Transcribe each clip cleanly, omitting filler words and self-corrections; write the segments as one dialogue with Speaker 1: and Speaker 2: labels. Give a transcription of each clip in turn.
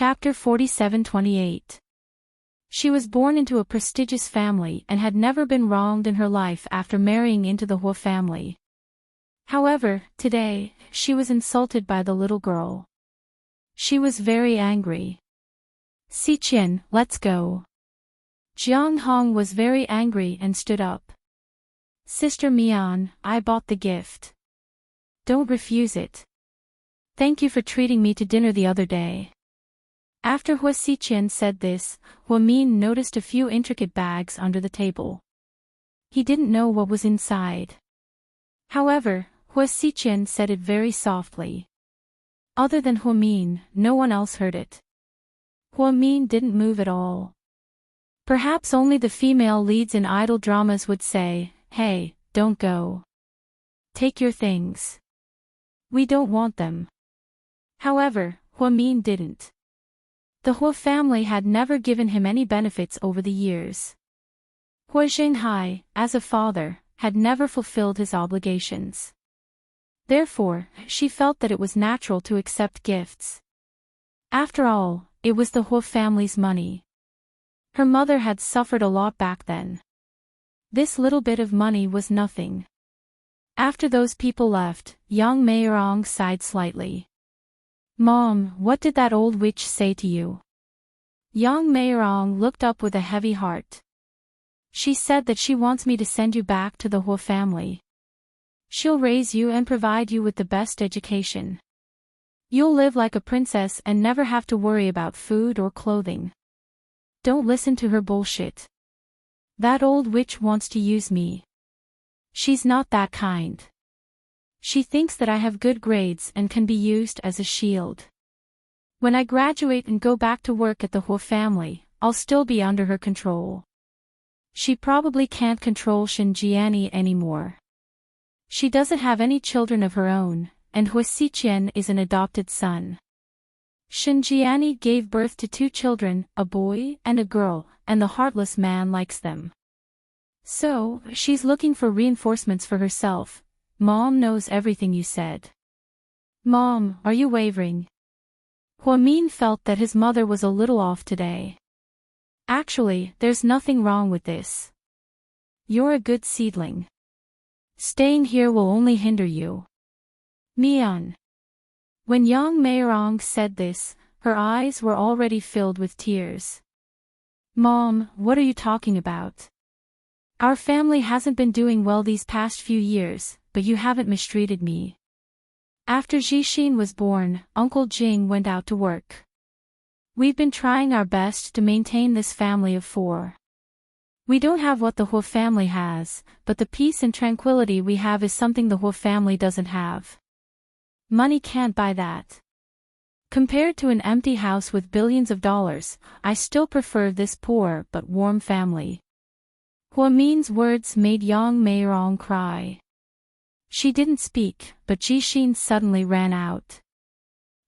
Speaker 1: Chapter 47-28. She was born into a prestigious family and had never been wronged in her life after marrying into the Hua family. However, today, she was insulted by the little girl. She was very angry. "Xiqian, let's go." Jiang Hong was very angry and stood up. "Sister Mian, I bought the gift. Don't refuse it. Thank you for treating me to dinner the other day." After Hua Xiqian said this, Hua Min noticed a few intricate bags under the table. He didn't know what was inside. However, Hua Xiqian said it very softly. Other than Hua Min, no one else heard it. Hua Min didn't move at all. Perhaps only the female leads in idol dramas would say, "Hey, don't go. Take your things. We don't want them." However, Hua Min didn't. The Hua family had never given him any benefits over the years. Hua Zhenghai, as a father, had never fulfilled his obligations. Therefore, she felt that it was natural to accept gifts. After all, it was the Hua family's money. Her mother had suffered a lot back then. This little bit of money was nothing. After those people left, Yang Meirong sighed slightly. "Mom, what did that old witch say to you?" Yang Meirong looked up with a heavy heart. "She said that she wants me to send you back to the Hua family. She'll raise you and provide you with the best education. You'll live like a princess and never have to worry about food or clothing. Don't listen to her bullshit. That old witch wants to use me. She's not that kind. She thinks that I have good grades and can be used as a shield. When I graduate and go back to work at the Hua family, I'll still be under her control. She probably can't control Xinjiani anymore. She doesn't have any children of her own, and Hua Xiqian is an adopted son. Xinjiani gave birth to 2 children, a boy and a girl, and the heartless man likes them. So, she's looking for reinforcements for herself. Mom knows everything you said." "Mom, are you wavering?" Hua Min felt that his mother was a little off today. "Actually, there's nothing wrong with this. You're a good seedling. Staying here will only hinder you." "Mian." When Yang Meirong said this, her eyes were already filled with tears. "Mom, what are you talking about? Our family hasn't been doing well these past few years, but you haven't mistreated me." After Zhixin was born, Uncle Jing went out to work. "We've been trying our best to maintain this family of 4. We don't have what the Hua family has, but the peace and tranquility we have is something the Hua family doesn't have. Money can't buy that. Compared to an empty house with billions of dollars, I still prefer this poor but warm family." Hua Min's words made Yang Meirong cry. She didn't speak, but Zhixin suddenly ran out.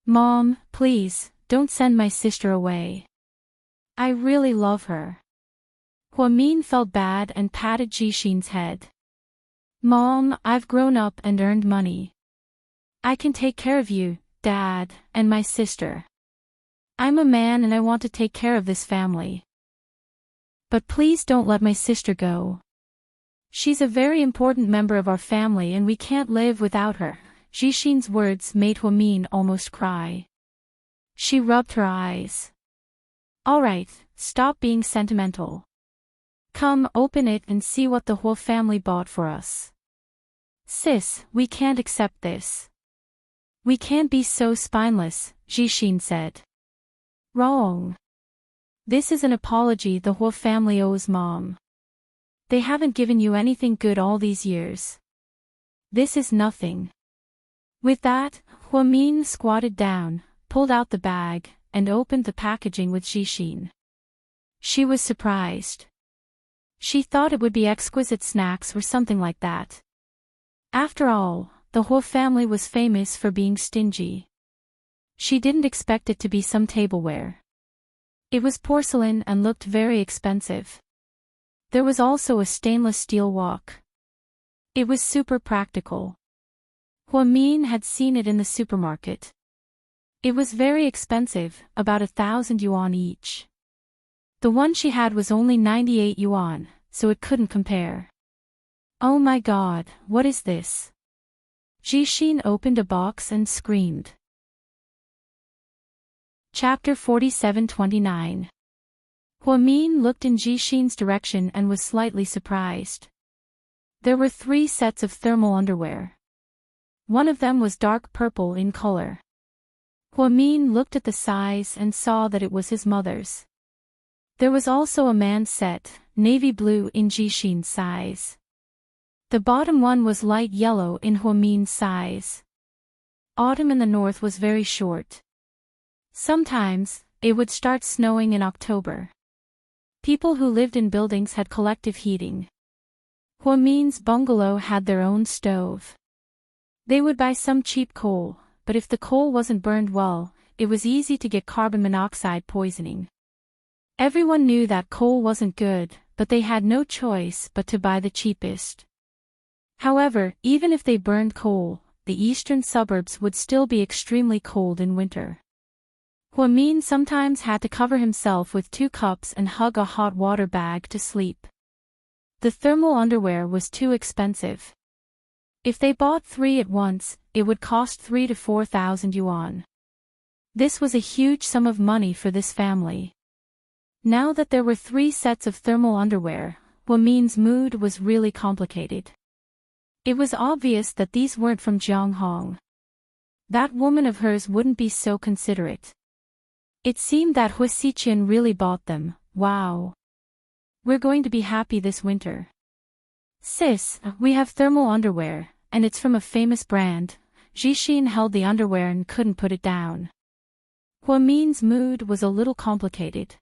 Speaker 1: "Mom, please, don't send my sister away. I really love her." Hua Min felt bad and patted Zhixin's head. "Mom, I've grown up and earned money. I can take care of you, Dad, and my sister. I'm a man and I want to take care of this family. But please don't let my sister go. She's a very important member of our family and we can't live without her." Zhixin's words made Hua Min almost cry. She rubbed her eyes. "All right, stop being sentimental. Come, open it and see what the Hua family bought for us." "Sis, we can't accept this. We can't be so spineless," Zhixin said. "Wrong. This is an apology the Hua family owes Mom. They haven't given you anything good all these years. This is nothing." With that, Hua Min squatted down, pulled out the bag, and opened the packaging with Zhixin. She was surprised. She thought it would be exquisite snacks or something like that. After all, the Hua family was famous for being stingy. She didn't expect it to be some tableware. It was porcelain and looked very expensive. There was also a stainless steel wok. It was super practical. Hua Min had seen it in the supermarket. It was very expensive, about 1,000 yuan each. The one she had was only 98 yuan, so it couldn't compare. Oh my god, what is this? Jixin opened a box and screamed. Chapter 47-29. Huamin looked in Jixin's direction and was slightly surprised. There were 3 sets of thermal underwear. One of them was dark purple in color. Huamin looked at the size and saw that it was his mother's. There was also a man's set, navy blue in Jixin's size. The bottom one was light yellow in Huamin's size. Autumn in the north was very short. Sometimes, it would start snowing in October. People who lived in buildings had collective heating. Huamin's bungalow had their own stove. They would buy some cheap coal, but if the coal wasn't burned well, it was easy to get carbon monoxide poisoning. Everyone knew that coal wasn't good, but they had no choice but to buy the cheapest. However, even if they burned coal, the eastern suburbs would still be extremely cold in winter. Huamin sometimes had to cover himself with 2 cups and hug a hot water bag to sleep. The thermal underwear was too expensive. If they bought 3 at once, it would cost 3,000 to 4,000 yuan. This was a huge sum of money for this family. Now that there were 3 sets of thermal underwear, Huamin's mood was really complicated. It was obvious that these weren't from Jianghong. That woman of hers wouldn't be so considerate. It seemed that Hu Xiqian really bought them. Wow. We're going to be happy this winter. Sis, we have thermal underwear, and it's from a famous brand. Jixin held the underwear and couldn't put it down. Huamin's mood was a little complicated.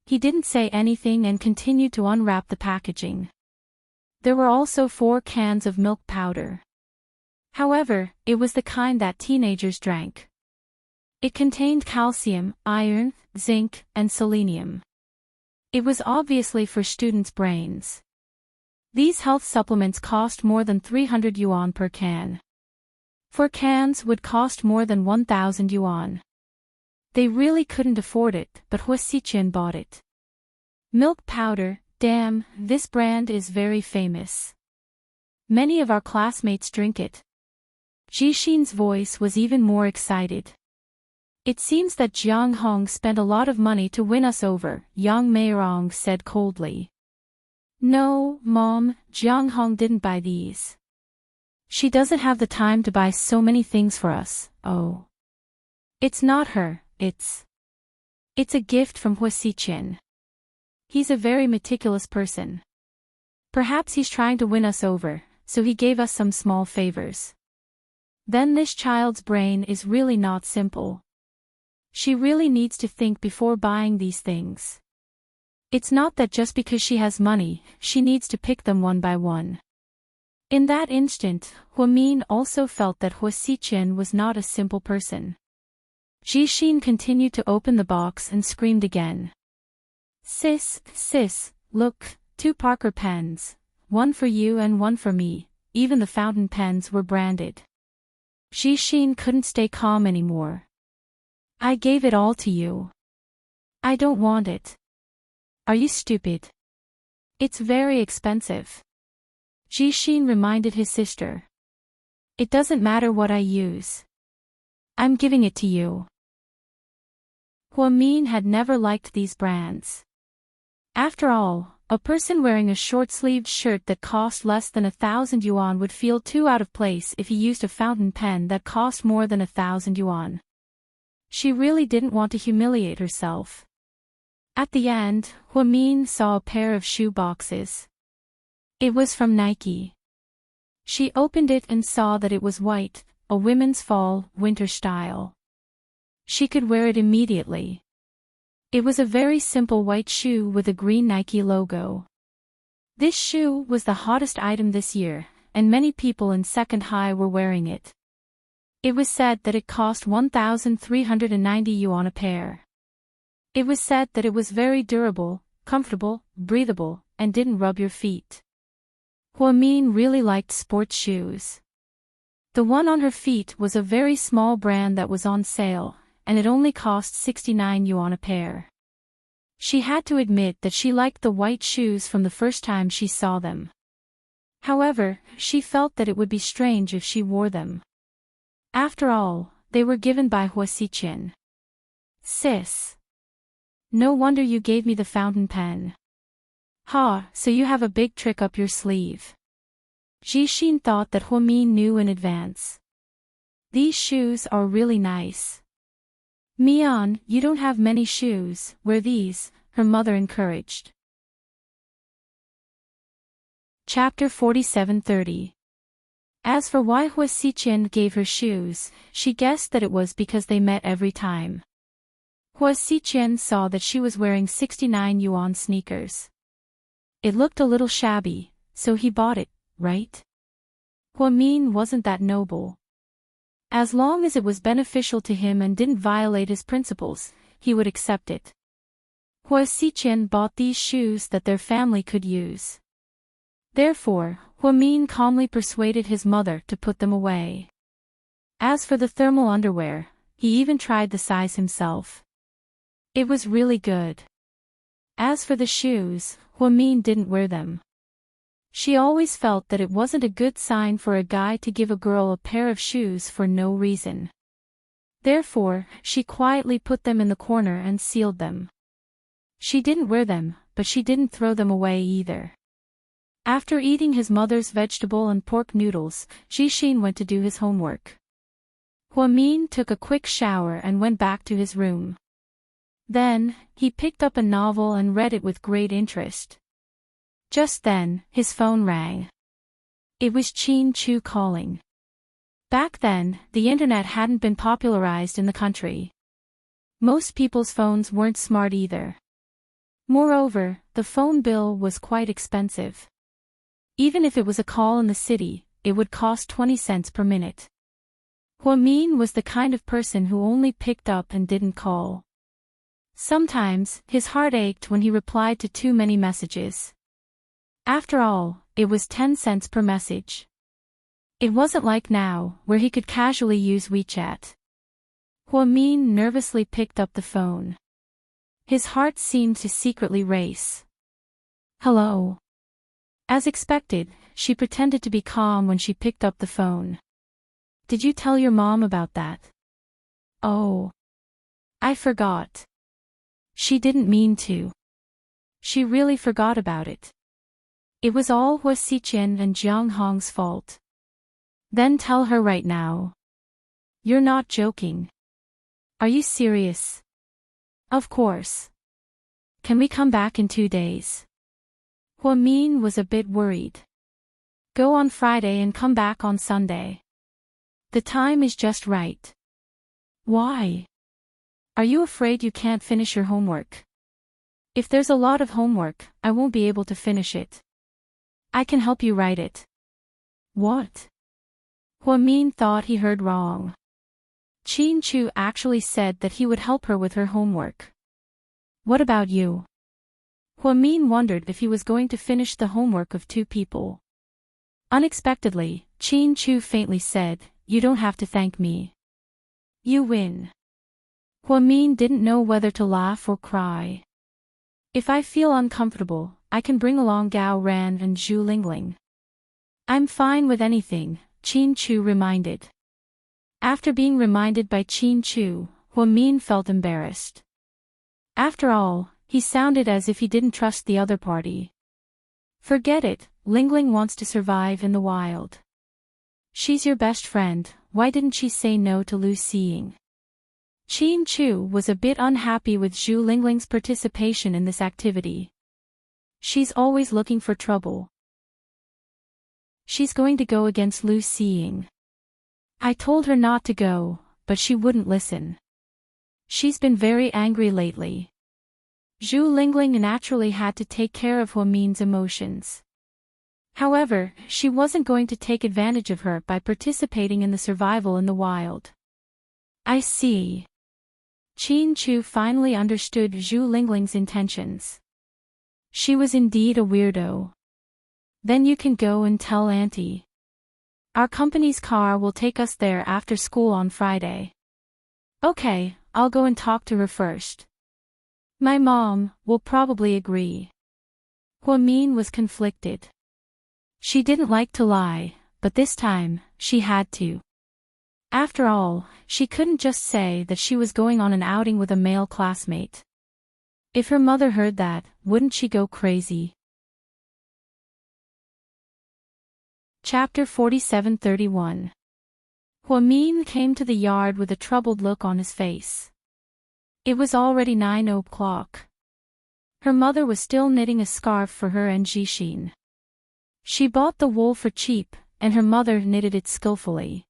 Speaker 1: He didn't say anything and continued to unwrap the packaging. There were also 4 cans of milk powder. However, it was the kind that teenagers drank. It contained calcium, iron, zinc, and selenium. It was obviously for students' brains. These health supplements cost more than 300 yuan per can. 4 cans would cost more than 1,000 yuan. They really couldn't afford it, but Hu Xiqian bought it. Milk powder, damn, this brand is very famous. Many of our classmates drink it. Jixin's voice was even more excited. It seems that Jianghong spent a lot of money to win us over, Yang Meirong said coldly. No, Mom, Jianghong didn't buy these. She doesn't have the time to buy so many things for us, oh. It's not her, it's a gift from Hu Xiqian. He's a very meticulous person. Perhaps he's trying to win us over, so he gave us some small favors. Then this child's brain is really not simple. She really needs to think before buying these things. It's not that just because she has money, she needs to pick them one by one. In that instant, Huamin also felt that Hu Xiqian was not a simple person. Jixin continued to open the box and screamed again. Sis, look, 2 Parker pens, one for you and one for me, even the fountain pens were branded. Jixin couldn't stay calm anymore. I gave it all to you. I don't want it. Are you stupid? It's very expensive. Jixin reminded his sister. It doesn't matter what I use. I'm giving it to you. Huamin had never liked these brands. After all, a person wearing a short-sleeved shirt that cost less than 1,000 yuan would feel too out of place if he used a fountain pen that cost more than 1,000 yuan. She really didn't want to humiliate herself. At the end, Huamin saw a pair of shoe boxes. It was from Nike. She opened it and saw that it was white, a women's fall-winter style. She could wear it immediately. It was a very simple white shoe with a green Nike logo. This shoe was the hottest item this year, and many people in second high were wearing it. It was said that it cost 1,390 yuan a pair. It was said that it was very durable, comfortable, breathable, and didn't rub your feet. Huamin really liked sports shoes. The one on her feet was a very small brand that was on sale, and it only cost 69 yuan a pair. She had to admit that she liked the white shoes from the first time she saw them. However, she felt that it would be strange if she wore them. After all, they were given by Hua Xiqian. Sis. No wonder you gave me the fountain pen. Ha, so you have a big trick up your sleeve. Jixin thought that Huamin knew in advance. These shoes are really nice. Mian, you don't have many shoes, wear these, her mother encouraged. Chapter 47:30. As for why Hua Xiqian gave her shoes, she guessed that it was because they met every time. Hua Xiqian saw that she was wearing 69 yuan sneakers. It looked a little shabby, so he bought it, right? Huamin wasn't that noble. As long as it was beneficial to him and didn't violate his principles, he would accept it. Hua Xiqian bought these shoes that their family could use. Therefore, Huamin calmly persuaded his mother to put them away. As for the thermal underwear, he even tried the size himself. It was really good. As for the shoes, Huamin didn't wear them. She always felt that it wasn't a good sign for a guy to give a girl a pair of shoes for no reason. Therefore, she quietly put them in the corner and sealed them. She didn't wear them, but she didn't throw them away either. After eating his mother's vegetable and pork noodles, Jixin went to do his homework. Huamin took a quick shower and went back to his room. Then, he picked up a novel and read it with great interest. Just then, his phone rang. It was Qin Chu calling. Back then, the internet hadn't been popularized in the country. Most people's phones weren't smart either. Moreover, the phone bill was quite expensive. Even if it was a call in the city, it would cost 20 cents per minute. Huamin was the kind of person who only picked up and didn't call. Sometimes, his heart ached when he replied to too many messages. After all, it was 10 cents per message. It wasn't like now, where he could casually use WeChat. Huamin nervously picked up the phone. His heart seemed to secretly race. Hello. As expected, she pretended to be calm when she picked up the phone. Did you tell your mom about that? Oh. I forgot. She didn't mean to. She really forgot about it. It was all Hua Xiqian and Jiang Hong's fault. Then tell her right now. You're not joking. Are you serious? Of course. Can we come back in 2 days? Huamin was a bit worried. Go on Friday and come back on Sunday. The time is just right. Why? Are you afraid you can't finish your homework? If there's a lot of homework, I won't be able to finish it. I can help you write it. What? Huamin thought he heard wrong. Qin Chu actually said that he would help her with her homework. What about you? Huamin wondered if he was going to finish the homework of 2 people. Unexpectedly, Qin Chu faintly said, You don't have to thank me. You win. Huamin didn't know whether to laugh or cry. If I feel uncomfortable, I can bring along Gao Ran and Zhu Lingling. I'm fine with anything, Qin Chu reminded. After being reminded by Qin Chu, Huamin felt embarrassed. After all, he sounded as if he didn't trust the other party. Forget it, Lingling wants to survive in the wild. She's your best friend, why didn't she say no to Lu Xiying? Qin Chu was a bit unhappy with Zhu Lingling's participation in this activity. She's always looking for trouble. She's going to go against Lu Xiying. I told her not to go, but she wouldn't listen. She's been very angry lately. Zhu Lingling naturally had to take care of Huamin's emotions. However, she wasn't going to take advantage of her by participating in the survival in the wild. I see. Qin Chu finally understood Zhu Lingling's intentions. She was indeed a weirdo. Then you can go and tell Auntie. Our company's car will take us there after school on Friday. Okay, I'll go and talk to her first. My mom will probably agree. Huamin was conflicted. She didn't like to lie, but this time, she had to. After all, she couldn't just say that she was going on an outing with a male classmate. If her mother heard that, wouldn't she go crazy? Chapter 47:31. Huamin came to the yard with a troubled look on his face. It was already 9 o'clock. Her mother was still knitting a scarf for her and Jixin. She bought the wool for cheap, and her mother knitted it skillfully.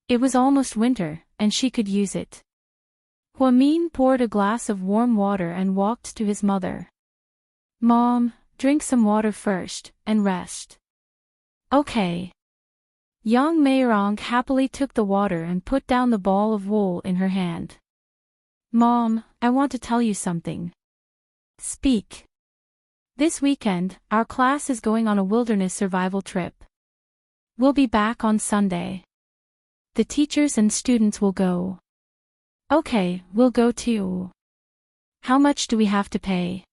Speaker 1: It was almost winter, and she could use it. Huamin poured a glass of warm water and walked to his mother. Mom, drink some water first, and rest. Okay. Young Meirong happily took the water and put down the ball of wool in her hand. Mom, I want to tell you something. Speak. This weekend, our class is going on a wilderness survival trip. We'll be back on Sunday. The teachers and students will go. Okay, we'll go too. How much do we have to pay?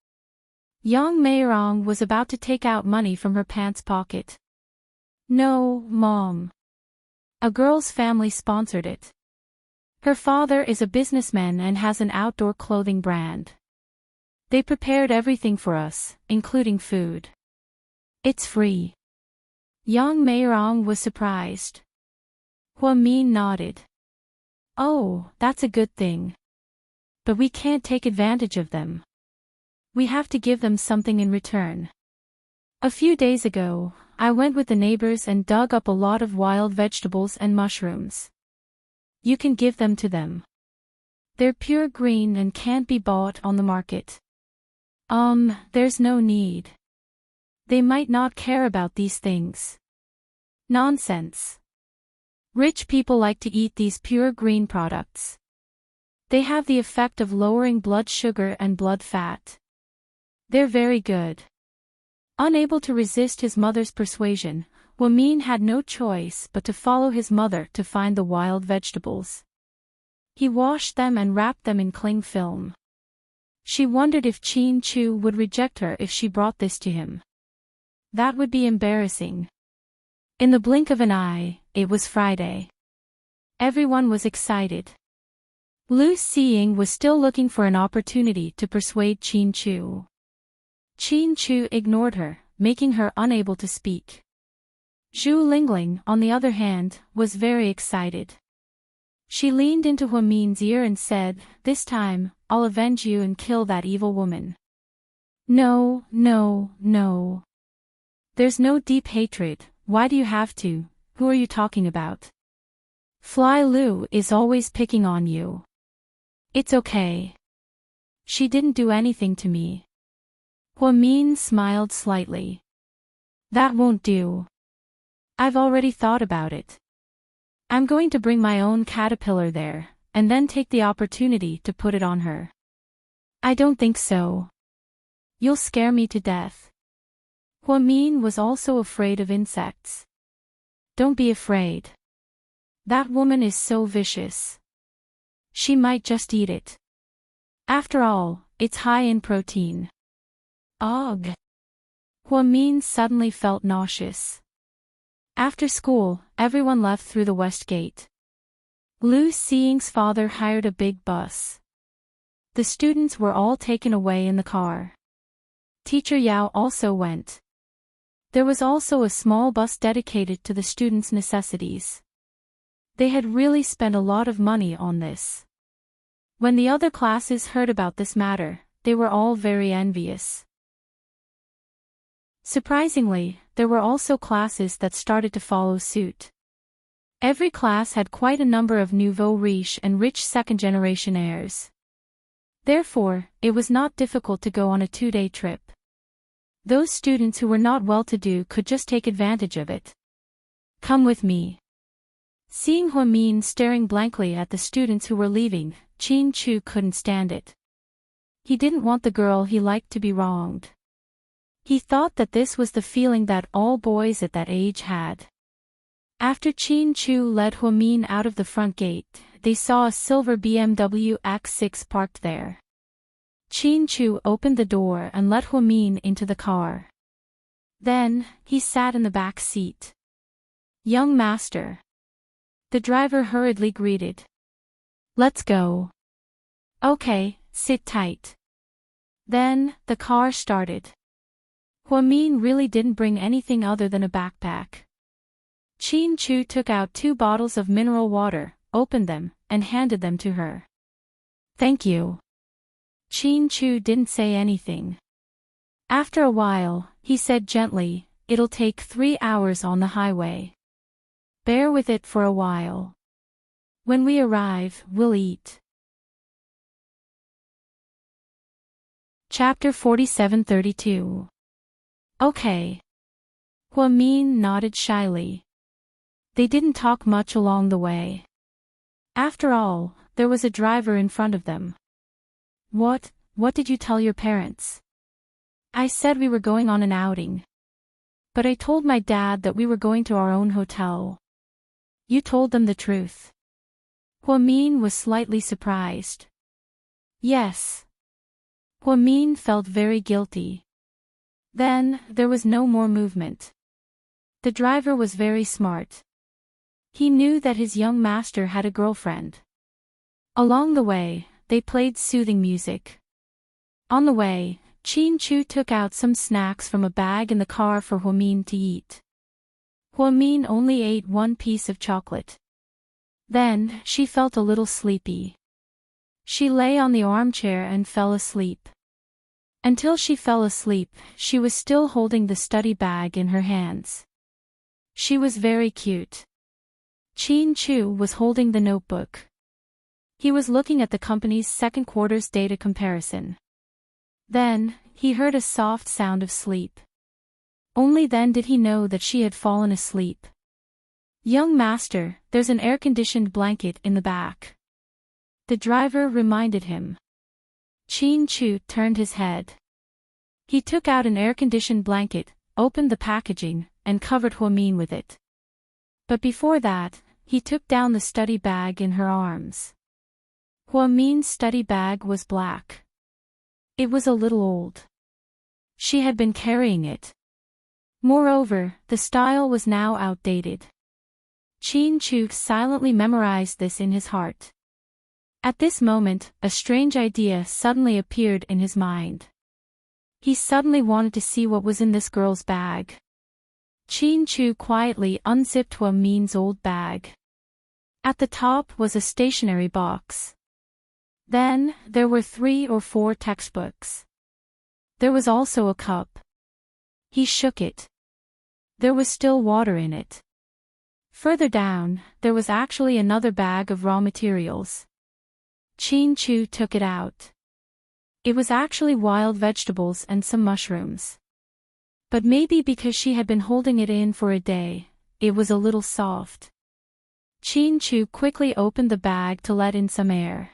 Speaker 1: Young Meirong was about to take out money from her pants pocket. No, Mom. A girl's family sponsored it. Her father is a businessman and has an outdoor clothing brand. They prepared everything for us, including food. It's free. Young Meirong was surprised. Huamin nodded. Oh, that's a good thing. But we can't take advantage of them. We have to give them something in return. A few days ago, I went with the neighbors and dug up a lot of wild vegetables and mushrooms. You can give them to them. They're pure green and can't be bought on the market. There's no need. They might not care about these things. Nonsense. Rich people like to eat these pure green products. They have the effect of lowering blood sugar and blood fat. They're very good. Unable to resist his mother's persuasion, Huamin had no choice but to follow his mother to find the wild vegetables. He washed them and wrapped them in cling film. She wondered if Qin Chu would reject her if she brought this to him. That would be embarrassing. In the blink of an eye, it was Friday. Everyone was excited. Lu Xiying was still looking for an opportunity to persuade Qin Chu. Qin Chu ignored her, making her unable to speak. Zhu Lingling, on the other hand, was very excited. She leaned into Huamin's ear and said, "This time, I'll avenge you and kill that evil woman." No, no, no. There's no deep hatred, why do you have to? Who are you talking about? Fly Lu is always picking on you. It's okay. She didn't do anything to me. Huamin smiled slightly. That won't do. I've already thought about it. I'm going to bring my own caterpillar there, and then take the opportunity to put it on her. I don't think so. You'll scare me to death. Huamin was also afraid of insects. Don't be afraid. That woman is so vicious. She might just eat it. After all, it's high in protein. Ugh. Huamin suddenly felt nauseous. After school, everyone left through the west gate. Lu Xiying's father hired a big bus. The students were all taken away in the car. Teacher Yao also went. There was also a small bus dedicated to the students' necessities. They had really spent a lot of money on this. When the other classes heard about this matter, they were all very envious. Surprisingly, there were also classes that started to follow suit. Every class had quite a number of nouveau riche and rich second-generation heirs. Therefore, it was not difficult to go on a 2-day trip. Those students who were not well-to-do could just take advantage of it. Come with me. Seeing Huamin staring blankly at the students who were leaving, Qin Chu couldn't stand it. He didn't want the girl he liked to be wronged. He thought that this was the feeling that all boys at that age had. After Chin Chu led Huamin out of the front gate, they saw a silver BMW X6 parked there. Chin Chu opened the door and let Huamin into the car. Then, he sat in the back seat. "Young master." The driver hurriedly greeted. "Let's go." "Okay, sit tight." Then, the car started. Huamin really didn't bring anything other than a backpack. Chin Chu took out 2 bottles of mineral water, opened them, and handed them to her. "Thank you." Chin Chu didn't say anything. After a while, he said gently, "It'll take 3 hours on the highway. Bear with it for a while. When we arrive, we'll eat." Chapter 47-32. Okay. Huamin nodded shyly. They didn't talk much along the way. After all, there was a driver in front of them. What did you tell your parents?" "I said we were going on an outing. But I told my dad that we were going to our own hotel." "You told them the truth?" Huamin was slightly surprised. "Yes." Huamin felt very guilty. Then, there was no more movement. The driver was very smart. He knew that his young master had a girlfriend. Along the way, they played soothing music. On the way, Chin Chu took out some snacks from a bag in the car for Huamin to eat. Huamin only ate 1 piece of chocolate. Then, she felt a little sleepy. She lay on the armchair and fell asleep. Until she fell asleep, she was still holding the study bag in her hands. She was very cute. Chin Chu was holding the notebook. He was looking at the company's second quarter's data comparison. Then, he heard a soft sound of sleep. Only then did he know that she had fallen asleep. "Young master, there's an air-conditioned blanket in the back." The driver reminded him. Chin Chu turned his head. He took out an air-conditioned blanket, opened the packaging, and covered Huamin with it. But before that, he took down the study bag in her arms. Huamin's study bag was black. It was a little old. She had been carrying it. Moreover, the style was now outdated. Chin Chu silently memorized this in his heart. At this moment, a strange idea suddenly appeared in his mind. He suddenly wanted to see what was in this girl's bag. Chin Chu quietly unzipped Huamin's old bag. At the top was a stationery box. Then, there were 3 or 4 textbooks. There was also a cup. He shook it. There was still water in it. Further down, there was actually another bag of raw materials. Chin Chu took it out. It was actually wild vegetables and some mushrooms. But maybe because she had been holding it in for a day, it was a little soft. Chin Chu quickly opened the bag to let in some air.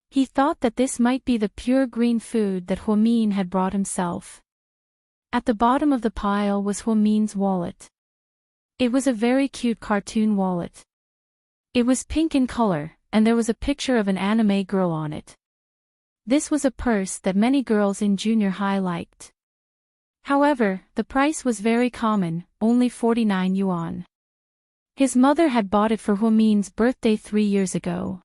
Speaker 1: He thought that this might be the pure green food that Huamin had brought himself. At the bottom of the pile was Huamin's wallet. It was a very cute cartoon wallet. It was pink in color, and there was a picture of an anime girl on it. This was a purse that many girls in junior high liked. However, the price was very common, only 49 yuan. His mother had bought it for Huamin's birthday 3 years ago.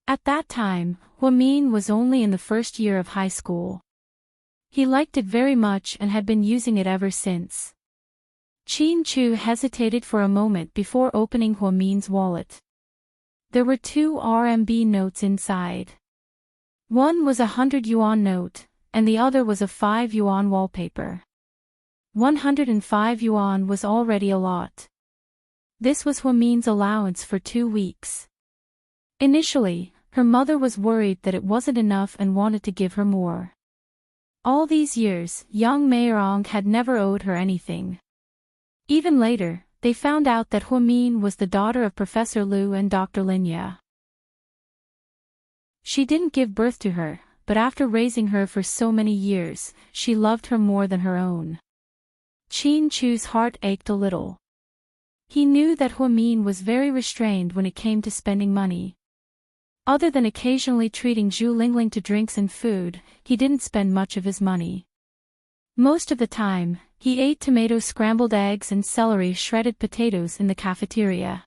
Speaker 1: At that time, Huamin was only in the first year of high school. He liked it very much and had been using it ever since. Chin Chu hesitated for a moment before opening Huamin's wallet. There were 2 RMB notes inside. One was a 100 yuan note, and the other was a 5 yuan wallpaper. 105 yuan was already a lot. This was Huamin's allowance for 2 weeks. Initially, her mother was worried that it wasn't enough and wanted to give her more. All these years, young Meirong had never owed her anything. Even later, they found out that Huamin was the daughter of Professor Liu and Dr. Linya. She didn't give birth to her, but after raising her for so many years, she loved her more than her own. Chin Chu's heart ached a little. He knew that Huamin was very restrained when it came to spending money. Other than occasionally treating Zhu Lingling to drinks and food, he didn't spend much of his money. Most of the time, he ate tomato scrambled eggs and celery shredded potatoes in the cafeteria.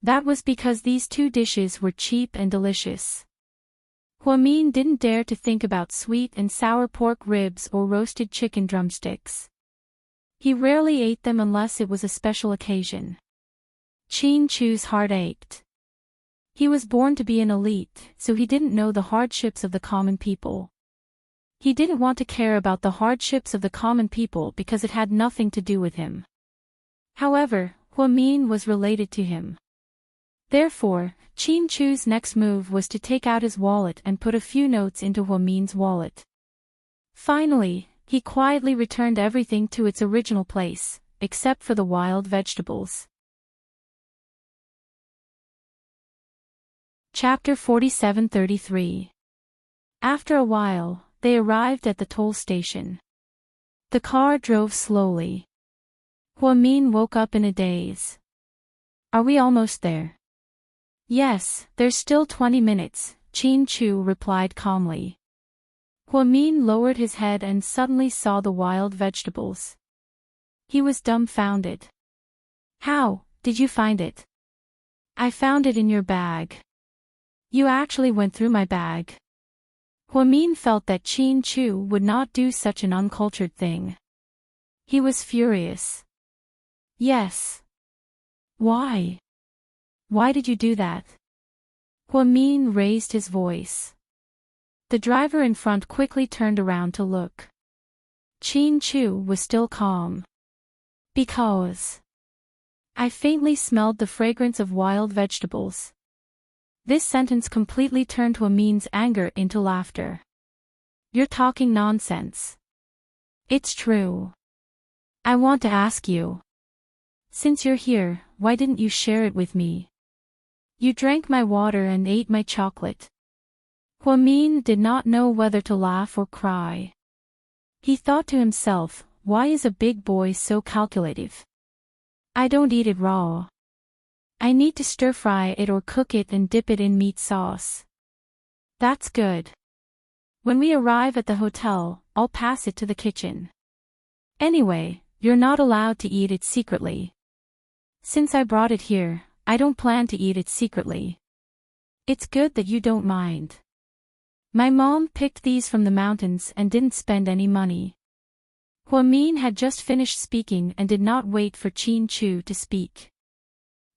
Speaker 1: That was because these two dishes were cheap and delicious. Huamin didn't dare to think about sweet and sour pork ribs or roasted chicken drumsticks. He rarely ate them unless it was a special occasion. Qin Chu's heart ached. He was born to be an elite, so he didn't know the hardships of the common people. He didn't want to care about the hardships of the common people because it had nothing to do with him. However, Huamin was related to him. Therefore, Qin Chu's next move was to take out his wallet and put a few notes into Huamin's wallet. Finally, he quietly returned everything to its original place, except for the wild vegetables. Chapter 47-33. After a while, they arrived at the toll station. The car drove slowly. Huamin woke up in a daze. Are we almost there? Yes, there's still 20 minutes, Qin Chu replied calmly. Huamin lowered his head and suddenly saw the wild vegetables. He was dumbfounded. How did you find it? I found it in your bag. You actually went through my bag. Huamin felt that Qin Chu would not do such an uncultured thing. He was furious. Yes. Why? Why did you do that? Huamin raised his voice. The driver in front quickly turned around to look. Qin Chu was still calm. Because I faintly smelled the fragrance of wild vegetables. This sentence completely turned Huamin's anger into laughter. You're talking nonsense. It's true. I want to ask you. Since you're here, why didn't you share it with me? You drank my water and ate my chocolate. Huamin did not know whether to laugh or cry. He thought to himself, why is a big boy so calculative? I don't eat it raw. I need to stir-fry it or cook it and dip it in meat sauce. That's good. When we arrive at the hotel, I'll pass it to the kitchen. Anyway, you're not allowed to eat it secretly. Since I brought it here, I don't plan to eat it secretly. It's good that you don't mind. My mom picked these from the mountains and didn't spend any money. Huamin had just finished speaking and did not wait for Qin Chu to speak.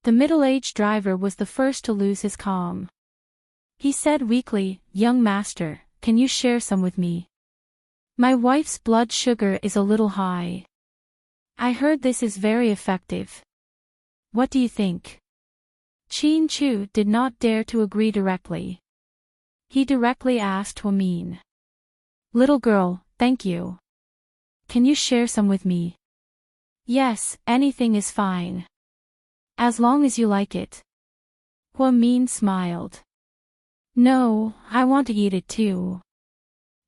Speaker 1: The middle-aged driver was the first to lose his calm. He said weakly, Young master, can you share some with me? My wife's blood sugar is a little high. I heard this is very effective. What do you think? Qin Chu did not dare to agree directly. He directly asked Huamin. Little girl, thank you. Can you share some with me? Yes, anything is fine. As long as you like it. Huamin smiled. No, I want to eat it too.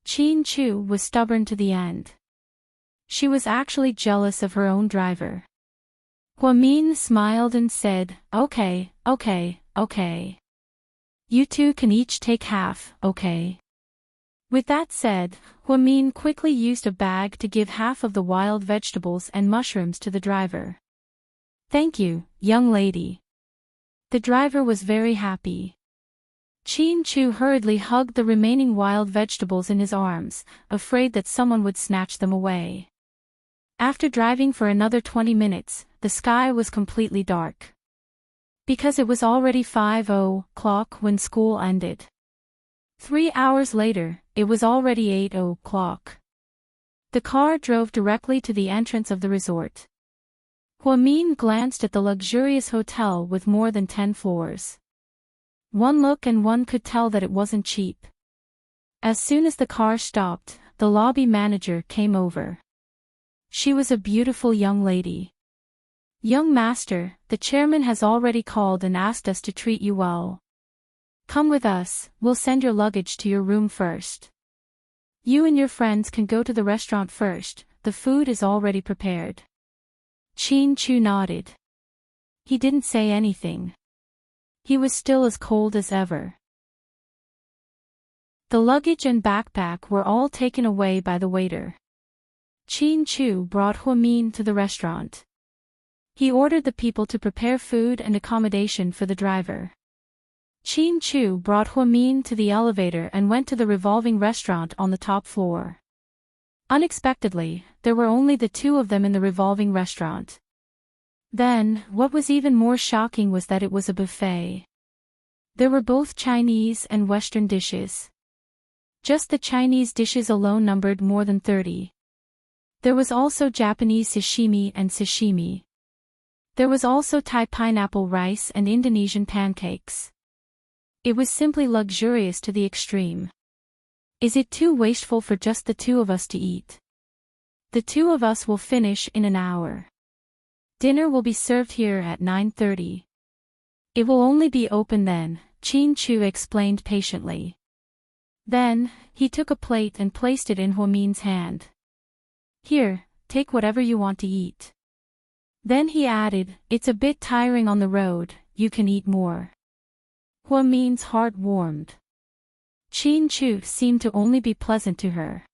Speaker 1: Qin Chu was stubborn to the end. She was actually jealous of her own driver. Huamin smiled and said, okay. You two can each take half, okay? With that said, Huamin quickly used a bag to give half of the wild vegetables and mushrooms to the driver. Thank you, young lady. The driver was very happy. Qin Chu hurriedly hugged the remaining wild vegetables in his arms, afraid that someone would snatch them away. After driving for another 20 minutes, the sky was completely dark. Because it was already 5:00 when school ended. 3 hours later, it was already 8:00. The car drove directly to the entrance of the resort. Huamin glanced at the luxurious hotel with more than 10 floors. One look and one could tell that it wasn't cheap. As soon as the car stopped, the lobby manager came over. She was a beautiful young lady. Young master, the chairman has already called and asked us to treat you well. Come with us, we'll send your luggage to your room first. You and your friends can go to the restaurant first, the food is already prepared. Qin Chu nodded. He didn't say anything. He was still as cold as ever. The luggage and backpack were all taken away by the waiter. Chin Chu brought Huamin to the restaurant. He ordered the people to prepare food and accommodation for the driver. Chin Chu brought Huamin to the elevator and went to the revolving restaurant on the top floor. Unexpectedly, there were only the two of them in the revolving restaurant. Then, what was even more shocking was that it was a buffet. There were both Chinese and Western dishes. Just the Chinese dishes alone numbered more than 30. There was also Japanese sashimi and sashimi. There was also Thai pineapple rice and Indonesian pancakes. It was simply luxurious to the extreme. Is it too wasteful for just the two of us to eat? The two of us will finish in an hour. Dinner will be served here at 9:30. It will only be open then, Chin Chu explained patiently. Then, he took a plate and placed it in Huamin's hand. Here, take whatever you want to eat. Then he added, it's a bit tiring on the road, you can eat more. Huamin's heart warmed. Chin Chu seemed to only be pleasant to her.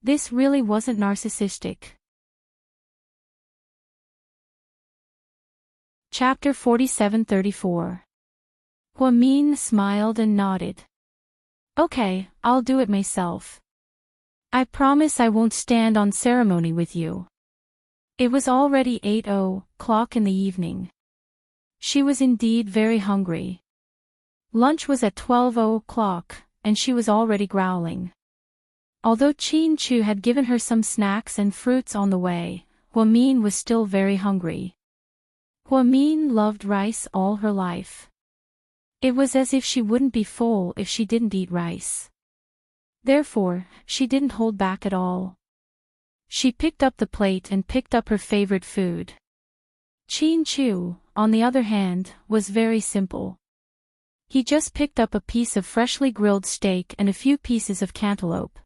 Speaker 1: This really wasn't narcissistic. Chapter 47-34. Huamin smiled and nodded. Okay, I'll do it myself. I promise I won't stand on ceremony with you. It was already 8:00 in the evening. She was indeed very hungry. Lunch was at 12:00, and she was already growling. Although Chin Chu had given her some snacks and fruits on the way, Huamin was still very hungry. Huamin loved rice all her life. It was as if she wouldn't be full if she didn't eat rice. Therefore, she didn't hold back at all. She picked up the plate and picked up her favorite food. Chin Chu, on the other hand, was very simple. He just picked up a piece of freshly grilled steak and a few pieces of cantaloupe.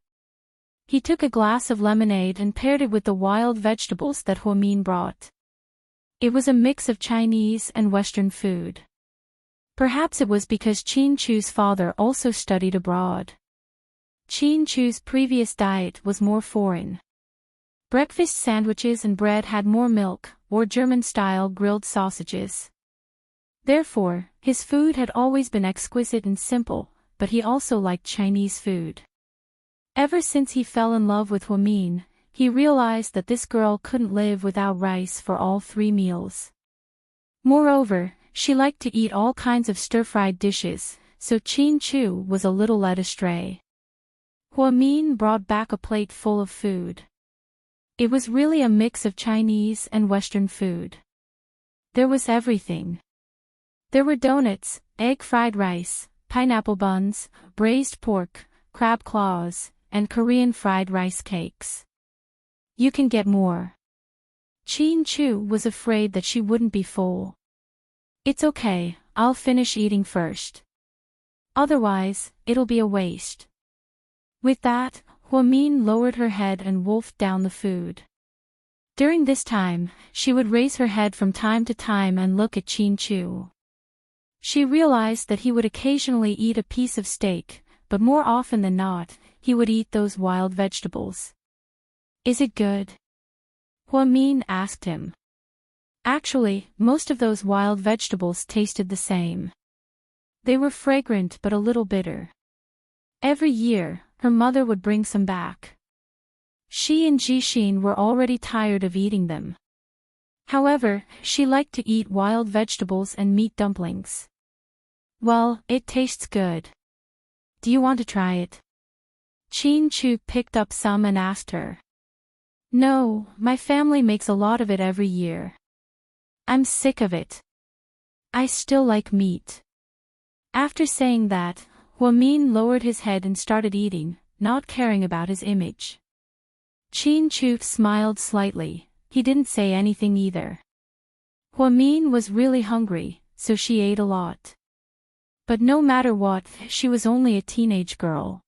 Speaker 1: He took a glass of lemonade and paired it with the wild vegetables that Huamin brought. It was a mix of Chinese and Western food. Perhaps it was because Chin Chu's father also studied abroad. Chin Chu's previous diet was more foreign. Breakfast sandwiches and bread had more milk, or German-style grilled sausages. Therefore, his food had always been exquisite and simple, but he also liked Chinese food. Ever since he fell in love with Huamin, he realized that this girl couldn't live without rice for all 3 meals. Moreover, she liked to eat all kinds of stir-fried dishes, so Chin Chu was a little led astray. Huamin brought back a plate full of food. It was really a mix of Chinese and Western food. There was everything. There were donuts, egg-fried rice, pineapple buns, braised pork, crab claws, and Korean fried rice cakes. You can get more. Chin Chu was afraid that she wouldn't be full. It's okay, I'll finish eating first. Otherwise, it'll be a waste. With that, Huamin lowered her head and wolfed down the food. During this time, she would raise her head from time to time and look at Chin Chu. She realized that he would occasionally eat a piece of steak, but more often than not, he would eat those wild vegetables. Is it good? Huamin asked him. Actually, most of those wild vegetables tasted the same. They were fragrant but a little bitter. Every year, her mother would bring some back. She and Jixin were already tired of eating them. However, she liked to eat wild vegetables and meat dumplings. Well, it tastes good. Do you want to try it? Chin Chu picked up some and asked her. No, my family makes a lot of it every year. I'm sick of it. I still like meat. After saying that, Huamin lowered his head and started eating, not caring about his image. Chin Chu smiled slightly, he didn't say anything either. Huamin was really hungry, so she ate a lot. But no matter what, she was only a teenage girl.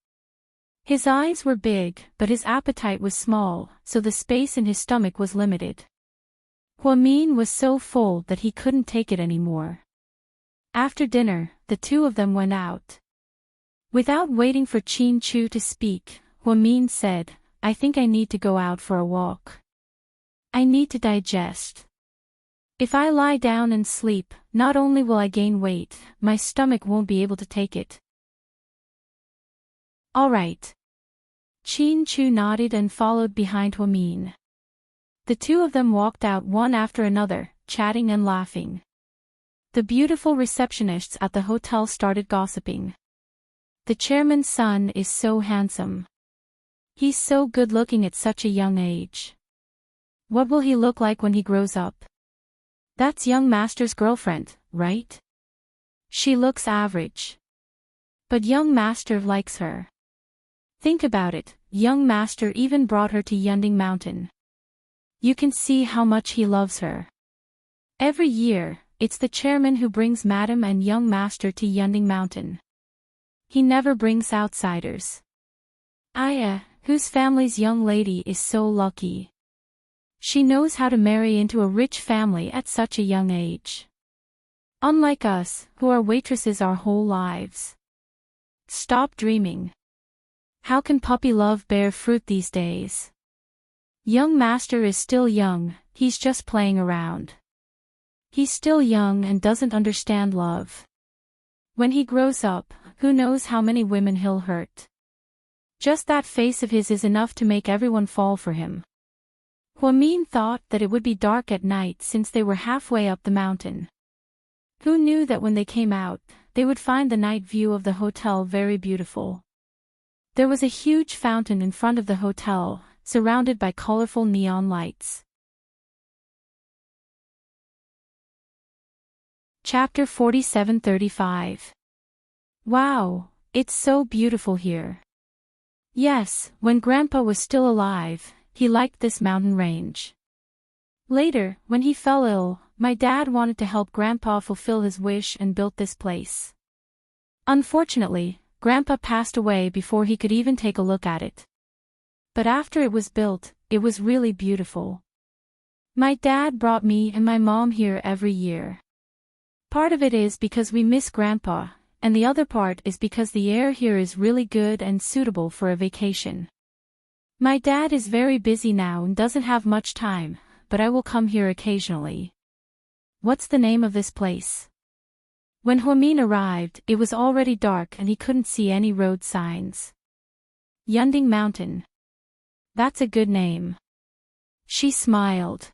Speaker 1: His eyes were big, but his appetite was small, so the space in his stomach was limited. Huamin was so full that he couldn't take it anymore. After dinner, the two of them went out. Without waiting for Qin Chu to speak, Huamin said, "I think I need to go out for a walk. I need to digest. If I lie down and sleep, not only will I gain weight, my stomach won't be able to take it." "All right." Qin Chu nodded and followed behind Huamin. The two of them walked out one after another, chatting and laughing. The beautiful receptionists at the hotel started gossiping. "The chairman's son is so handsome. He's so good-looking at such a young age. What will he look like when he grows up? That's young master's girlfriend, right? She looks average. But young master likes her. Think about it, young master even brought her to Yunding Mountain. You can see how much he loves her. Every year, it's the chairman who brings madam and young master to Yunding Mountain. He never brings outsiders. Aya, whose family's young lady is so lucky. She knows how to marry into a rich family at such a young age. Unlike us, who are waitresses our whole lives. Stop dreaming. How can puppy love bear fruit these days? Young master is still young, he's just playing around. He's still young and doesn't understand love. When he grows up, who knows how many women he'll hurt. Just that face of his is enough to make everyone fall for him." Huamin thought that it would be dark at night since they were halfway up the mountain. Who knew that when they came out, they would find the night view of the hotel very beautiful. There was a huge fountain in front of the hotel, surrounded by colorful neon lights. Chapter 47-35. Wow, it's so beautiful here. Yes, when Grandpa was still alive, he liked this mountain range. Later, when he fell ill, my dad wanted to help Grandpa fulfill his wish and built this place. Unfortunately, Grandpa passed away before he could even take a look at it. But after it was built, it was really beautiful. My dad brought me and my mom here every year. Part of it is because we miss Grandpa, and the other part is because the air here is really good and suitable for a vacation. My dad is very busy now and doesn't have much time, but I will come here occasionally. What's the name of this place? When Huamin arrived, it was already dark and he couldn't see any road signs. Yunding Mountain. That's a good name. She smiled.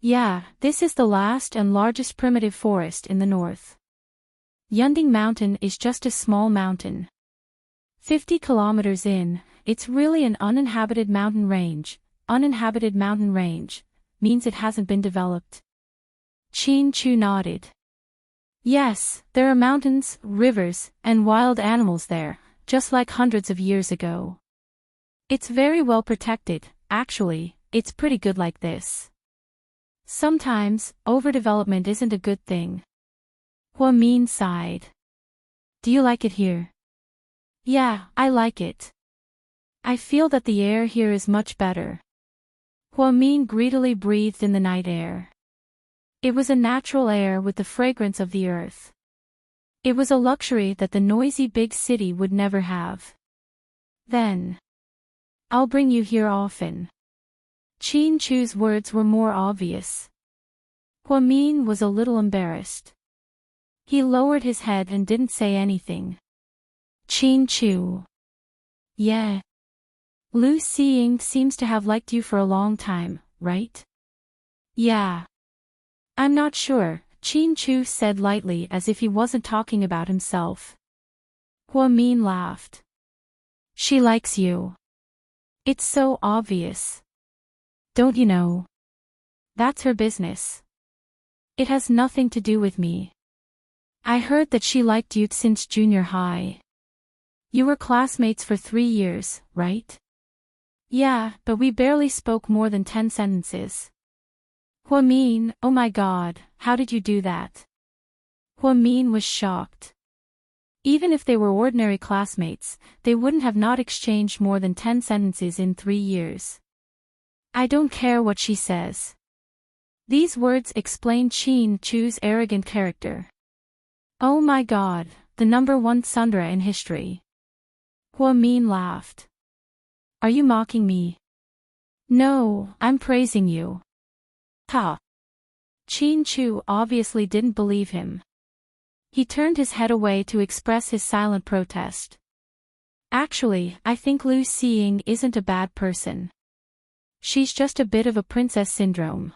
Speaker 1: Yeah, this is the last and largest primitive forest in the north. Yunding Mountain is just a small mountain. 50 kilometers in, it's really an uninhabited mountain range. Uninhabited mountain range means it hasn't been developed. Qin Chu nodded. Yes, there are mountains, rivers, and wild animals there, just like hundreds of years ago. It's very well protected, actually, it's pretty good like this. Sometimes, overdevelopment isn't a good thing. Huamin sighed. Do you like it here? Yeah, I like it. I feel that the air here is much better. Huamin greedily breathed in the night air. It was a natural air with the fragrance of the earth. It was a luxury that the noisy big city would never have. Then, I'll bring you here often. Qin Chu's words were more obvious. Huamin was a little embarrassed. He lowered his head and didn't say anything. Qin Chu. Yeah. Lu Xiying seems to have liked you for a long time, right? Yeah. I'm not sure, Qin Chu said lightly as if he wasn't talking about himself. Huamin laughed. She likes you. It's so obvious. Don't you know? That's her business. It has nothing to do with me. I heard that she liked you since junior high. You were classmates for 3 years, right? Yeah, but we barely spoke more than 10 sentences. Huamin, oh my god, how did you do that? Huamin was shocked. Even if they were ordinary classmates, they wouldn't have not exchanged more than 10 sentences in 3 years. I don't care what she says. These words explained Chin Chu's arrogant character. Oh my god, the #1 tsundere in history. Hua Min laughed. Are you mocking me? No, I'm praising you. Ha! Chin Chu obviously didn't believe him. He turned his head away to express his silent protest. Actually, I think Lu Xiying isn't a bad person. She's just a bit of a princess syndrome.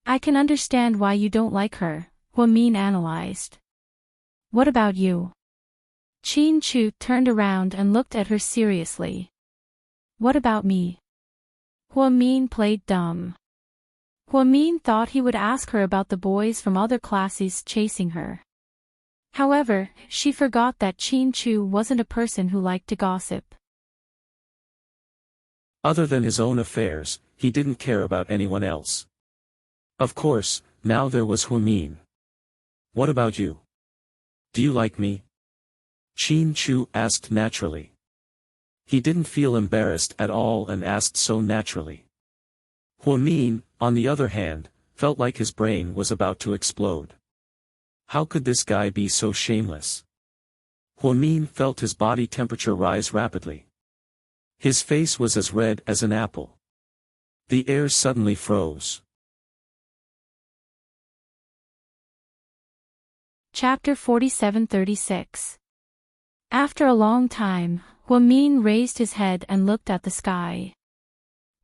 Speaker 1: I can understand why you don't like her, Hua Min analyzed. What about you? Chin Chu turned around and looked at her seriously. What about me? Hua Min played dumb. Hua Min thought he would ask her about the boys from other classes chasing her. However, she forgot that Chin Chu wasn't a person who liked to gossip.
Speaker 2: Other than his own affairs, he didn't care about anyone else. Of course, now there was Hua Min. What about you? Do you like me? Chin Chu asked naturally. He didn't feel embarrassed at all and asked so naturally. Hua Min, on the other hand, felt like his brain was about to explode. How could this guy be so shameless? Hua Min felt his body temperature rise rapidly. His face was as red as an apple. The air suddenly froze.
Speaker 1: Chapter 47-36. After a long time, Hua Min raised his head and looked at the sky.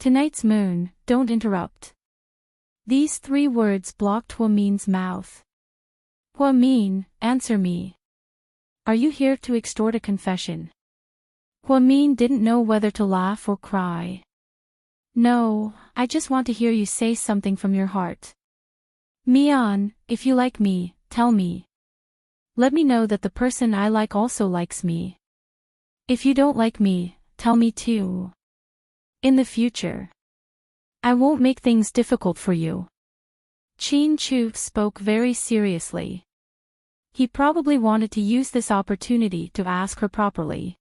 Speaker 1: Tonight's moon, don't interrupt. These 3 words blocked Hua Min's mouth. Hua Min, answer me. Are you here to extort a confession? Hua Min didn't know whether to laugh or cry. No, I just want to hear you say something from your heart. Mian, if you like me, tell me. Let me know that the person I like also likes me. If you don't like me, tell me too. In the future, I won't make things difficult for you. Chin Chu spoke very seriously. He probably wanted to use this opportunity to ask her properly.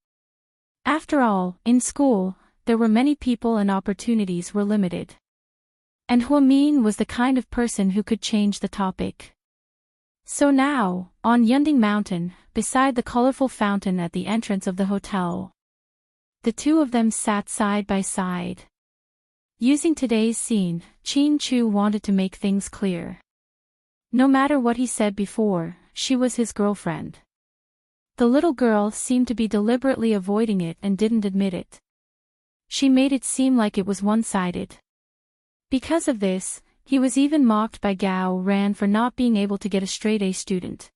Speaker 1: After all, in school, there were many people and opportunities were limited. And Hua Min was the kind of person who could change the topic. So now, on Yunding Mountain, beside the colorful fountain at the entrance of the hotel, the 2 of them sat side by side. Using today's scene, Chin Chu wanted to make things clear. No matter what he said before, she was his girlfriend. The little girl seemed to be deliberately avoiding it and didn't admit it. She made it seem like it was one-sided. Because of this, he was even mocked by Gao Ran for not being able to get a straight-A student.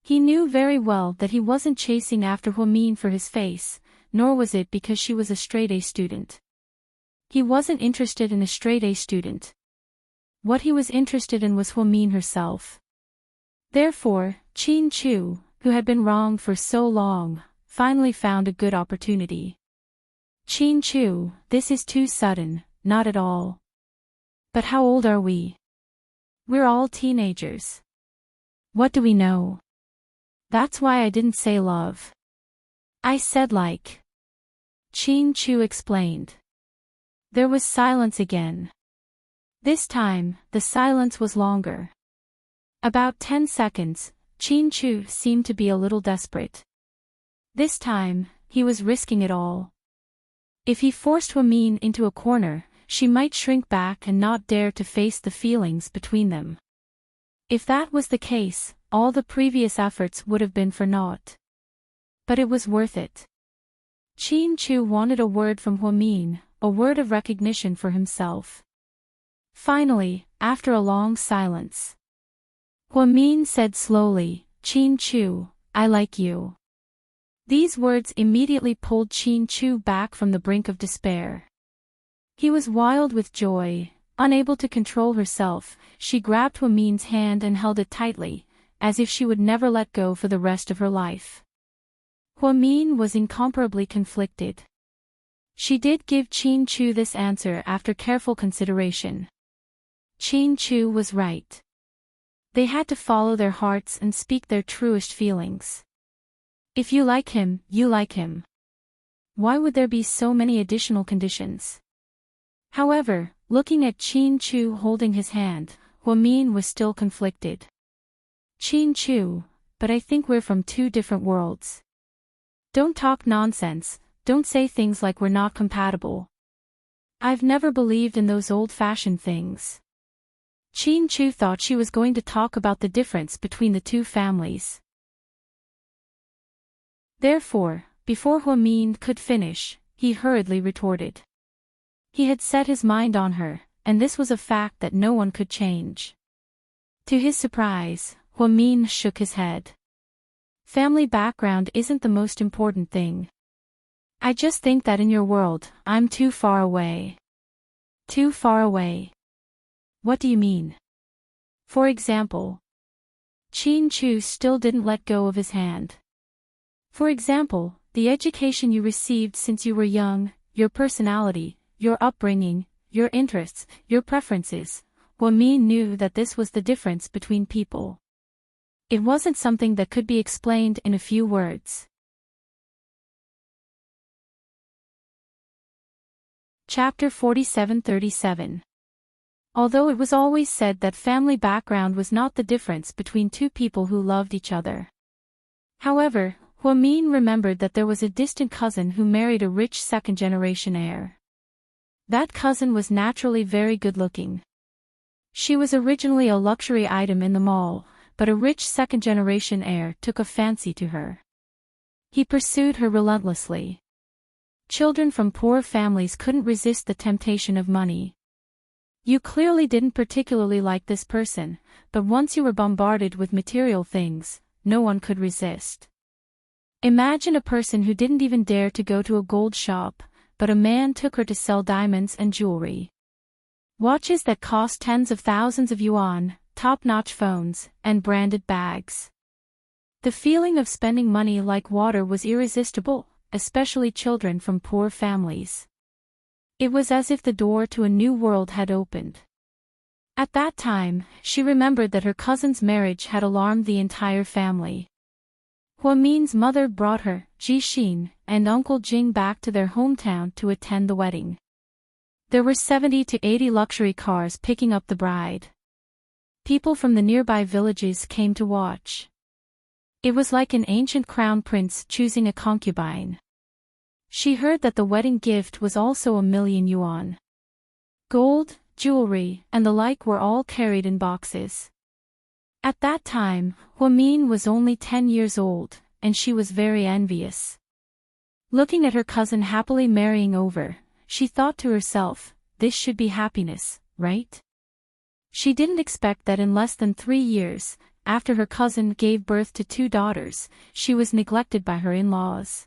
Speaker 1: He knew very well that he wasn't chasing after Hua Min for his face, nor was it because she was a straight-A student. He wasn't interested in a straight-A student. What he was interested in was Hua Min herself. Therefore, Chin Chu, who had been wrong for so long, finally found a good opportunity. Chin Chu, this is too sudden, not at all. But how old are we? We're all teenagers. What do we know? That's why I didn't say love. I said like. Chin Chu explained. There was silence again. This time, the silence was longer. About 10 seconds, Chin Chu seemed to be a little desperate. This time, he was risking it all. If he forced Hua Min into a corner, she might shrink back and not dare to face the feelings between them. If that was the case, all the previous efforts would have been for naught. But it was worth it. Chin Chu wanted a word from Hua Min, a word of recognition for himself. Finally, after a long silence, Hua Min said slowly, Chin Chu, I like you. These words immediately pulled Chin Chu back from the brink of despair. He was wild with joy. Unable to control herself, she grabbed Hua Min's hand and held it tightly, as if she would never let go for the rest of her life. Hua Min was incomparably conflicted. She did give Chin Chu this answer after careful consideration. Chin Chu was right. They had to follow their hearts and speak their truest feelings. If you like him, you like him. Why would there be so many additional conditions? However, Looking at Chin Chu holding his hand, Huamin was still conflicted. Chin Chu, but I think we're from two different worlds. Don't talk nonsense, don't say things like we're not compatible. I've never believed in those old-fashioned things. Chin Chu thought she was going to talk about the difference between the two families. Therefore, before Huamin could finish, he hurriedly retorted. He had set his mind on her, and this was a fact that no one could change. To his surprise, Huamin shook his head. Family background isn't the most important thing. I just think that in your world, I'm too far away. Too far away. What do you mean? For example. Chin Chu still didn't let go of his hand. For example, the education you received since you were young, your personality, your upbringing, your interests, your preferences. Huamin knew that this was the difference between people. It wasn't something that could be explained in a few words. Chapter 47-37. Although it was always said that family background was not the difference between two people who loved each other. However, Huamin remembered that there was a distant cousin who married a rich second-generation heir. That cousin was naturally very good-looking. She was originally a luxury item in the mall, but a rich second-generation heir took a fancy to her. He pursued her relentlessly. Children from poor families couldn't resist the temptation of money. You clearly didn't particularly like this person, but once you were bombarded with material things, no one could resist. Imagine a person who didn't even dare to go to a gold shop, but a man took her to sell diamonds and jewelry. Watches that cost tens of thousands of yuan, top-notch phones, and branded bags. The feeling of spending money like water was irresistible, especially children from poor families. It was as if the door to a new world had opened. At that time, she remembered that her cousin's marriage had alarmed the entire family. Huamin's mother brought her, Jixin, and Uncle Jing back to their hometown to attend the wedding. There were 70 to 80 luxury cars picking up the bride. People from the nearby villages came to watch. It was like an ancient crown prince choosing a concubine. She heard that the wedding gift was also 1,000,000 yuan. Gold, jewelry, and the like were all carried in boxes. At that time, Huamin was only 10 years old, and she was very envious. Looking at her cousin happily marrying over, she thought to herself, this should be happiness, right? She didn't expect that in less than 3 years, after her cousin gave birth to 2 daughters, she was neglected by her in-laws.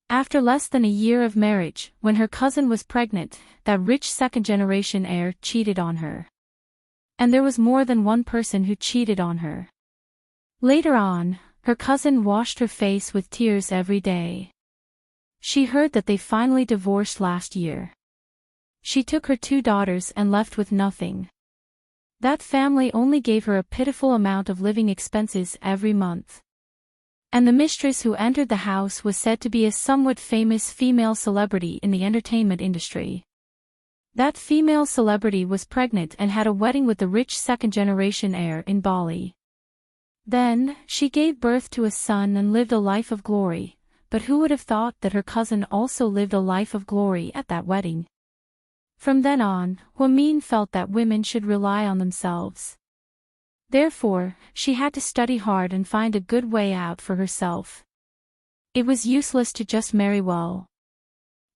Speaker 1: After less than a year of marriage, when her cousin was pregnant, that rich second-generation heir cheated on her. And there was more than one person who cheated on her. Later on, her cousin washed her face with tears every day. She heard that they finally divorced last year. She took her 2 daughters and left with nothing. That family only gave her a pitiful amount of living expenses every month. And the mistress who entered the house was said to be a somewhat famous female celebrity in the entertainment industry. That female celebrity was pregnant and had a wedding with the rich second-generation heir in Bali. Then, she gave birth to a son and lived a life of glory, but who would have thought that her cousin also lived a life of glory at that wedding? From then on, Huamin felt that women should rely on themselves. Therefore, she had to study hard and find a good way out for herself. It was useless to just marry well.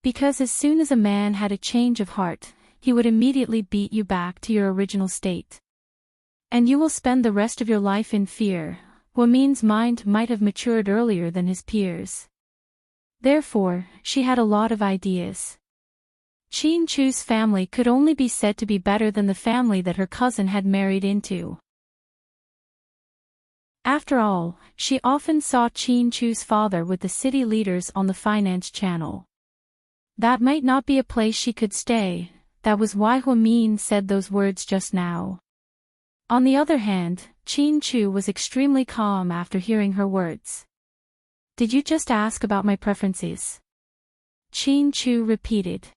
Speaker 1: Because as soon as a man had a change of heart, he would immediately beat you back to your original state. And you will spend the rest of your life in fear. Huamin's mind might have matured earlier than his peers. Therefore, she had a lot of ideas. Chin Chu's family could only be said to be better than the family that her cousin had married into. After all, she often saw Chin Chu's father with the city leaders on the finance channel. That might not be a place she could stay, that was why Huamin said those words just now. On the other hand, Chin Chu was extremely calm after hearing her words. Did you just ask about my preferences? Chin Chu repeated.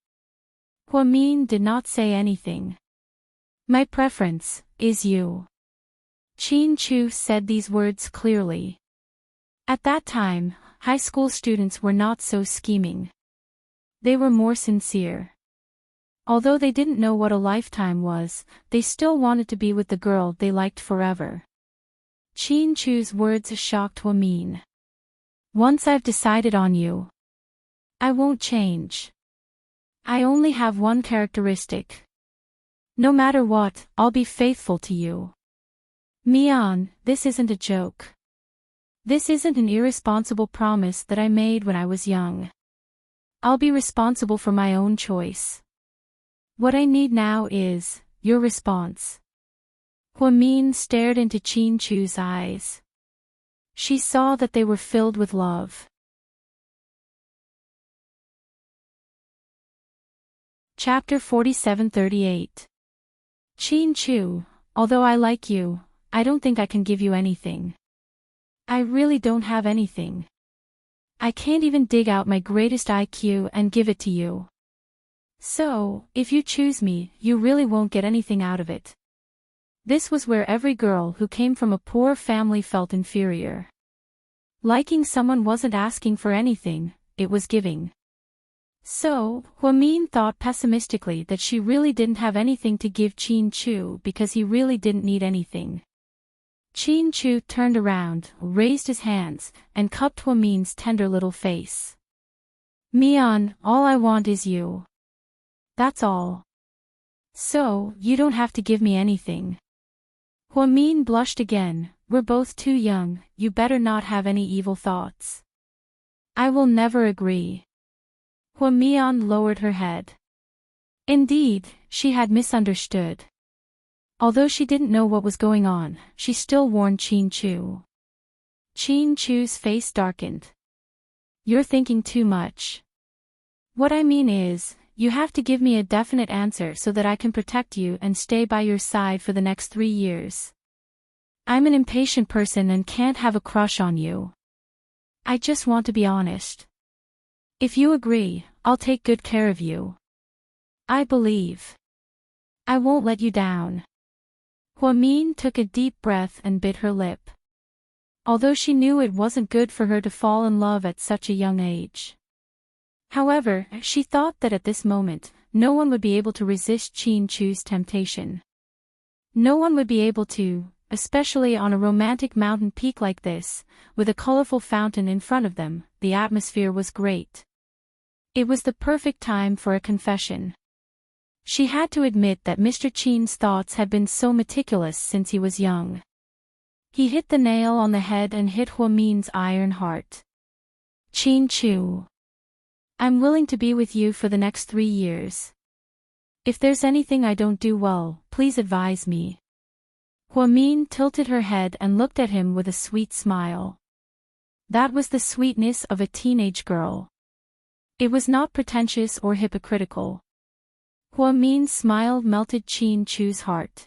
Speaker 1: Huamin did not say anything. My preference is you. Qin Chu said these words clearly. At that time, high school students were not so scheming. They were more sincere. Although they didn't know what a lifetime was, they still wanted to be with the girl they liked forever. Qin Chu's words shocked Huamin. Once I've decided on you, I won't change. I only have one characteristic. No matter what, I'll be faithful to you. Mian, this isn't a joke. This isn't an irresponsible promise that I made when I was young. I'll be responsible for my own choice. What I need now is your response. Huamin stared into Qin Chu's eyes. She saw that they were filled with love. Chapter 47-38. Qin Chu, although I like you, I don't think I can give you anything. I really don't have anything. I can't even dig out my greatest IQ and give it to you. So, if you choose me, you really won't get anything out of it. This was where every girl who came from a poor family felt inferior. Liking someone wasn't asking for anything, it was giving. So, Huamin thought pessimistically that she really didn't have anything to give Qin Chu because he really didn't need anything. Qin Chu turned around, raised his hands, and cupped Huamin's tender little face. Mian, all I want is you. That's all. So, you don't have to give me anything. Huamin blushed again. We're both too young, you better not have any evil thoughts. I will never agree. Huamian lowered her head. Indeed, she had misunderstood. Although she didn't know what was going on, she still warned Qin Chu. Qin Chu's face darkened. You're thinking too much. What I mean is, you have to give me a definite answer so that I can protect you and stay by your side for the next 3 years. I'm an impatient person and can't have a crush on you. I just want to be honest. If you agree, I'll take good care of you. I believe. I won't let you down. Huamin took a deep breath and bit her lip. Although she knew it wasn't good for her to fall in love at such a young age. However, she thought that at this moment, no one would be able to resist Qin Chu's temptation. No one would be able to, especially on a romantic mountain peak like this, with a colorful fountain in front of them. The atmosphere was great. It was the perfect time for a confession. She had to admit that Mr. Qin's thoughts had been so meticulous since he was young. He hit the nail on the head and hit Huamin's iron heart. Qin Chu. I'm willing to be with you for the next 3 years. If there's anything I don't do well, please advise me. Huamin tilted her head and looked at him with a sweet smile. That was the sweetness of a teenage girl. It was not pretentious or hypocritical. Huamin's smile melted Qin Chu's heart.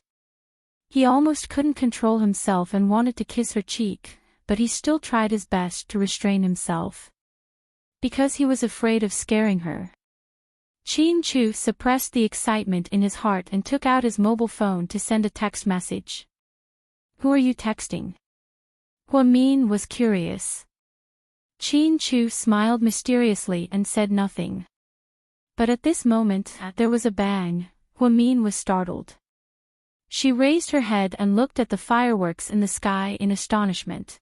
Speaker 1: He almost couldn't control himself and wanted to kiss her cheek, but he still tried his best to restrain himself. Because he was afraid of scaring her. Qin Chu suppressed the excitement in his heart and took out his mobile phone to send a text message. Who are you texting? Huamin was curious. Qin Chu smiled mysteriously and said nothing. But at this moment, there was a bang. Huamin was startled. She raised her head and looked at the fireworks in the sky in astonishment.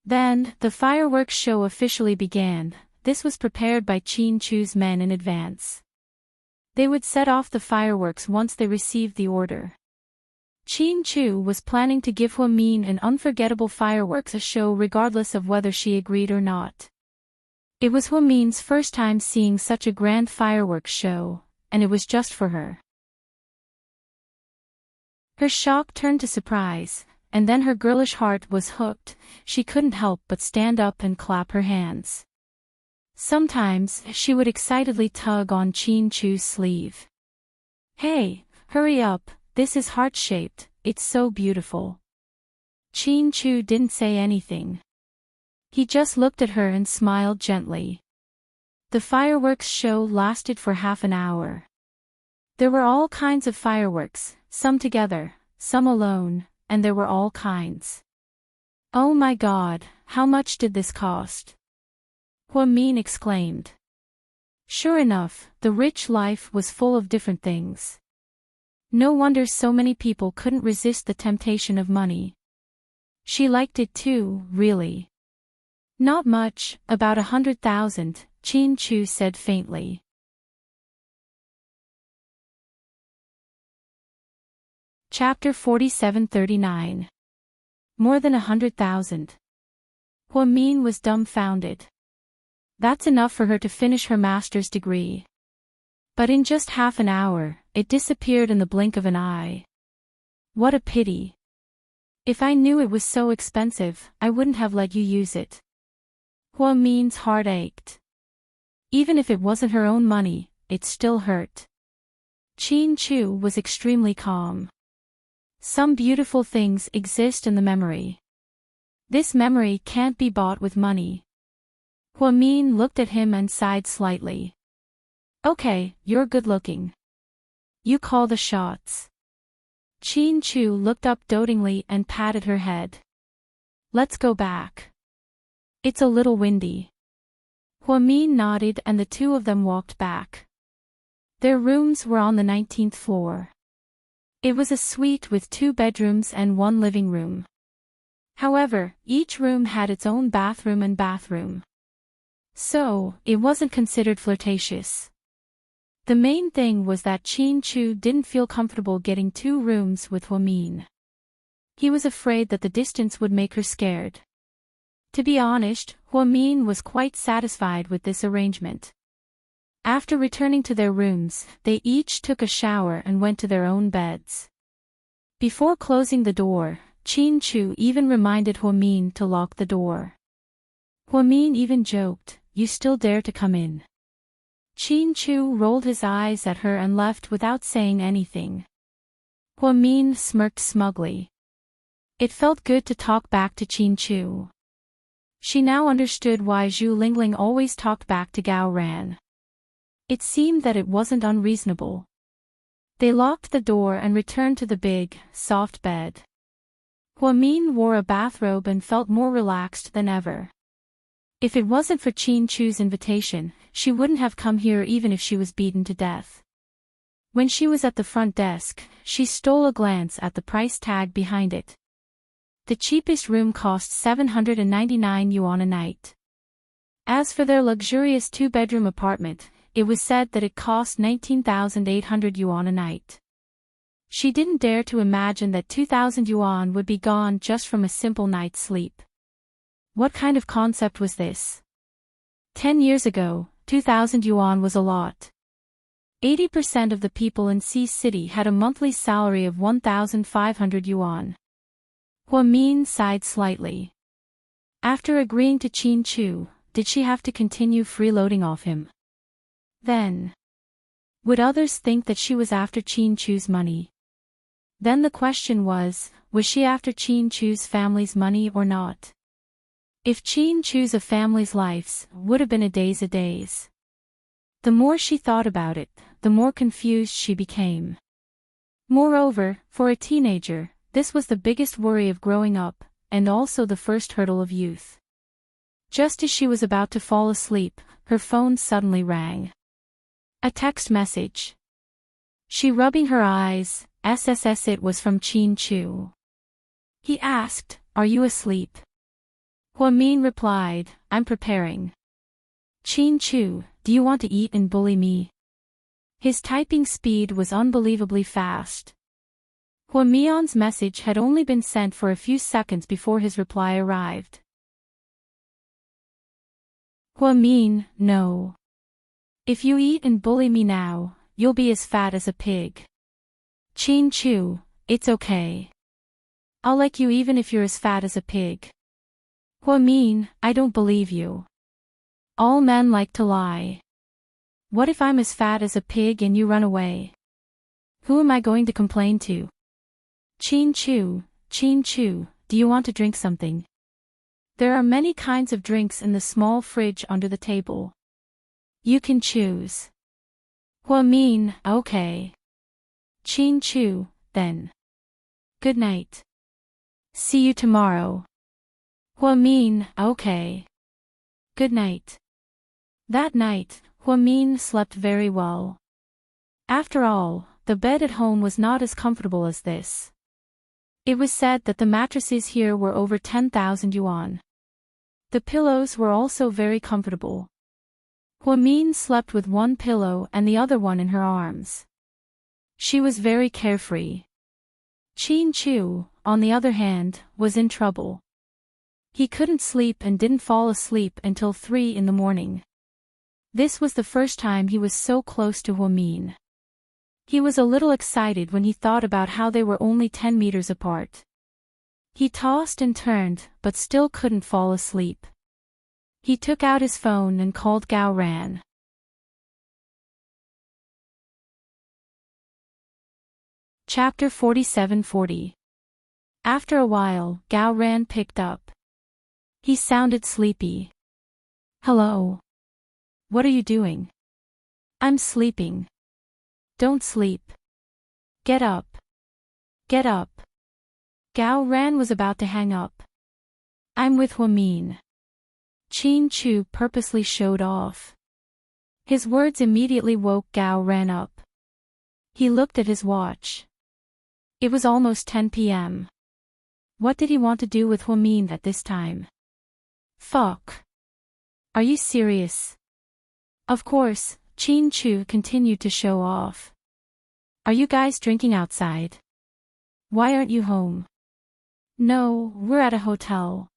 Speaker 1: Then, the fireworks show officially began. This was prepared by Qin Chu's men in advance. They would set off the fireworks once they received the order. Qin Chu was planning to give Huamin an unforgettable fireworks show regardless of whether she agreed or not. It was Huamin's first time seeing such a grand fireworks show, and it was just for her. Her shock turned to surprise, and then her girlish heart was hooked. She couldn't help but stand up and clap her hands. Sometimes, she would excitedly tug on Qin Chu's sleeve. Hey, hurry up, this is heart-shaped, it's so beautiful. Qin Chu didn't say anything. He just looked at her and smiled gently. The fireworks show lasted for half an hour. There were all kinds of fireworks, some together, some alone, and there were all kinds. Oh my God, how much did this cost? Huamin exclaimed. Sure enough, the rich life was full of different things. No wonder so many people couldn't resist the temptation of money. She liked it too, really. Not much, about 100,000, Qin Chu said faintly. Chapter 4739. More than 100,000. Huamin was dumbfounded. That's enough for her to finish her master's degree. But in just half an hour, it disappeared in the blink of an eye. What a pity. If I knew it was so expensive, I wouldn't have let you use it. Huamin's heart ached. Even if it wasn't her own money, it still hurt. Qin Chu was extremely calm. Some beautiful things exist in the memory. This memory can't be bought with money. Huamin looked at him and sighed slightly. Okay, you're good-looking. You call the shots. Qin Chu looked up dotingly and patted her head. Let's go back. It's a little windy. Huamin nodded and the two of them walked back. Their rooms were on the 19th floor. It was a suite with 2 bedrooms and 1 living room. However, each room had its own bathroom. So, it wasn't considered flirtatious. The main thing was that Qin Chu didn't feel comfortable getting 2 rooms with Huamin. He was afraid that the distance would make her scared. To be honest, Huamin was quite satisfied with this arrangement. After returning to their rooms, they each took a shower and went to their own beds. Before closing the door, Qin Chu even reminded Huamin to lock the door. Huamin even joked, "You still dare to come in?" Qin Chu rolled his eyes at her and left without saying anything. Huamin smirked smugly. It felt good to talk back to Qin Chu. She now understood why Zhu Lingling always talked back to Gao Ran. It seemed that it wasn't unreasonable. They locked the door and returned to the big, soft bed. Huamin wore a bathrobe and felt more relaxed than ever. If it wasn't for Qin Chu's invitation, she wouldn't have come here even if she was beaten to death. When she was at the front desk, she stole a glance at the price tag behind it. The cheapest room cost 799 yuan a night. As for their luxurious 2-bedroom apartment, it was said that it cost 19,800 yuan a night. She didn't dare to imagine that 2,000 yuan would be gone just from a simple night's sleep. What kind of concept was this? 10 years ago, 2,000 yuan was a lot. 80% of the people in Sea City had a monthly salary of 1,500 yuan. Huamin sighed slightly. After agreeing to Qin Chu, did she have to continue freeloading off him? Then, would others think that she was after Qin Chu's money? Then the question was she after Qin Chu's family's money or not? If Qin Chu's family's lives would have been a days. The more she thought about it, the more confused she became. Moreover, for a teenager, this was the biggest worry of growing up, and also the first hurdle of youth. Just as she was about to fall asleep, her phone suddenly rang. A text message. She rubbing her eyes, SSS. It was from Qin Chu. He asked, "Are you asleep?" Huamin replied, "I'm preparing." Qin Chu, do you want to eat and bully me? His typing speed was unbelievably fast. Huamian's message had only been sent for a few seconds before his reply arrived. Huamin, no. If you eat and bully me now, you'll be as fat as a pig. Qin Chu, it's okay. I'll like you even if you're as fat as a pig. Huamin, I don't believe you. All men like to lie. What if I'm as fat as a pig and you run away? Who am I going to complain to? Qin Chu, do you want to drink something? There are many kinds of drinks in the small fridge under the table. You can choose. Huamin, okay. Chin Chu, then. Good night. See you tomorrow. Huamin, okay. Good night. That night, Huamin slept very well. After all, the bed at home was not as comfortable as this. It was said that the mattresses here were over 10,000 yuan. The pillows were also very comfortable. Huamin slept with one pillow and the other one in her arms. She was very carefree. Chin Chu, on the other hand, was in trouble. He couldn't sleep and didn't fall asleep until 3 in the morning. This was the first time he was so close to Huamin. He was a little excited when he thought about how they were only 10 meters apart. He tossed and turned, but still couldn't fall asleep. He took out his phone and called Gao Ran. Chapter 47-40. After a while, Gao Ran picked up. He sounded sleepy. Hello. What are you doing? I'm sleeping. Don't sleep. Get up. Get up. Gao Ran was about to hang up. I'm with Huamin. Chin Chu purposely showed off. His words immediately woke Gao Ran up. He looked at his watch. It was almost 10 p.m. What did he want to do with Huamin at this time? Fuck. Are you serious? Of course, Chin Chu continued to show off. Are you guys drinking outside? Why aren't you home? No, we're at a hotel.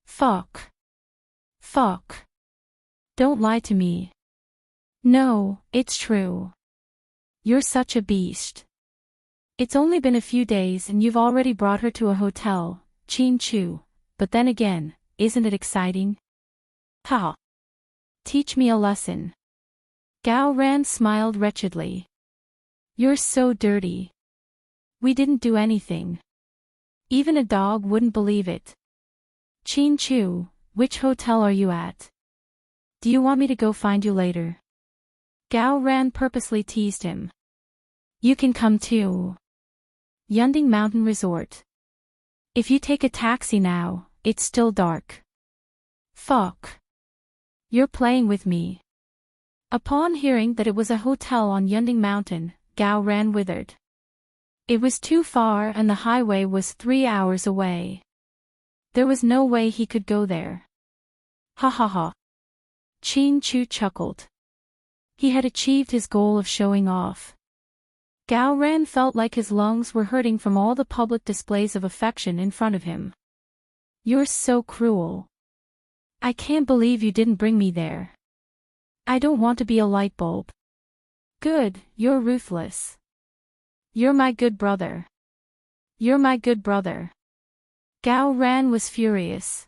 Speaker 1: Fuck. Fuck. Don't lie to me. No, it's true. You're such a beast. It's only been a few days and you've already brought her to a hotel, Chin Chu, but then again, isn't it exciting? Ha! Teach me a lesson. Gao Ran smiled wretchedly. You're so dirty. We didn't do anything. Even a dog wouldn't believe it. Chin Chu, which hotel are you at? Do you want me to go find you later? Gao Ran purposely teased him. You can come too. Yunding Mountain Resort. If you take a taxi now, it's still dark. Fuck. You're playing with me. Upon hearing that it was a hotel on Yunding Mountain, Gao Ran withered. It was too far and the highway was 3 hours away. There was no way he could go there. Ha ha ha. Chin Chu chuckled. He had achieved his goal of showing off. Gao Ran felt like his lungs were hurting from all the public displays of affection in front of him. You're so cruel. I can't believe you didn't bring me there. I don't want to be a light bulb. Good, you're ruthless. You're my good brother. You're my good brother. Gao Ran was furious.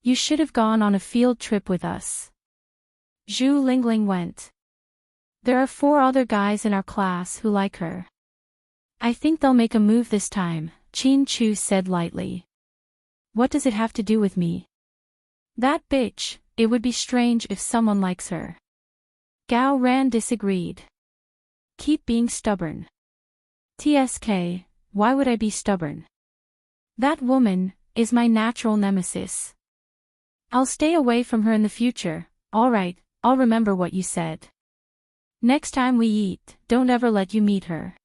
Speaker 1: You should have gone on a field trip with us. Zhu Lingling went. There are 4 other guys in our class who like her. I think they'll make a move this time, Chin Chu said lightly. What does it have to do with me? That bitch, it would be strange if someone likes her. Gao Ran disagreed. Keep being stubborn. TSK, why would I be stubborn? That woman is my natural nemesis. I'll stay away from her in the future. Alright, I'll remember what you said. Next time we eat, don't ever let you meet her.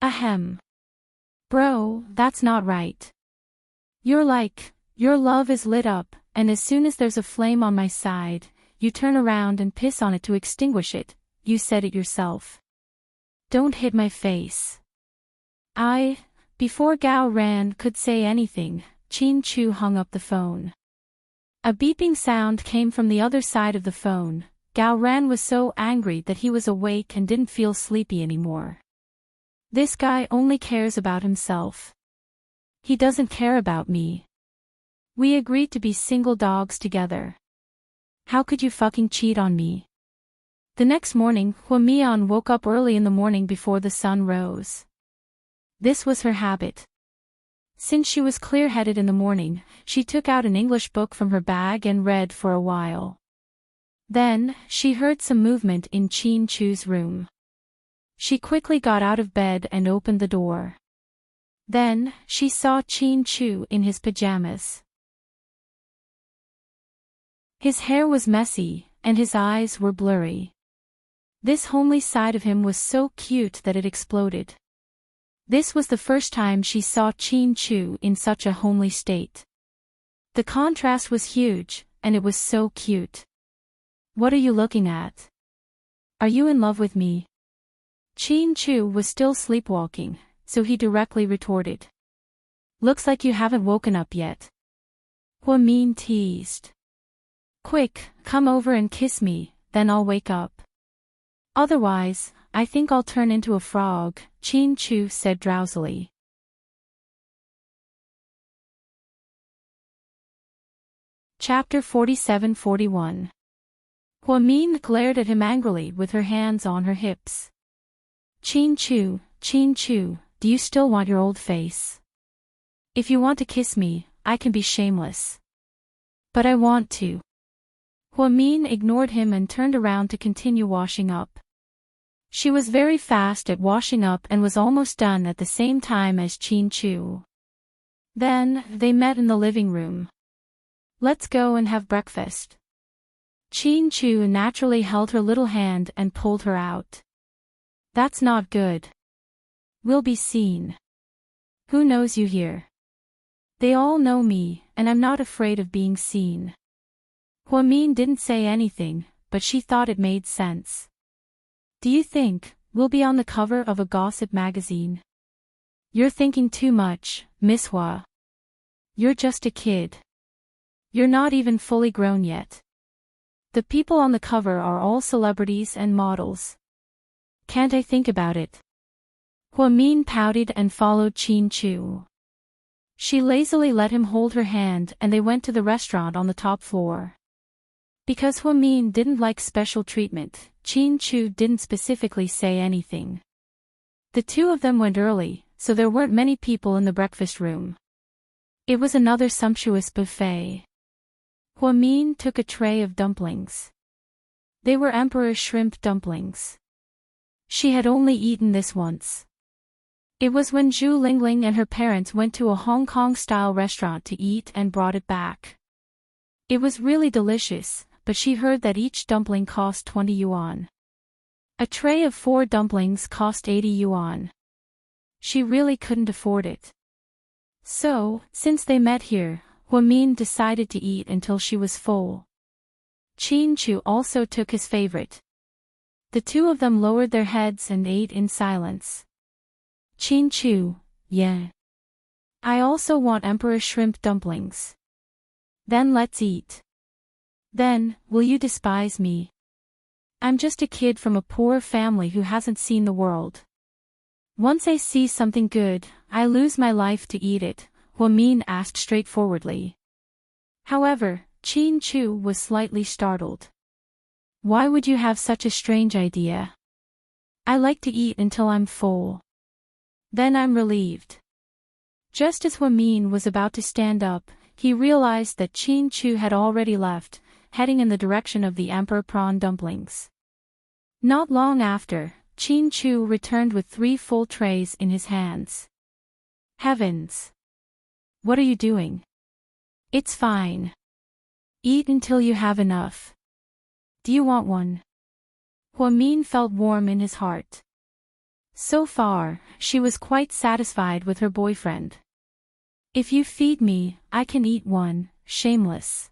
Speaker 1: Ahem. Bro, that's not right. You're like, your love is lit up, and as soon as there's a flame on my side, you turn around and piss on it to extinguish it, you said it yourself. Don't hit my face. Before Gao Ran could say anything, Chin Chu hung up the phone. A beeping sound came from the other side of the phone. Gao Ran was so angry that he was awake and didn't feel sleepy anymore. This guy only cares about himself. He doesn't care about me. We agreed to be single dogs together. How could you fucking cheat on me? The next morning, Huamian woke up early in the morning before the sun rose. This was her habit. Since she was clear-headed in the morning, she took out an English book from her bag and read for a while. Then, she heard some movement in Chin Chu's room. She quickly got out of bed and opened the door. Then, she saw Chin Chu in his pajamas. His hair was messy, and his eyes were blurry. This homely side of him was so cute that it exploded. This was the first time she saw Chin Chu in such a homely state. The contrast was huge, and it was so cute. What are you looking at? Are you in love with me? Chin Chu was still sleepwalking, so he directly retorted. Looks like you haven't woken up yet. Hua Min teased. Quick, come over and kiss me, then I'll wake up. Otherwise, I think I'll turn into a frog, Chin Chu said drowsily. Chapter 47-41. Hua Min glared at him angrily with her hands on her hips. Chin Chu, do you still want your old face? If you want to kiss me, I can be shameless. But I want to. Hua Min ignored him and turned around to continue washing up. She was very fast at washing up and was almost done at the same time as Chin Chu. Then, they met in the living room. Let's go and have breakfast. Chin Chu naturally held her little hand and pulled her out. That's not good. We'll be seen. Who knows you here? They all know me, and I'm not afraid of being seen. Hua Min didn't say anything, but she thought it made sense. Do you think we'll be on the cover of a gossip magazine? You're thinking too much, Miss Hua. You're just a kid. You're not even fully grown yet. The people on the cover are all celebrities and models. Can't I think about it? Hua Min pouted and followed Chin Chu. She lazily let him hold her hand and they went to the restaurant on the top floor. Because Hua Min didn't like special treatment, Chin Chu didn't specifically say anything. The two of them went early, so there weren't many people in the breakfast room. It was another sumptuous buffet. Hua Min took a tray of dumplings. They were emperor shrimp dumplings. She had only eaten this once. It was when Zhu Lingling and her parents went to a Hong Kong-style restaurant to eat and brought it back. It was really delicious, but she heard that each dumpling cost 20 yuan. A tray of 4 dumplings cost 80 yuan. She really couldn't afford it. So, since they met here, Hua Min decided to eat until she was full. Chin Chu also took his favorite. The two of them lowered their heads and ate in silence. Chin Chu, yeah. I also want emperor shrimp dumplings. Then let's eat. Then, will you despise me? I'm just a kid from a poor family who hasn't seen the world. Once I see something good, I lose my life to eat it, Hua Min asked straightforwardly. However, Chin Chu was slightly startled. Why would you have such a strange idea? I like to eat until I'm full. Then I'm relieved. Just as Hua Min was about to stand up, he realized that Chin Chu had already left, heading in the direction of the emperor prawn dumplings. Not long after, Chin Chu returned with 3 full trays in his hands. Heavens! What are you doing? It's fine. Eat until you have enough. Do you want one? Hua Min felt warm in his heart. So far, she was quite satisfied with her boyfriend. If you feed me, I can eat one, shameless.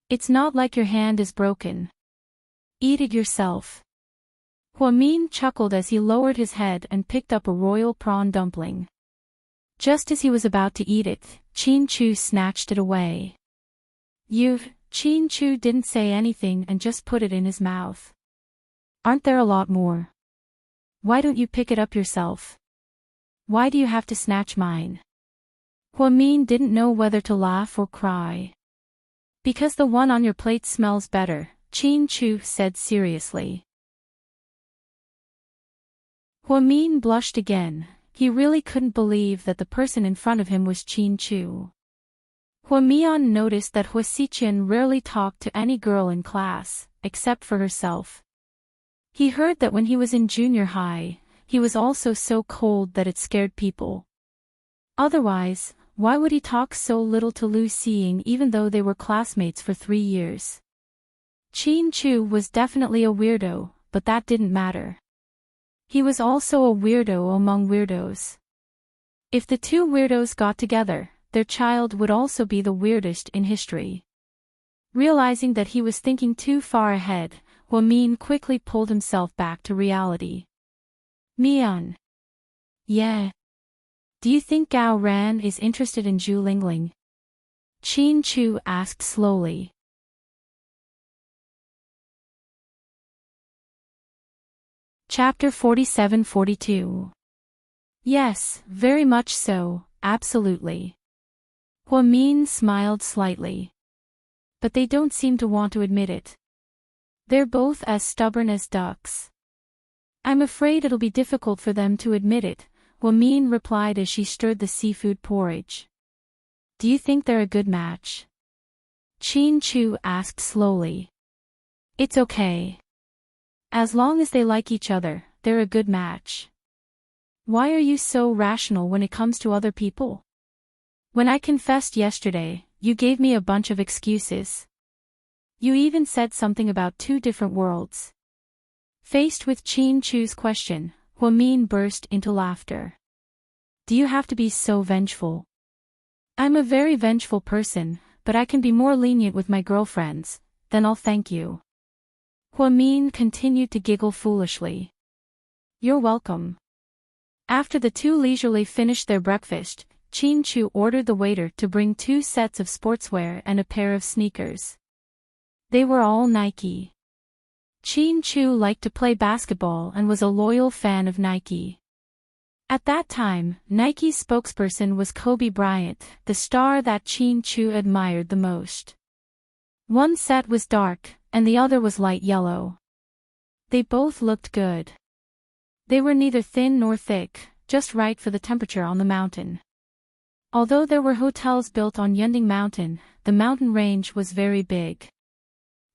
Speaker 1: It's not like your hand is broken. Eat it yourself. Hua Min chuckled as he lowered his head and picked up a royal prawn dumpling. Just as he was about to eat it, Chin Chu snatched it away. Chin Chu didn't say anything and just put it in his mouth. Aren't there a lot more? Why don't you pick it up yourself? Why do you have to snatch mine? Hua Min didn't know whether to laugh or cry. Because the one on your plate smells better, Chin Chu said seriously. Hua Min blushed again. He really couldn't believe that the person in front of him was Chin Chu. Hua Mian noticed that Hua Xiqian rarely talked to any girl in class, except for herself. He heard that when he was in junior high, he was also so cold that it scared people. Otherwise, why would he talk so little to Lu Xiying even though they were classmates for 3 years? Qin Chu was definitely a weirdo, but that didn't matter. He was also a weirdo among weirdos. If the two weirdos got together, their child would also be the weirdest in history. Realizing that he was thinking too far ahead, Min quickly pulled himself back to reality. Mian. Yeah. Do you think Gao Ran is interested in Zhu Lingling? Qin Chu asked slowly. Chapter 47-42. Yes, very much so, absolutely. Min smiled slightly. But they don't seem to want to admit it. They're both as stubborn as ducks. I'm afraid it'll be difficult for them to admit it, Min replied as she stirred the seafood porridge. Do you think they're a good match? Qin Chu asked slowly. It's okay. As long as they like each other, they're a good match. Why are you so rational when it comes to other people? When I confessed yesterday, you gave me a bunch of excuses. You even said something about 2 different worlds. Faced with Qin Chu's question, Min burst into laughter. Do you have to be so vengeful? I'm a very vengeful person, but I can be more lenient with my girlfriends, then I'll thank you. Min continued to giggle foolishly. You're welcome. After the two leisurely finished their breakfast, Qin Chu ordered the waiter to bring 2 sets of sportswear and a pair of sneakers. They were all Nike. Qin Chu liked to play basketball and was a loyal fan of Nike. At that time, Nike's spokesperson was Kobe Bryant, the star that Qin Chu admired the most. One set was dark, and the other was light yellow. They both looked good. They were neither thin nor thick, just right for the temperature on the mountain. Although there were hotels built on Yunding Mountain, the mountain range was very big.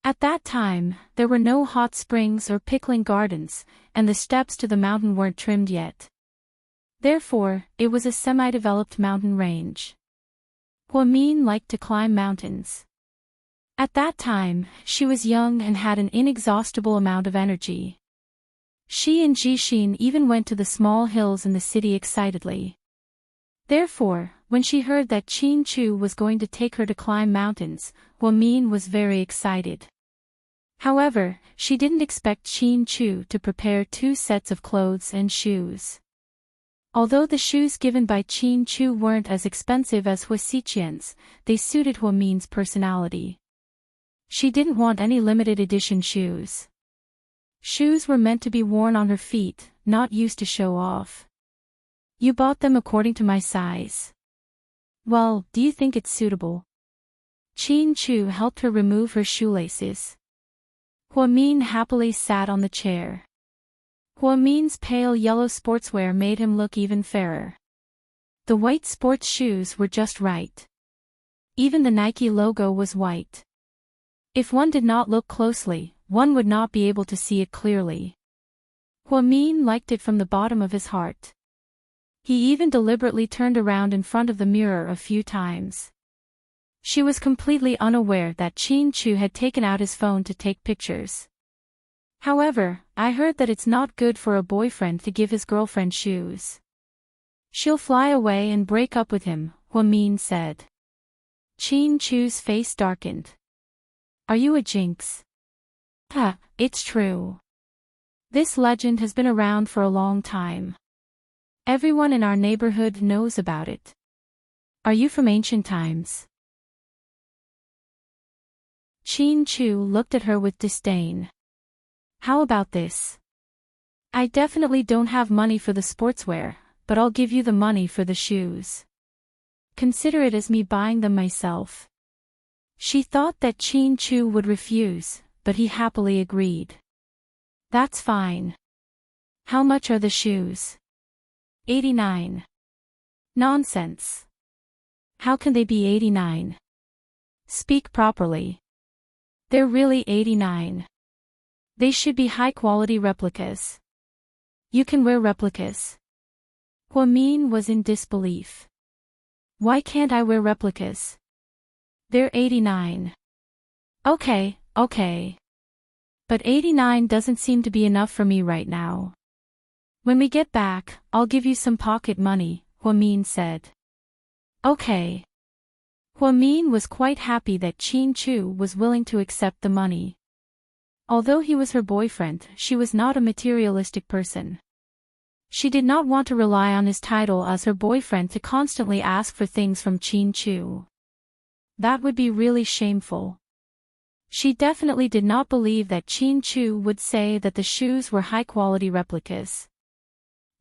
Speaker 1: At that time, there were no hot springs or pickling gardens, and the steps to the mountain weren't trimmed yet. Therefore, it was a semi-developed mountain range. Min liked to climb mountains. At that time, she was young and had an inexhaustible amount of energy. She and Jixin even went to the small hills in the city excitedly. Therefore, when she heard that Qin Chu was going to take her to climb mountains, Min was very excited. However, she didn't expect Qin Chu to prepare 2 sets of clothes and shoes. Although the shoes given by Qin Chu weren't as expensive as Hua Xiqian's, they suited Min's personality. She didn't want any limited edition shoes. Shoes were meant to be worn on her feet, not used to show off. You bought them according to my size. Well, do you think it's suitable? Qin Chu helped her remove her shoelaces. Min happily sat on the chair. Min's pale yellow sportswear made him look even fairer. The white sports shoes were just right. Even the Nike logo was white. If one did not look closely, one would not be able to see it clearly. Min liked it from the bottom of his heart. He even deliberately turned around in front of the mirror a few times. She was completely unaware that Qin Chu had taken out his phone to take pictures. However, I heard that it's not good for a boyfriend to give his girlfriend shoes. She'll fly away and break up with him, Min said. Qin Chu's face darkened. Are you a jinx? It's true. This legend has been around for a long time. Everyone in our neighborhood knows about it. Are you from ancient times? Qin Chu looked at her with disdain. How about this? I definitely don't have money for the sportswear, but I'll give you the money for the shoes. Consider it as me buying them myself. She thought that Qin Chu would refuse, but he happily agreed. That's fine. How much are the shoes? 89. Nonsense. How can they be 89? Speak properly. They're really 89. They should be high-quality replicas. You can wear replicas. Huamin was in disbelief. Why can't I wear replicas? They're 89. Okay. But 89 doesn't seem to be enough for me right now. When we get back, I'll give you some pocket money, Huamin said. Okay. Huamin was quite happy that Qin Chu was willing to accept the money. Although he was her boyfriend, she was not a materialistic person. She did not want to rely on his title as her boyfriend to constantly ask for things from Qin Chu. That would be really shameful. She definitely did not believe that Qin Chu would say that the shoes were high-quality replicas.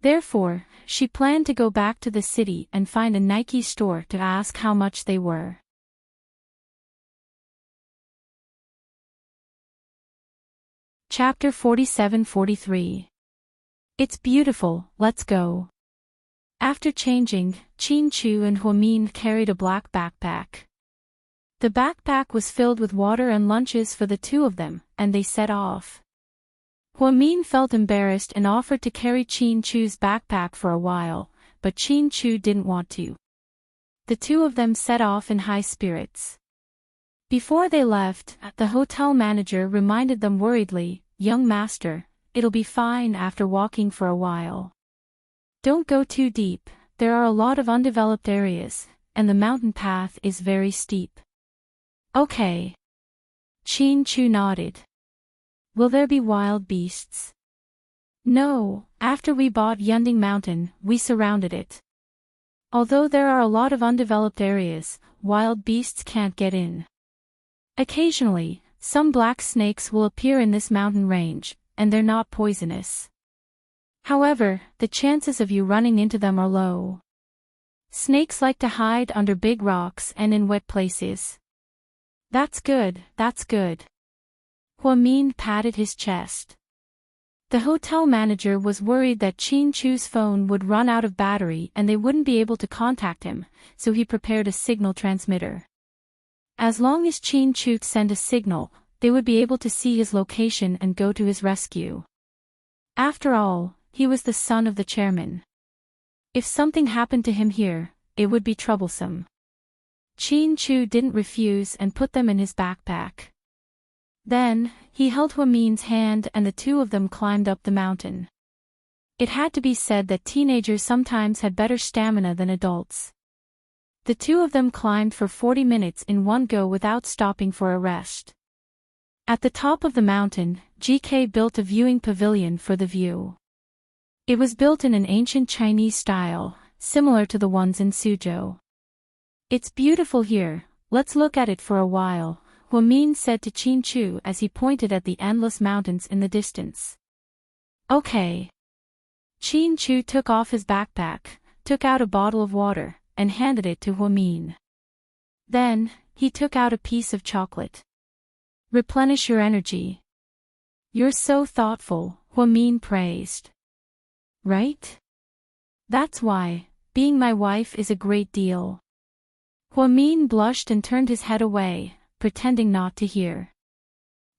Speaker 1: Therefore, she planned to go back to the city and find a Nike store to ask how much they were. Chapter 47-43. It's beautiful, let's go. After changing, Qin Chu and Huamin carried a black backpack. The backpack was filled with water and lunches for the two of them, and they set off. Huamin felt embarrassed and offered to carry Qin Chu's backpack for a while, but Qin Chu didn't want to. The two of them set off in high spirits. Before they left, the hotel manager reminded them worriedly, "Young master, it'll be fine after walking for a while. Don't go too deep, there are a lot of undeveloped areas, and the mountain path is very steep." Okay. Qin Chu nodded. Will there be wild beasts? No, after we bought Yunding Mountain, we surrounded it. Although there are a lot of undeveloped areas, wild beasts can't get in. Occasionally, some black snakes will appear in this mountain range, and they're not poisonous. However, the chances of you running into them are low. Snakes like to hide under big rocks and in wet places. That's good. Huamin patted his chest. The hotel manager was worried that Qin Chu's phone would run out of battery and they wouldn't be able to contact him, so he prepared a signal transmitter. As long as Qin Chu sent a signal, they would be able to see his location and go to his rescue. After all, he was the son of the chairman. If something happened to him here, it would be troublesome. Qin Chu didn't refuse and put them in his backpack. Then, he held Huamin's hand and the two of them climbed up the mountain. It had to be said that teenagers sometimes had better stamina than adults. The two of them climbed for 40 minutes in one go without stopping for a rest. At the top of the mountain, GK built a viewing pavilion for the view. It was built in an ancient Chinese style, similar to the ones in Suzhou. It's beautiful here, let's look at it for a while, Huamin said to Qin Chu as he pointed at the endless mountains in the distance. Okay. Qin Chu took off his backpack, took out a bottle of water, and handed it to Huamin. Then, he took out a piece of chocolate. Replenish your energy. You're so thoughtful, Huamin praised. Right? That's why, being my wife is a great deal. Huamin blushed and turned his head away, pretending not to hear.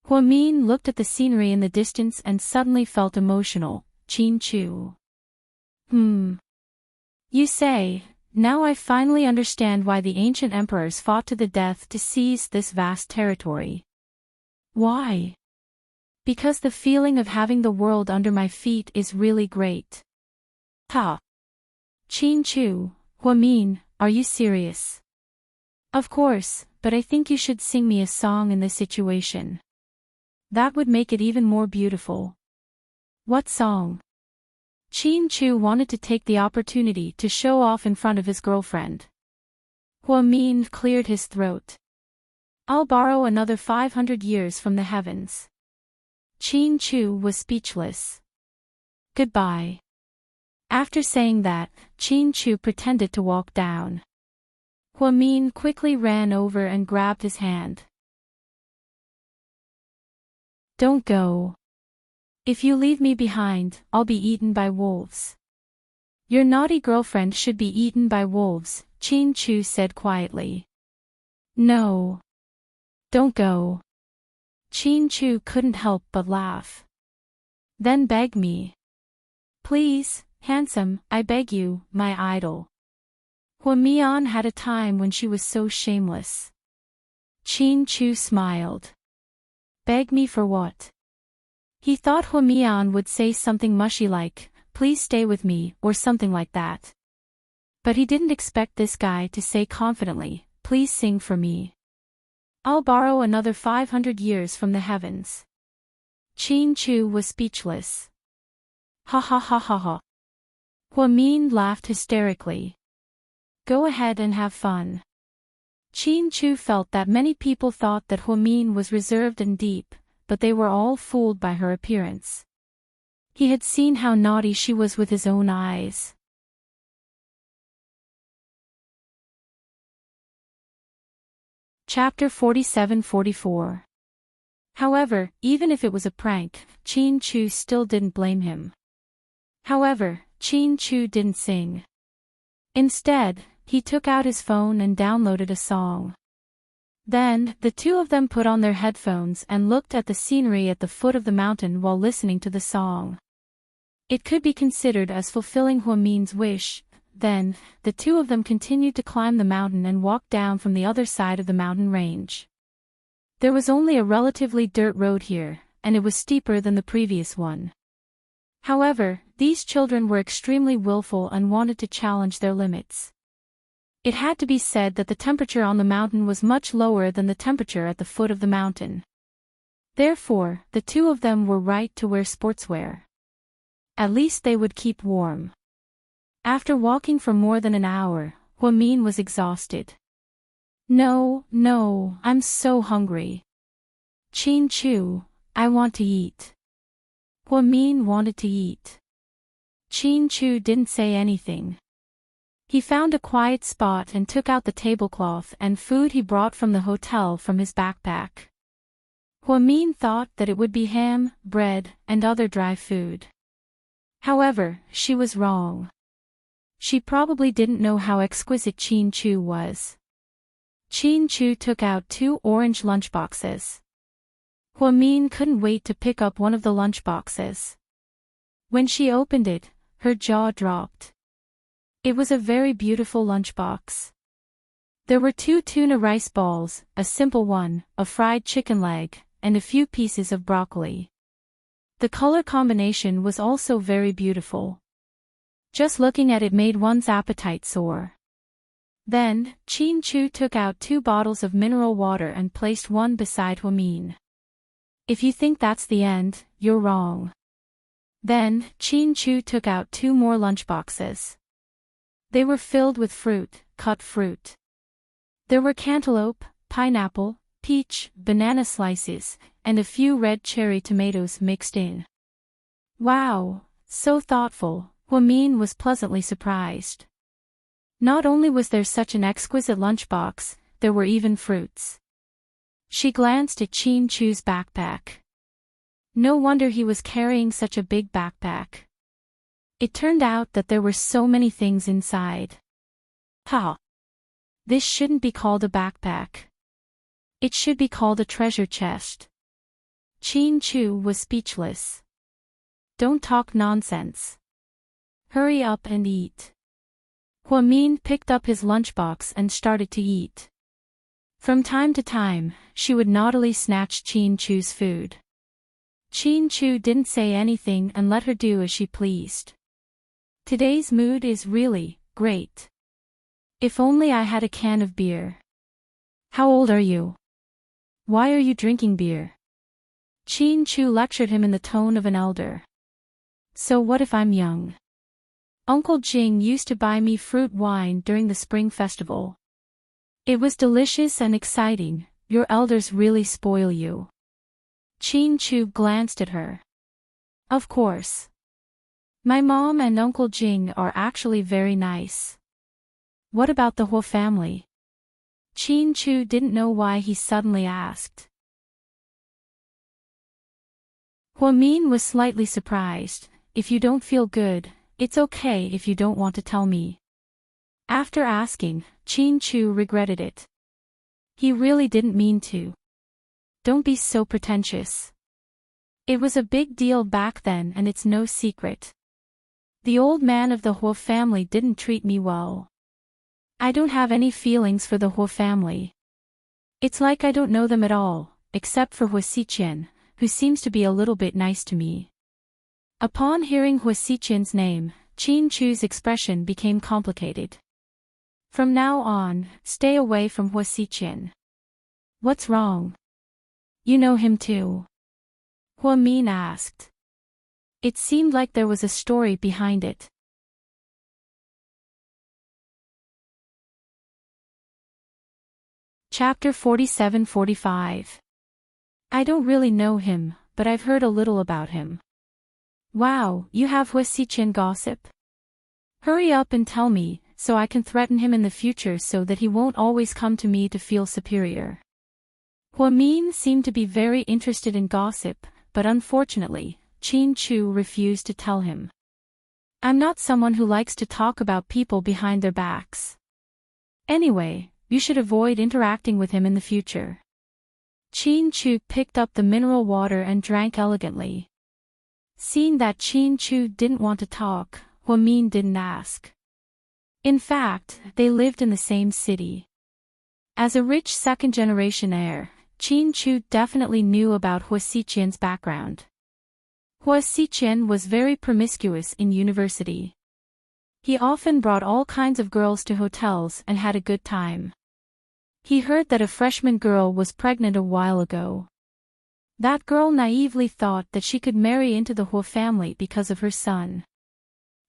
Speaker 1: Huamin looked at the scenery in the distance and suddenly felt emotional. Qin Chu. You say, now I finally understand why the ancient emperors fought to the death to seize this vast territory. Why? Because the feeling of having the world under my feet is really great. Ha! Qin Chu, Huamin, are you serious? Of course, but I think you should sing me a song in this situation. That would make it even more beautiful. What song? Qin Chu wanted to take the opportunity to show off in front of his girlfriend. Huamin cleared his throat. I'll borrow another 500 years from the heavens. Qin Chu was speechless. Goodbye. After saying that, Qin Chu pretended to walk down. Huamin quickly ran over and grabbed his hand. Don't go. If you leave me behind, I'll be eaten by wolves. Your naughty girlfriend should be eaten by wolves, Qin Chu said quietly. No. Don't go. Chin Chu couldn't help but laugh. Then beg me. Please, handsome, I beg you, my idol. Hua Mian had a time when she was so shameless. Chin Chu smiled. Beg me for what? He thought Hua Mian would say something mushy like, please stay with me, or something like that. But he didn't expect this guy to say confidently, please sing for me. I'll borrow another 500 years from the heavens. Chin Chu was speechless. Ha ha ha ha ha. Hua Mian laughed hysterically. Go ahead and have fun. Chin Chu felt that many people thought that Hua Mian was reserved and deep, but they were all fooled by her appearance. He had seen how naughty she was with his own eyes. Chapter 47-44. However, even if it was a prank, Chin Chu still didn't blame him. However, Chin Chu didn't sing. Instead, he took out his phone and downloaded a song. Then, the two of them put on their headphones and looked at the scenery at the foot of the mountain while listening to the song. It could be considered as fulfilling Hua Mian's wish. Then, the two of them continued to climb the mountain and walk down from the other side of the mountain range. There was only a relatively dirt road here, and it was steeper than the previous one. However, these children were extremely willful and wanted to challenge their limits. It had to be said that the temperature on the mountain was much lower than the temperature at the foot of the mountain. Therefore, the two of them were right to wear sportswear. At least they would keep warm. After walking for more than an hour, Hua Mian was exhausted. No, I'm so hungry. Chin Chu, I want to eat. Hua Mian wanted to eat. Chin Chu didn't say anything. He found a quiet spot and took out the tablecloth and food he brought from the hotel from his backpack. Hua Mian thought that it would be ham, bread, and other dry food. However, she was wrong. She probably didn't know how exquisite Chin Chu was. Chin Chu took out 2 orange lunchboxes. Hua Mian couldn't wait to pick up one of the lunchboxes. When she opened it, her jaw dropped. It was a very beautiful lunchbox. There were 2 tuna rice balls, a simple one, a fried chicken leg, and a few pieces of broccoli. The color combination was also very beautiful. Just looking at it made one's appetite soar. Then, Chin Chu took out 2 bottles of mineral water and placed one beside Hua Mian. If you think that's the end, you're wrong. Then, Chin Chu took out 2 more lunchboxes. They were filled with fruit, cut fruit. There were cantaloupe, pineapple, peach, banana slices, and a few red cherry tomatoes mixed in. Wow, so thoughtful, Hua Mian was pleasantly surprised. Not only was there such an exquisite lunchbox, there were even fruits. She glanced at Chin Chu's backpack. No wonder he was carrying such a big backpack. It turned out that there were so many things inside. Ha! This shouldn't be called a backpack. It should be called a treasure chest. Chin Chu was speechless. Don't talk nonsense. Hurry up and eat. Hua Mian picked up his lunchbox and started to eat. From time to time, she would naughtily snatch Chin Chu's food. Chin Chu didn't say anything and let her do as she pleased. Today's mood is really great. If only I had a can of beer. How old are you? Why are you drinking beer? Chin Chu lectured him in the tone of an elder. So what if I'm young? Uncle Jing used to buy me fruit wine during the spring festival. It was delicious and exciting. Your elders really spoil you. Chin Chu glanced at her. Of course. My mom and Uncle Jing are actually very nice. What about the Hua family? Chin Chu didn't know why he suddenly asked. Hua Mian was slightly surprised. If you don't feel good, it's okay if you don't want to tell me. After asking, Chin Chu regretted it. He really didn't mean to. don't be so pretentious. It was a big deal back then and it's no secret. The old man of the Huo family didn't treat me well. I don't have any feelings for the Huo family. It's like I don't know them at all, except for Huo Xiqian, who seems to be a little bit nice to me. Upon hearing Huo Xiqian's name, Qin Chu's expression became complicated. From now on, stay away from Huo Xiqian. What's wrong? You know him too? Huo Min asked. It seemed like there was a story behind it. Chapter 47-45. I don't really know him, but I've heard a little about him. Wow, you have Huo Xiqian gossip? Hurry up and tell me, so I can threaten him in the future so that he won't always come to me to feel superior. Huo Min seemed to be very interested in gossip, but unfortunately, Qin Chu refused to tell him. I'm not someone who likes to talk about people behind their backs. Anyway, you should avoid interacting with him in the future. Qin Chu picked up the mineral water and drank elegantly. Seeing that Qin Chu didn't want to talk, Huo Min didn't ask. In fact, they lived in the same city. As a rich second-generation heir, Qin Chu definitely knew about Huo Xiqian's background. Huo Xiqian was very promiscuous in university. He often brought all kinds of girls to hotels and had a good time. He heard that a freshman girl was pregnant a while ago. That girl naively thought that she could marry into the Huo family because of her son.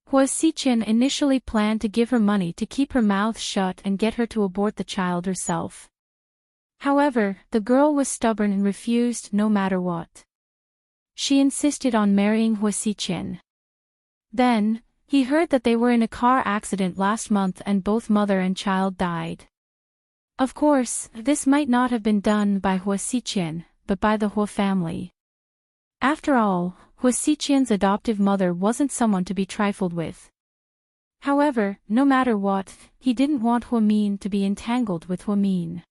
Speaker 1: Huo Xiqian initially planned to give her money to keep her mouth shut and get her to abort the child herself. However, the girl was stubborn and refused no matter what. She insisted on marrying Huo Xiqian. Then, he heard that they were in a car accident last month and both mother and child died. Of course, this might not have been done by Huo Xiqian, but by the Huo family. After all, Huo Xiqian's adoptive mother wasn't someone to be trifled with. However, no matter what, he didn't want Huo Min to be entangled with Huo Min.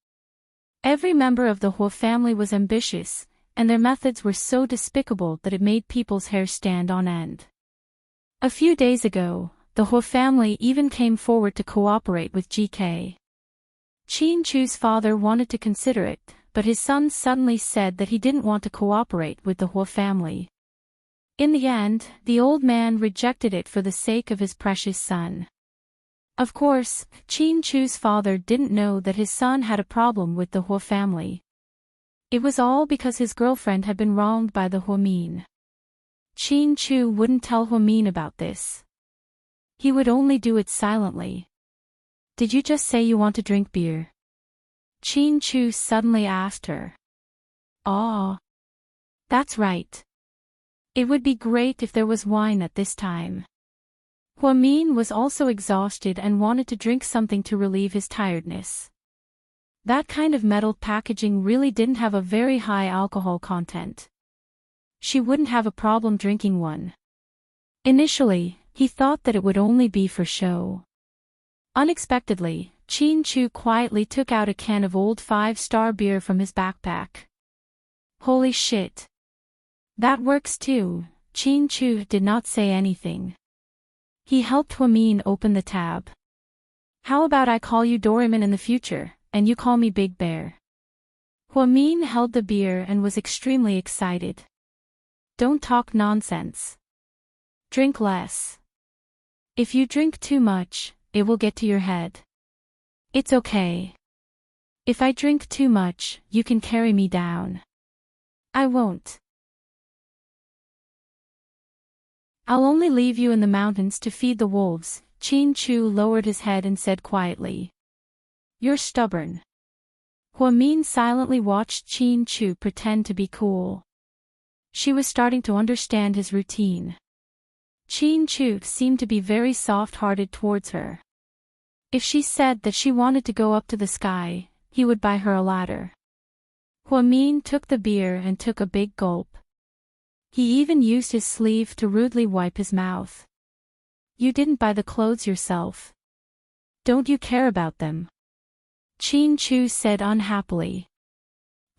Speaker 1: Every member of the Huo family was ambitious, and their methods were so despicable that it made people's hair stand on end. A few days ago, the Huo family even came forward to cooperate with GK. Qin Chu's father wanted to consider it, but his son suddenly said that he didn't want to cooperate with the Huo family. In the end, the old man rejected it for the sake of his precious son. Of course, Qin Chu's father didn't know that his son had a problem with the Huo family. It was all because his girlfriend had been wronged by the Huo Min. Qin Chu wouldn't tell Huo Min about this. He would only do it silently. Did you just say you want to drink beer? Qin Chu suddenly asked her. Oh. That's right. It would be great if there was wine at this time. Huo Min was also exhausted and wanted to drink something to relieve his tiredness. That kind of metal packaging really didn't have a very high alcohol content. She wouldn't have a problem drinking one. Initially, he thought that it would only be for show. Unexpectedly, Qin Chu quietly took out a can of old 5-star beer from his backpack. Holy shit. That works too. Qin Chu did not say anything. He helped Huo Min open the tab. How about I call you Doraemon in the future, and you call me Big Bear? Huo Min held the beer and was extremely excited. Don't talk nonsense. Drink less. If you drink too much, it will get to your head. It's okay. If I drink too much, you can carry me down. I won't. I'll only leave you in the mountains to feed the wolves. Qin Chu lowered his head and said quietly. You're stubborn. Huo Min silently watched Qin Chu pretend to be cool. She was starting to understand his routine. Qin Chu seemed to be very soft-hearted towards her. If she said that she wanted to go up to the sky, he would buy her a ladder. Huo Min took the beer and took a big gulp. He even used his sleeve to rudely wipe his mouth. You didn't buy the clothes yourself. Don't you care about them? Qin Chu said unhappily.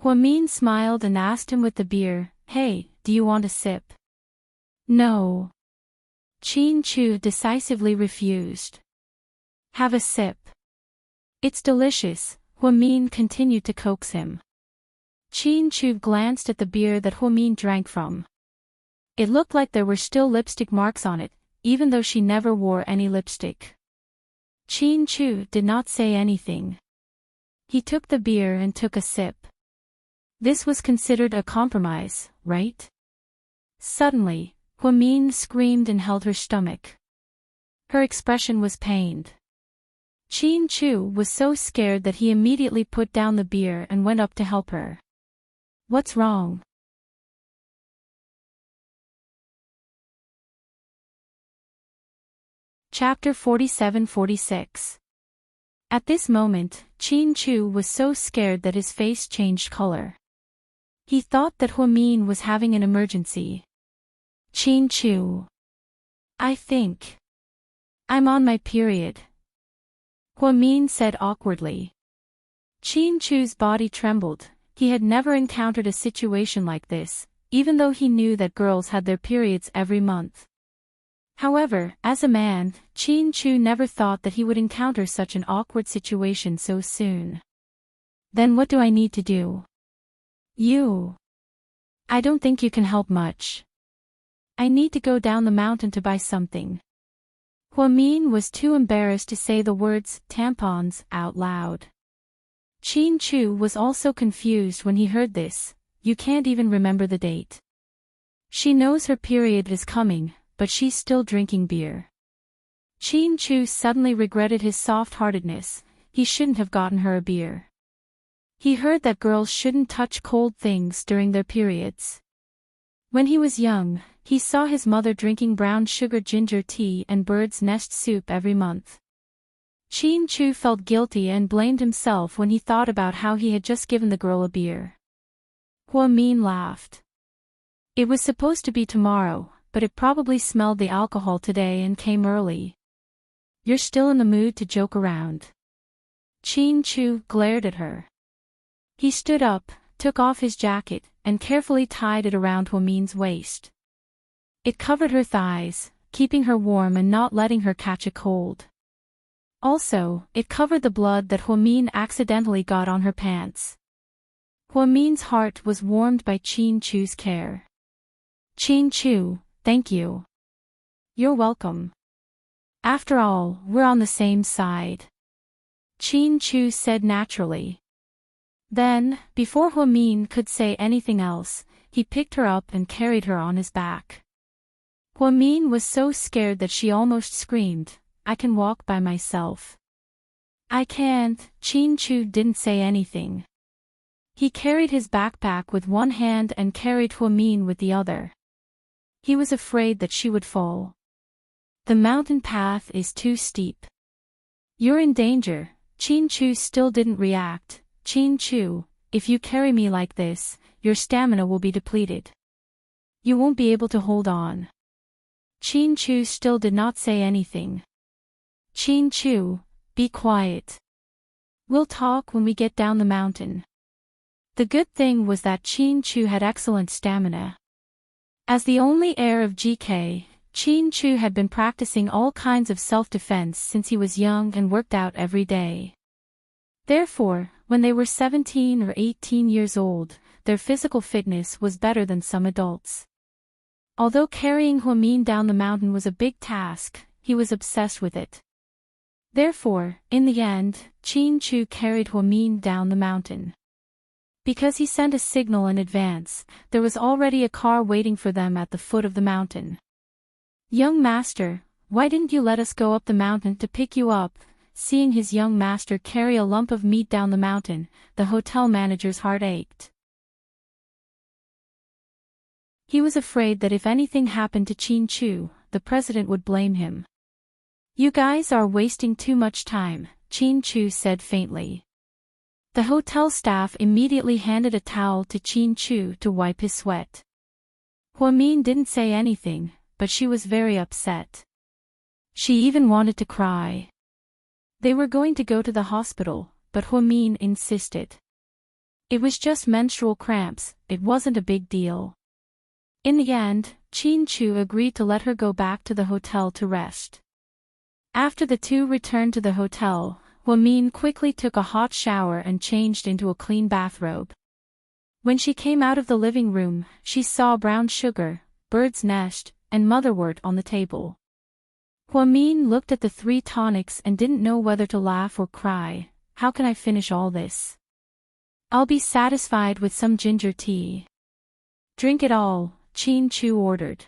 Speaker 1: Huamin smiled and asked him with the beer, "Hey, do you want a sip?" "No." Qin Chu decisively refused. "Have a sip. It's delicious," Huamin continued to coax him. Qin Chu glanced at the beer that Huamin drank from. It looked like there were still lipstick marks on it, even though she never wore any lipstick. Qin Chu did not say anything. He took the beer and took a sip. This was considered a compromise, right? Suddenly, Huamin screamed and held her stomach. Her expression was pained. Qin Chu was so scared that he immediately put down the beer and went up to help her. "What's wrong?" Chapter 47-46. At this moment, Qin Chu was so scared that his face changed color. He thought that Huamin was having an emergency. "Qin Chu. I think I'm on my period," Huamin said awkwardly. Qin Chu's body trembled. He had never encountered a situation like this, even though he knew that girls had their periods every month. However, as a man, Qin Chu never thought that he would encounter such an awkward situation so soon. "Then what do I need to do?" I don't think you can help much. I need to go down the mountain to buy something." Huamin was too embarrassed to say the words tampons out loud. Qin Chu was also confused when he heard this. "You can't even remember the date." She knows her period is coming, but she's still drinking beer. Qin Chu suddenly regretted his soft-heartedness. He shouldn't have gotten her a beer. He heard that girls shouldn't touch cold things during their periods. When he was young, he saw his mother drinking brown sugar ginger tea and bird's nest soup every month. Qin Chu felt guilty and blamed himself when he thought about how he had just given the girl a beer. Huamin laughed. "It was supposed to be tomorrow, but it probably smelled the alcohol today and came early. You're still in the mood to joke around." Qin Chu glared at her. He stood up, took off his jacket, and carefully tied it around Huamin's waist. It covered her thighs, keeping her warm and not letting her catch a cold. Also, it covered the blood that Huamin accidentally got on her pants. Huamin's heart was warmed by Qin Chu's care. "Qin Chu, thank you." "You're welcome. After all, we're on the same side," Qin Chu said naturally. Then, before Huamin could say anything else, he picked her up and carried her on his back. Huamin was so scared that she almost screamed, "I can walk by myself." "I can't." Qin Chu didn't say anything. He carried his backpack with one hand and carried Huamin with the other. He was afraid that she would fall. "The mountain path is too steep. You're in danger." Qin Chu still didn't react. "Qin Chu, if you carry me like this, your stamina will be depleted. You won't be able to hold on." Qin Chu still did not say anything. "Qin Chu, be quiet. We'll talk when we get down the mountain." The good thing was that Qin Chu had excellent stamina. As the only heir of GK, Qin Chu had been practicing all kinds of self-defense since he was young and worked out every day. Therefore, when they were 17 or 18 years old, their physical fitness was better than some adults. Although carrying Huamin down the mountain was a big task, he was obsessed with it. Therefore, in the end, Qin Chu carried Huamin down the mountain. Because he sent a signal in advance, there was already a car waiting for them at the foot of the mountain. "Young master, why didn't you let us go up the mountain to pick you up?" Seeing his young master carry a lump of meat down the mountain, the hotel manager's heart ached. He was afraid that if anything happened to Qin Chu, the president would blame him. "You guys are wasting too much time," Qin Chu said faintly. The hotel staff immediately handed a towel to Qin Chu to wipe his sweat. Huamin didn't say anything, but she was very upset. She even wanted to cry. They were going to go to the hospital, but Huamin insisted. It was just menstrual cramps, it wasn't a big deal. In the end, Chin-Chu agreed to let her go back to the hotel to rest. After the two returned to the hotel, Hwa-min quickly took a hot shower and changed into a clean bathrobe. When she came out of the living room, she saw brown sugar, bird's nest, and motherwort on the table. Hwa-min looked at the 3 tonics and didn't know whether to laugh or cry. How can I finish all this? I'll be satisfied with some ginger tea. Drink it all, Chin-Chu ordered.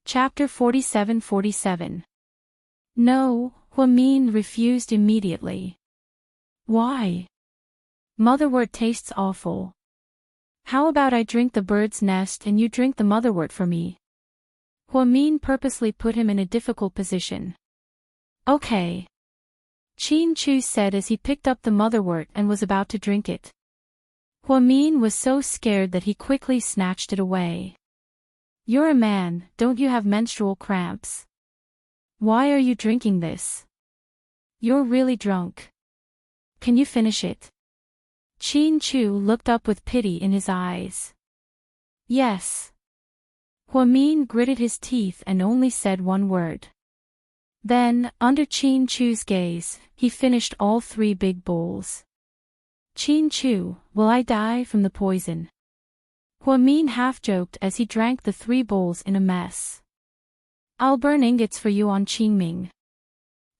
Speaker 1: Chapter 47-47. No, Hwa-min refused immediately. Why? Motherwort tastes awful. How about I drink the bird's nest and you drink the motherwort for me? Hwa-min purposely put him in a difficult position. Okay. Chin-Chu said as he picked up the motherwort and was about to drink it. Hwa-min was so scared that he quickly snatched it away. You're a man, don't you have menstrual cramps? Why are you drinking this? You're really drunk. Can you finish it? Chin-Chu looked up with pity in his eyes. Yes. Hwa-min gritted his teeth and only said one word. Then, under Chin-Chu's gaze, he finished all 3 big bowls. Chin-Chu, will I die from the poison? Hwa-min half-joked as he drank the 3 bowls in a mess. I'll burn ingots for you on Qingming.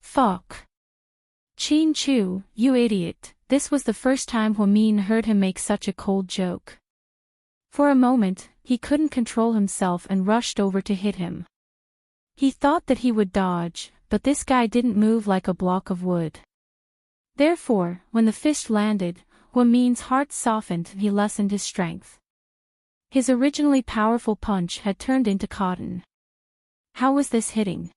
Speaker 1: Fuck. Chin-Chu, you idiot. This was the first time Hwa-min heard him make such a cold joke. For a moment, he couldn't control himself and rushed over to hit him. He thought that he would dodge, but this guy didn't move like a block of wood. Therefore, when the fist landed, Hwa-min's heart softened and he lessened his strength. His originally powerful punch had turned into cotton. How was this hitting?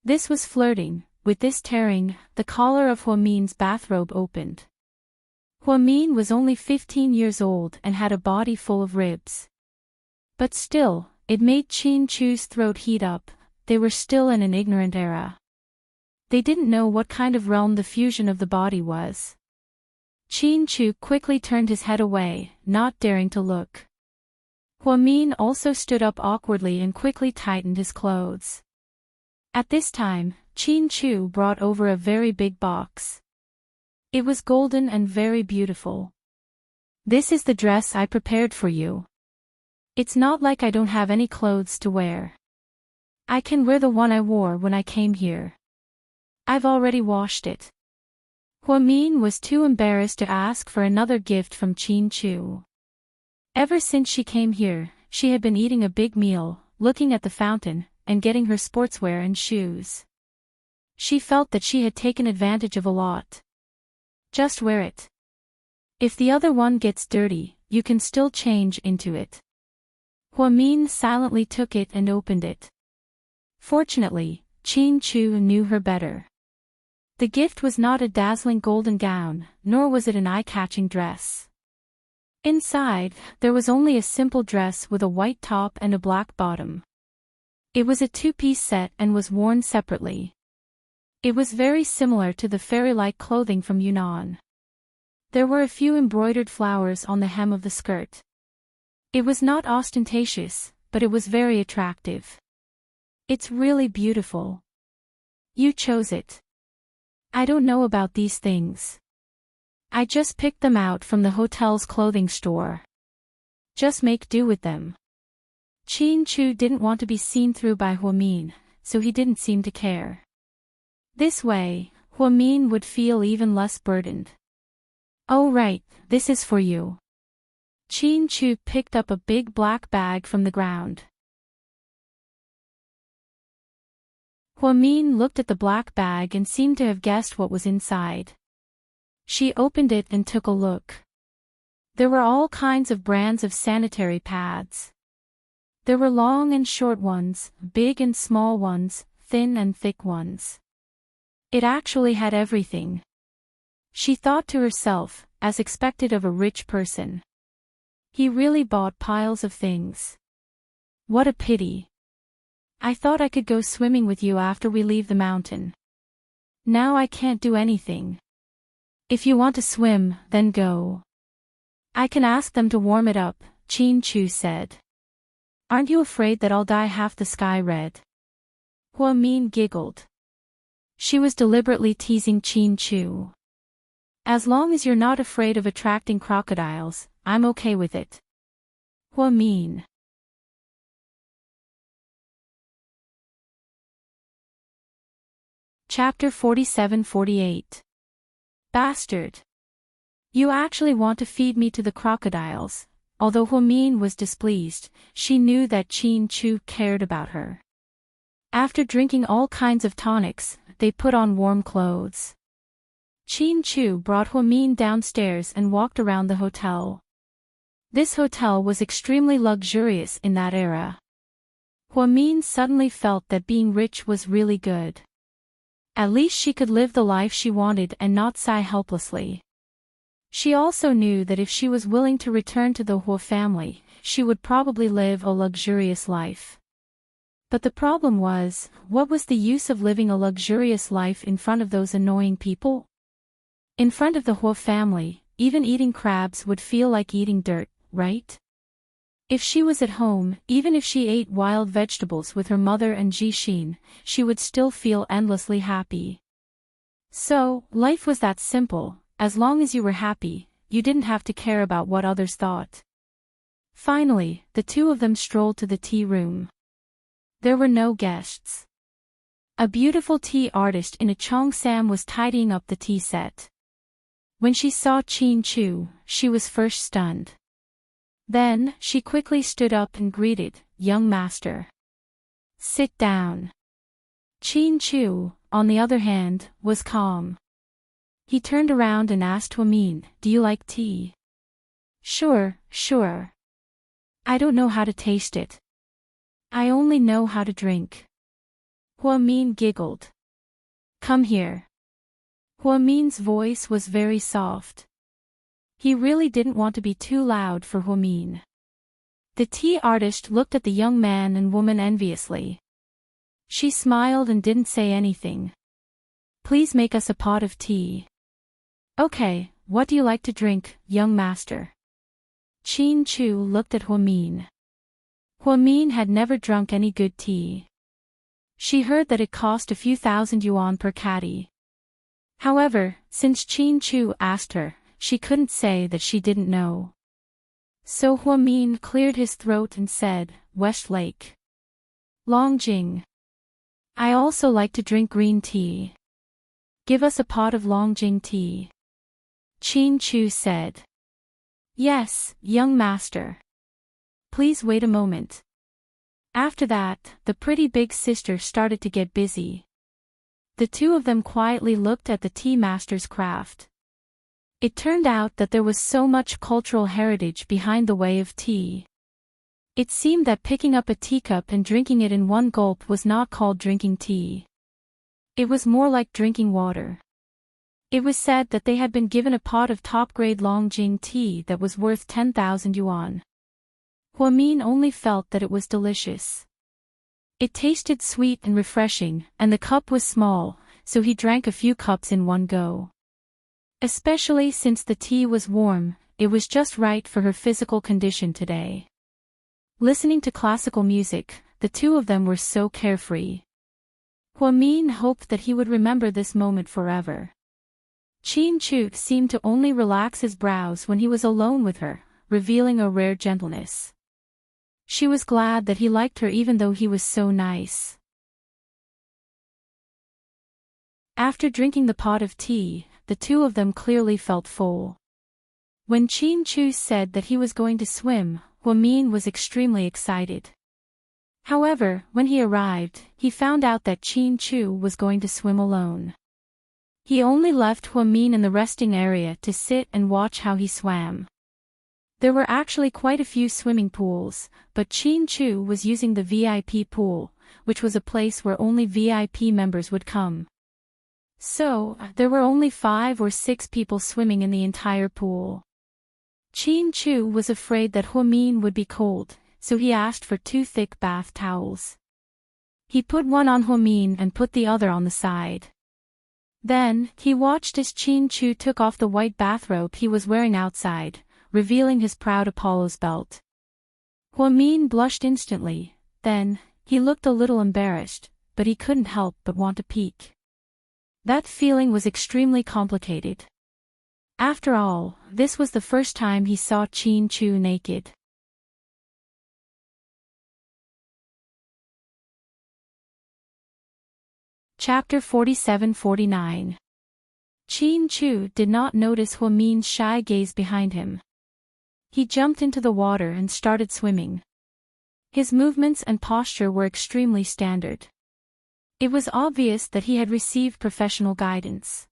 Speaker 1: This was flirting. With this tearing, the collar of Hwa-min's bathrobe opened. Hwa-min was only 15 years old and had a body full of ribs. But still, it made Chin-Chu's throat heat up. They were still in an ignorant era. They didn't know what kind of realm the fusion of the body was. Chin-Chu quickly turned his head away, not daring to look. Hwa-min also stood up awkwardly and quickly tightened his clothes. At this time, Chin-Chu brought over a very big box. It was golden and very beautiful. This is the dress I prepared for you. It's not like I don't have any clothes to wear. I can wear the one I wore when I came here. I've already washed it. Hwa-min was too embarrassed to ask for another gift from Chin-Chu. Ever since she came here, she had been eating a big meal, looking at the fountain, and getting her sportswear and shoes. She felt that she had taken advantage of a lot. Just wear it. If the other one gets dirty, you can still change into it. Hwa-min silently took it and opened it. Fortunately, Chin-Chu knew her better. The gift was not a dazzling golden gown, nor was it an eye-catching dress. Inside, there was only a simple dress with a white top and a black bottom. It was a 2-piece set and was worn separately. It was very similar to the fairy-like clothing from Yunnan. There were a few embroidered flowers on the hem of the skirt. It was not ostentatious, but it was very attractive. It's really beautiful. You chose it. I don't know about these things. I just picked them out from the hotel's clothing store. Just make do with them. Chin-Chu didn't want to be seen through by Hwa-min, so he didn't seem to care. This way, Hwa-min would feel even less burdened. Oh right, this is for you. Chin-Chu picked up a big black bag from the ground. Hwa-min looked at the black bag and seemed to have guessed what was inside. She opened it and took a look. There were all kinds of brands of sanitary pads. There were long and short ones, big and small ones, thin and thick ones. It actually had everything. She thought to herself, as expected of a rich person. He really bought piles of things. What a pity. I thought I could go swimming with you after we leave the mountain. Now I can't do anything. If you want to swim, then go. I can ask them to warm it up, Chin-Chu said. Aren't you afraid that I'll dye half the sky red? Hua-Min giggled. She was deliberately teasing Chin-Chu. As long as you're not afraid of attracting crocodiles, I'm okay with it. Hua-Min. Chapter 47-48. Bastard. You actually want to feed me to the crocodiles. Although Hua-Min was displeased, she knew that Chin-Chu cared about her. After drinking all kinds of tonics, they put on warm clothes. Chin-Chu brought Hua-Min downstairs and walked around the hotel. This hotel was extremely luxurious in that era. Hua-Min suddenly felt that being rich was really good. At least she could live the life she wanted and not sigh helplessly. She also knew that if she was willing to return to the Hua family, she would probably live a luxurious life. But the problem was, what was the use of living a luxurious life in front of those annoying people? In front of the Hua family, even eating crabs would feel like eating dirt, right? If she was at home, even if she ate wild vegetables with her mother and Jixin, she would still feel endlessly happy. So, life was that simple. As long as you were happy, you didn't have to care about what others thought. Finally, the two of them strolled to the tea room. There were no guests. A beautiful tea artist in a cheongsam was tidying up the tea set. When she saw Chin-Chu, she was first stunned. Then, she quickly stood up and greeted, "Young master. Sit down." Chin-Chu, on the other hand, was calm. He turned around and asked Hua-Min, "Do you like tea?" Sure. I don't know how to taste it. I only know how to drink." Hua-Min giggled. "Come here." Hua-Min's voice was very soft. He really didn't want to be too loud for Hua-Min. The tea artist looked at the young man and woman enviously. She smiled and didn't say anything. "Please make us a pot of tea." "Okay, what do you like to drink, young master?" Chin-Chu looked at Hua-Min. Hua-Min had never drunk any good tea. She heard that it cost a few thousand yuan per caddy. However, since Chin-Chu asked her, she couldn't say that she didn't know. So Hua-Min cleared his throat and said, "Westlake. Longjing. I also like to drink green tea. Give us a pot of Longjing tea." Chin-Chu said. "Yes, young master. Please wait a moment." After that, the pretty big sister started to get busy. The two of them quietly looked at the tea master's craft. It turned out that there was so much cultural heritage behind the way of tea. It seemed that picking up a teacup and drinking it in one gulp was not called drinking tea. It was more like drinking water. It was said that they had been given a pot of top-grade Longjing tea that was worth 10,000 yuan. Hua-Min only felt that it was delicious. It tasted sweet and refreshing, and the cup was small, so he drank a few cups in one go. Especially since the tea was warm, it was just right for her physical condition today. Listening to classical music, the two of them were so carefree. Hua-Min hoped that he would remember this moment forever. Chin-Chu seemed to only relax his brows when he was alone with her, revealing a rare gentleness. She was glad that he liked her even though he was so nice. After drinking the pot of tea, the two of them clearly felt full. When Chin-Chu said that he was going to swim, Hua-Min was extremely excited. However, when he arrived, he found out that Chin-Chu was going to swim alone. He only left Hua-Min in the resting area to sit and watch how he swam. There were actually quite a few swimming pools, but Chin-Chu was using the VIP pool, which was a place where only VIP members would come. So, there were only 5 or 6 people swimming in the entire pool. Chin-Chu was afraid that Hua-Min would be cold, so he asked for 2 thick bath towels. He put one on Hua-Min and put the other on the side. Then, he watched as Chin Chu took off the white bathrobe he was wearing outside, revealing his proud Apollo's belt. Huamin blushed instantly, then, he looked a little embarrassed, but he couldn't help but want to peek. That feeling was extremely complicated. After all, this was the first time he saw Chin Chu naked. Chapter 47-49. Chin Chu did not notice Huamin's shy gaze behind him. He jumped into the water and started swimming. His movements and posture were extremely standard. It was obvious that he had received professional guidance.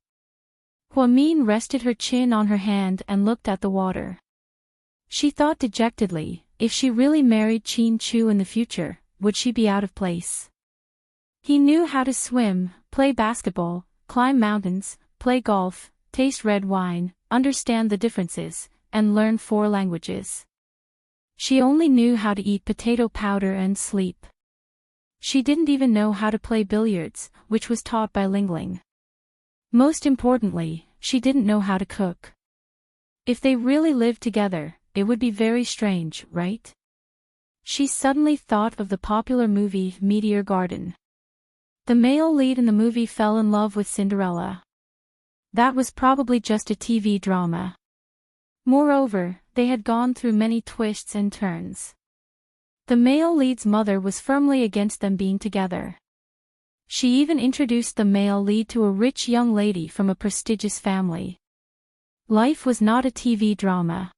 Speaker 1: Huamin rested her chin on her hand and looked at the water. She thought dejectedly, if she really married Chin Chu in the future, would she be out of place? He knew how to swim, play basketball, climb mountains, play golf, taste red wine, understand the differences, and learn 4 languages. She only knew how to eat potato powder and sleep. She didn't even know how to play billiards, which was taught by Lingling. Most importantly, she didn't know how to cook. If they really lived together, it would be very strange, right? She suddenly thought of the popular movie Meteor Garden. The male lead in the movie fell in love with Cinderella. That was probably just a TV drama. Moreover, they had gone through many twists and turns. The male lead's mother was firmly against them being together. She even introduced the male lead to a rich young lady from a prestigious family. Life was not a TV drama.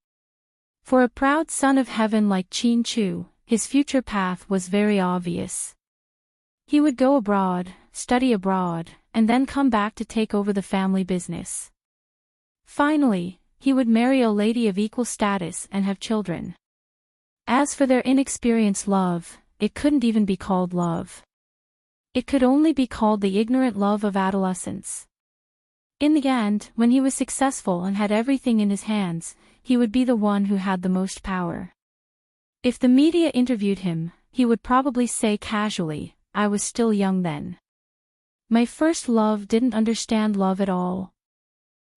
Speaker 1: For a proud son of heaven like Chin Chu, his future path was very obvious. He would go abroad, study abroad, and then come back to take over the family business. Finally, he would marry a lady of equal status and have children. As for their inexperienced love, it couldn't even be called love. It could only be called the ignorant love of adolescence. In the end, when he was successful and had everything in his hands, he would be the one who had the most power. If the media interviewed him, he would probably say casually, "I was still young then. My first love didn't understand love at all."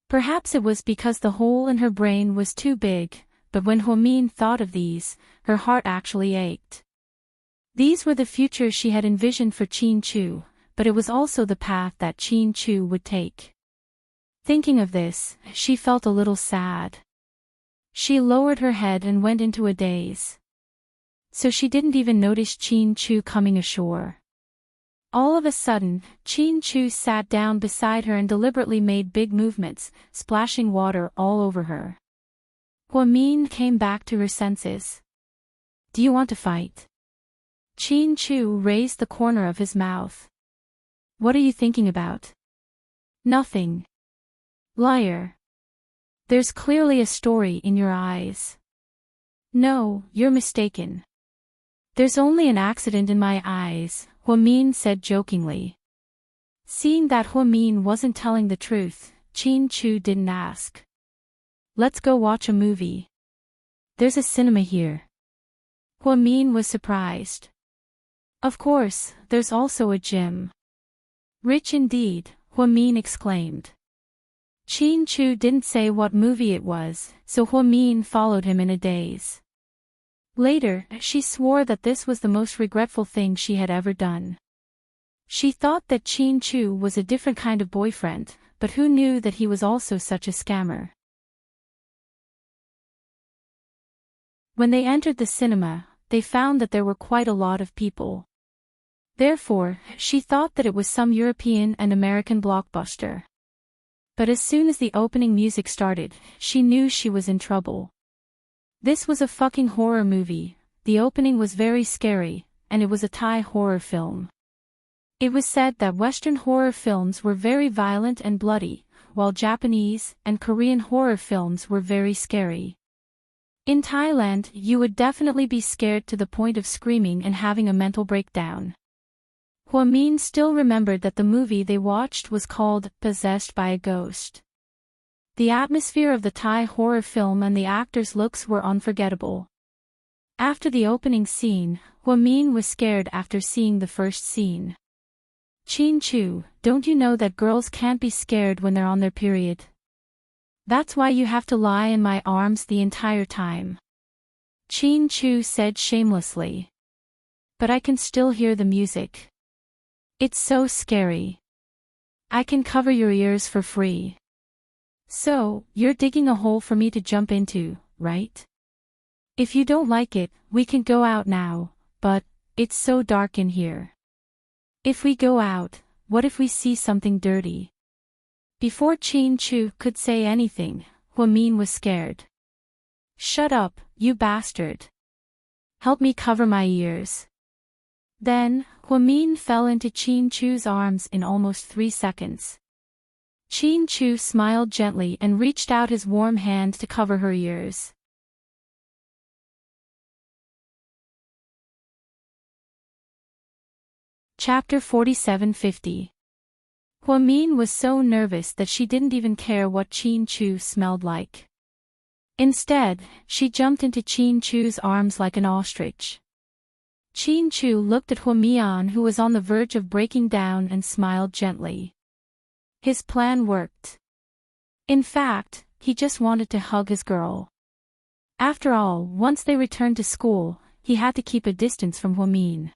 Speaker 1: Perhaps it was because the hole in her brain was too big, but when Huamin thought of these, her heart actually ached. These were the futures she had envisioned for Chin Chu, but it was also the path that Chin Chu would take. Thinking of this, she felt a little sad. She lowered her head and went into a daze. So she didn't even notice Chin Chu coming ashore. All of a sudden, Chin Chu sat down beside her and deliberately made big movements, splashing water all over her. Huamin came back to her senses. "Do you want to fight?" Chin Chu raised the corner of his mouth. "What are you thinking about?" "Nothing." "Liar. There's clearly a story in your eyes." "No, you're mistaken." "There's only an accident in my eyes," Huamin said jokingly. Seeing that Huamin wasn't telling the truth, Chin Chu didn't ask. "Let's go watch a movie. There's a cinema here." Huamin was surprised. "Of course, there's also a gym." "Rich indeed," Huamin exclaimed. Chin Chu didn't say what movie it was, so Huamin followed him in a daze. Later, she swore that this was the most regretful thing she had ever done. She thought that Chin Chu was a different kind of boyfriend, but who knew that he was also such a scammer? When they entered the cinema, they found that there were quite a lot of people. Therefore, she thought that it was some European and American blockbuster. But as soon as the opening music started, she knew she was in trouble. This was a fucking horror movie, the opening was very scary, and it was a Thai horror film. It was said that Western horror films were very violent and bloody, while Japanese and Korean horror films were very scary. In Thailand, you would definitely be scared to the point of screaming and having a mental breakdown. Huamin still remembered that the movie they watched was called Possessed by a Ghost. The atmosphere of the Thai horror film and the actors' looks were unforgettable. After the opening scene, Huamin was scared after seeing the first scene. Chin-Chu, don't you know that girls can't be scared when they're on their period? That's why you have to lie in my arms the entire time. Chin-Chu said shamelessly. But I can still hear the music. It's so scary. I can cover your ears for free. So, you're digging a hole for me to jump into, right? If you don't like it, we can go out now, but it's so dark in here. If we go out, what if we see something dirty? Before Chin-Chu could say anything, Hua-min was scared. Shut up, you bastard. Help me cover my ears. Then, Hua-min fell into Chin-Chu's arms in almost 3 seconds. Chin-Chu smiled gently and reached out his warm hand to cover her ears. Chapter 4750. Hua-min was so nervous that she didn't even care what Chin-Chu smelled like. Instead, she jumped into Chin-Chu's arms like an ostrich. Chin-Chu looked at Hua-min, who was on the verge of breaking down, and smiled gently. His plan worked. In fact, he just wanted to hug his girl. After all, once they returned to school, he had to keep a distance from Hua-min.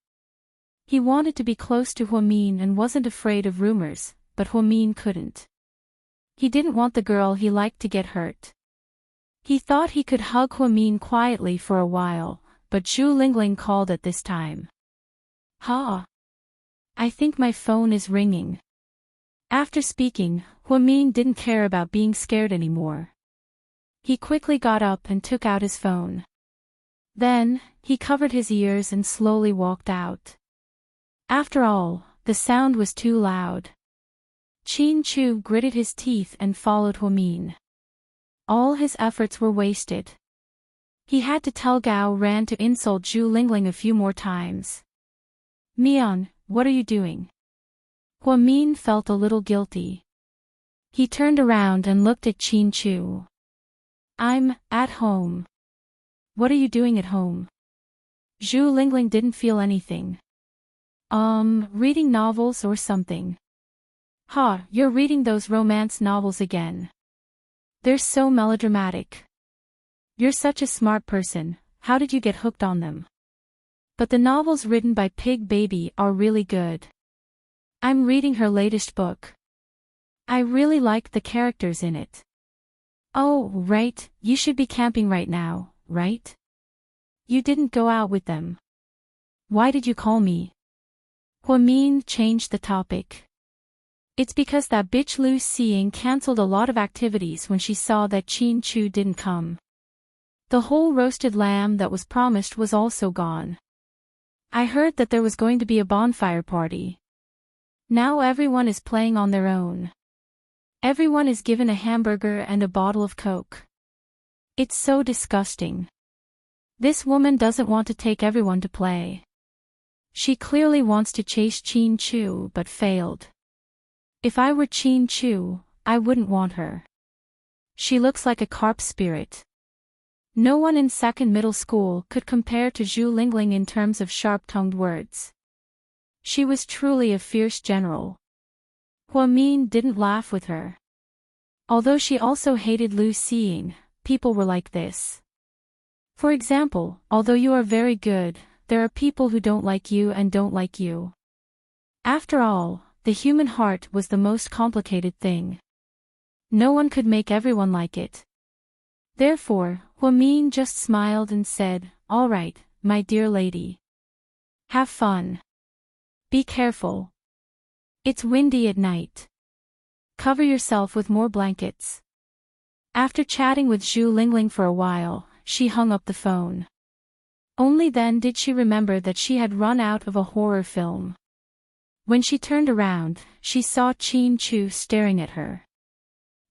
Speaker 1: He wanted to be close to Hua-min and wasn't afraid of rumors, but Hua-min couldn't. He didn't want the girl he liked to get hurt. He thought he could hug Hua-min quietly for a while, but Zhu Lingling called at this time. Ha! I think my phone is ringing. After speaking, Hua-min didn't care about being scared anymore. He quickly got up and took out his phone. Then, he covered his ears and slowly walked out. After all, the sound was too loud. Chin-Chu gritted his teeth and followed Hua-min. All his efforts were wasted. He had to tell Gao Ran to insult Zhu Lingling a few more times. Mian, what are you doing? Hua-min felt a little guilty. He turned around and looked at Chin-Chu. I'm at home. What are you doing at home? Zhu Lingling didn't feel anything. Reading novels or something. Ha, you're reading those romance novels again. They're so melodramatic. You're such a smart person, how did you get hooked on them? But the novels written by Pig Baby are really good. I'm reading her latest book. I really like the characters in it. Oh, right, you should be camping right now, right? You didn't go out with them. Why did you call me? Hua-min changed the topic. It's because that bitch Lu Xiying cancelled a lot of activities when she saw that Chin-Chu didn't come. The whole roasted lamb that was promised was also gone. I heard that there was going to be a bonfire party. Now everyone is playing on their own. Everyone is given a hamburger and a bottle of Coke. It's so disgusting. This woman doesn't want to take everyone to play. She clearly wants to chase Chin-Chu but failed. If I were Chin-Chu, I wouldn't want her. She looks like a carp spirit. No one in second middle school could compare to Zhu Lingling in terms of sharp-tongued words. She was truly a fierce general. Hua-min didn't laugh with her. Although she also hated Lu Xiying, people were like this. For example, although you are very good, there are people who don't like you and don't like you. After all, the human heart was the most complicated thing. No one could make everyone like it. Therefore, Hua-min just smiled and said, "All right, my dear lady. Have fun. Be careful. It's windy at night. Cover yourself with more blankets." After chatting with Zhu Lingling for a while, she hung up the phone. Only then did she remember that she had run out of a horror film. When she turned around, she saw Chin-Chu staring at her.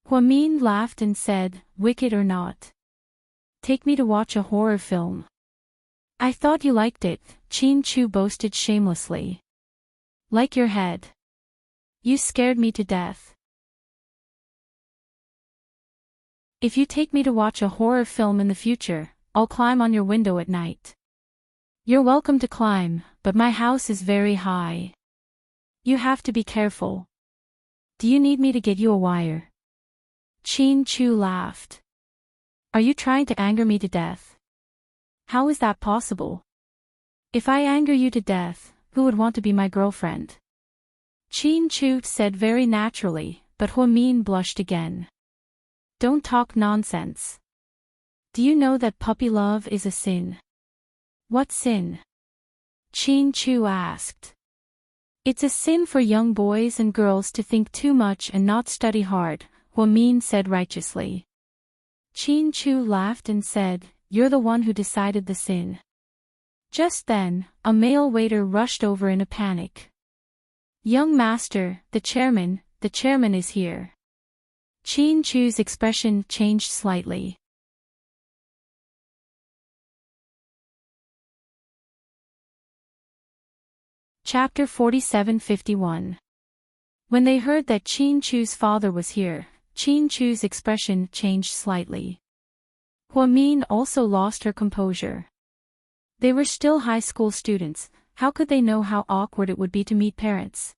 Speaker 1: Hua-min laughed and said, "Wicked or not? Take me to watch a horror film." "I thought you liked it," Chin-Chu boasted shamelessly. "Like your head. You scared me to death. If you take me to watch a horror film in the future, I'll climb on your window at night." "You're welcome to climb, but my house is very high. You have to be careful. Do you need me to get you a wire? Chin Chu laughed. Are you trying to anger me to death? How is that possible? If I anger you to death, who would want to be my girlfriend? Chin Chu said very naturally, but Huamin blushed again. Don't talk nonsense. Do you know that puppy love is a sin? What sin? Chin Chu asked. It's a sin for young boys and girls to think too much and not study hard, Huamin said righteously. Chin Chu laughed and said, You're the one who decided the sin. Just then, a male waiter rushed over in a panic. Young master, the chairman is here. Chin Chu's expression changed slightly. Chapter 47:51. When they heard that Chin Chu's father was here, Chin Chu's expression changed slightly. Huamin also lost her composure. They were still high school students, how could they know how awkward it would be to meet parents?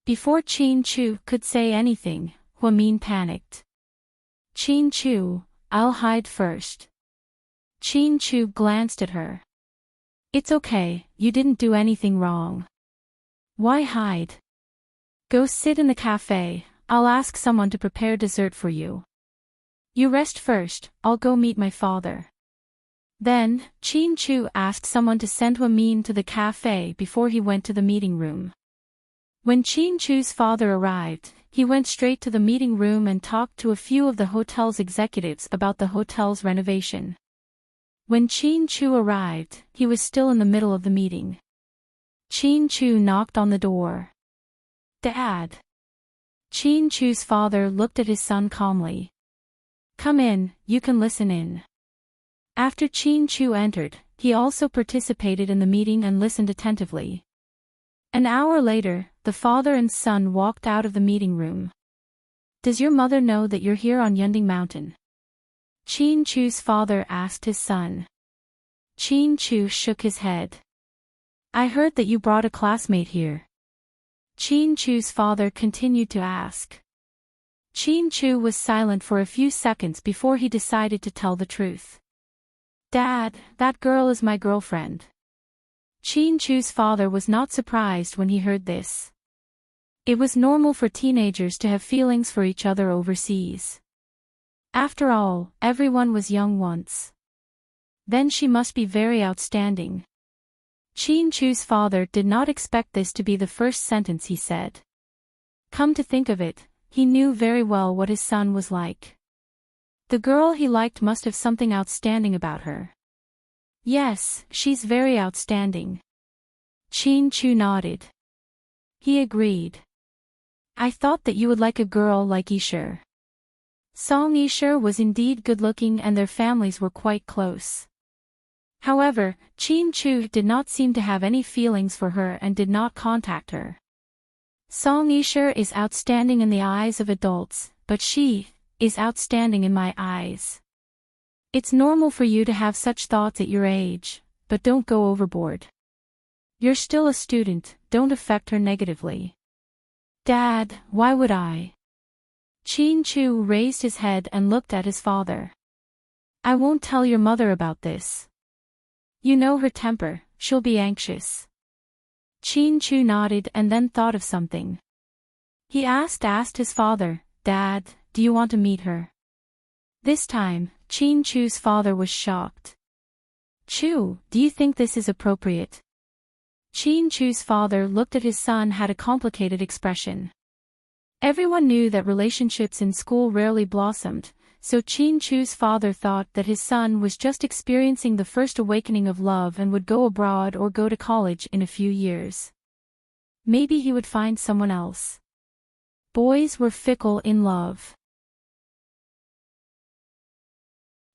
Speaker 1: Before Chin Chu could say anything, Huamin panicked. Chin Chu, I'll hide first. Chin Chu glanced at her. It's okay, you didn't do anything wrong. Why hide? Go sit in the cafe, I'll ask someone to prepare dessert for you. You rest first, I'll go meet my father. Then, Chin Chu asked someone to send Huamin to the cafe before he went to the meeting room. When Chin Chu's father arrived, he went straight to the meeting room and talked to a few of the hotel's executives about the hotel's renovation. When Chin Chu arrived, he was still in the middle of the meeting. Chin Chu knocked on the door. Dad. Chin Chu's father looked at his son calmly. Come in, you can listen in. After Chin Chu entered, he also participated in the meeting and listened attentively. An hour later, the father and son walked out of the meeting room. Does your mother know that you're here on Yunding Mountain? Chin Chu's father asked his son. Chin Chu shook his head. I heard that you brought a classmate here. Chin Chu's father continued to ask. Chin Chu was silent for a few seconds before he decided to tell the truth. Dad, that girl is my girlfriend. Chin Chu's father was not surprised when he heard this. It was normal for teenagers to have feelings for each other overseas. After all, everyone was young once. Then she must be very outstanding. Chin Chu's father did not expect this to be the first sentence he said. Come to think of it, he knew very well what his son was like. The girl he liked must have something outstanding about her. Yes, she's very outstanding. Chin Chu nodded. He agreed. I thought that you would like a girl like Yisher. Song Yisher was indeed good-looking and their families were quite close. However, Chin Chu did not seem to have any feelings for her and did not contact her. Song Yisher is outstanding in the eyes of adults, but she is outstanding in my eyes. It's normal for you to have such thoughts at your age, but don't go overboard. You're still a student, don't affect her negatively. Dad, why would I? Chin Chu raised his head and looked at his father. I won't tell your mother about this. You know her temper, she'll be anxious. Chin Chu nodded and then thought of something. He asked his father, Dad, do you want to meet her? This time, Chin Chu's father was shocked. Chu, do you think this is appropriate? Chin Chu's father looked at his son had a complicated expression. Everyone knew that relationships in school rarely blossomed, so Chin Chu's father thought that his son was just experiencing the first awakening of love and would go abroad or go to college in a few years. Maybe he would find someone else. Boys were fickle in love.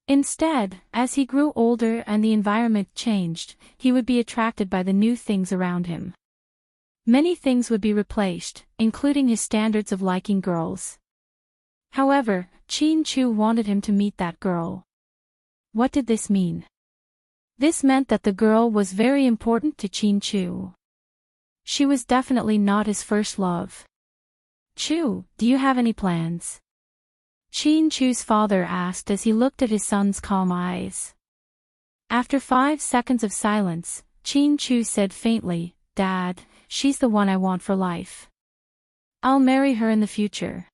Speaker 1: Instead, as he grew older and the environment changed, he would be attracted by the new things around him. Many things would be replaced, including his standards of liking girls. However, Chin Chu wanted him to meet that girl. What did this mean? This meant that the girl was very important to Chin Chu. She was definitely not his first love. Chu, do you have any plans? Chu's father asked as he looked at his son's calm eyes. After 5 seconds of silence, Chu said faintly, Dad, she's the one I want for life. I'll marry her in the future.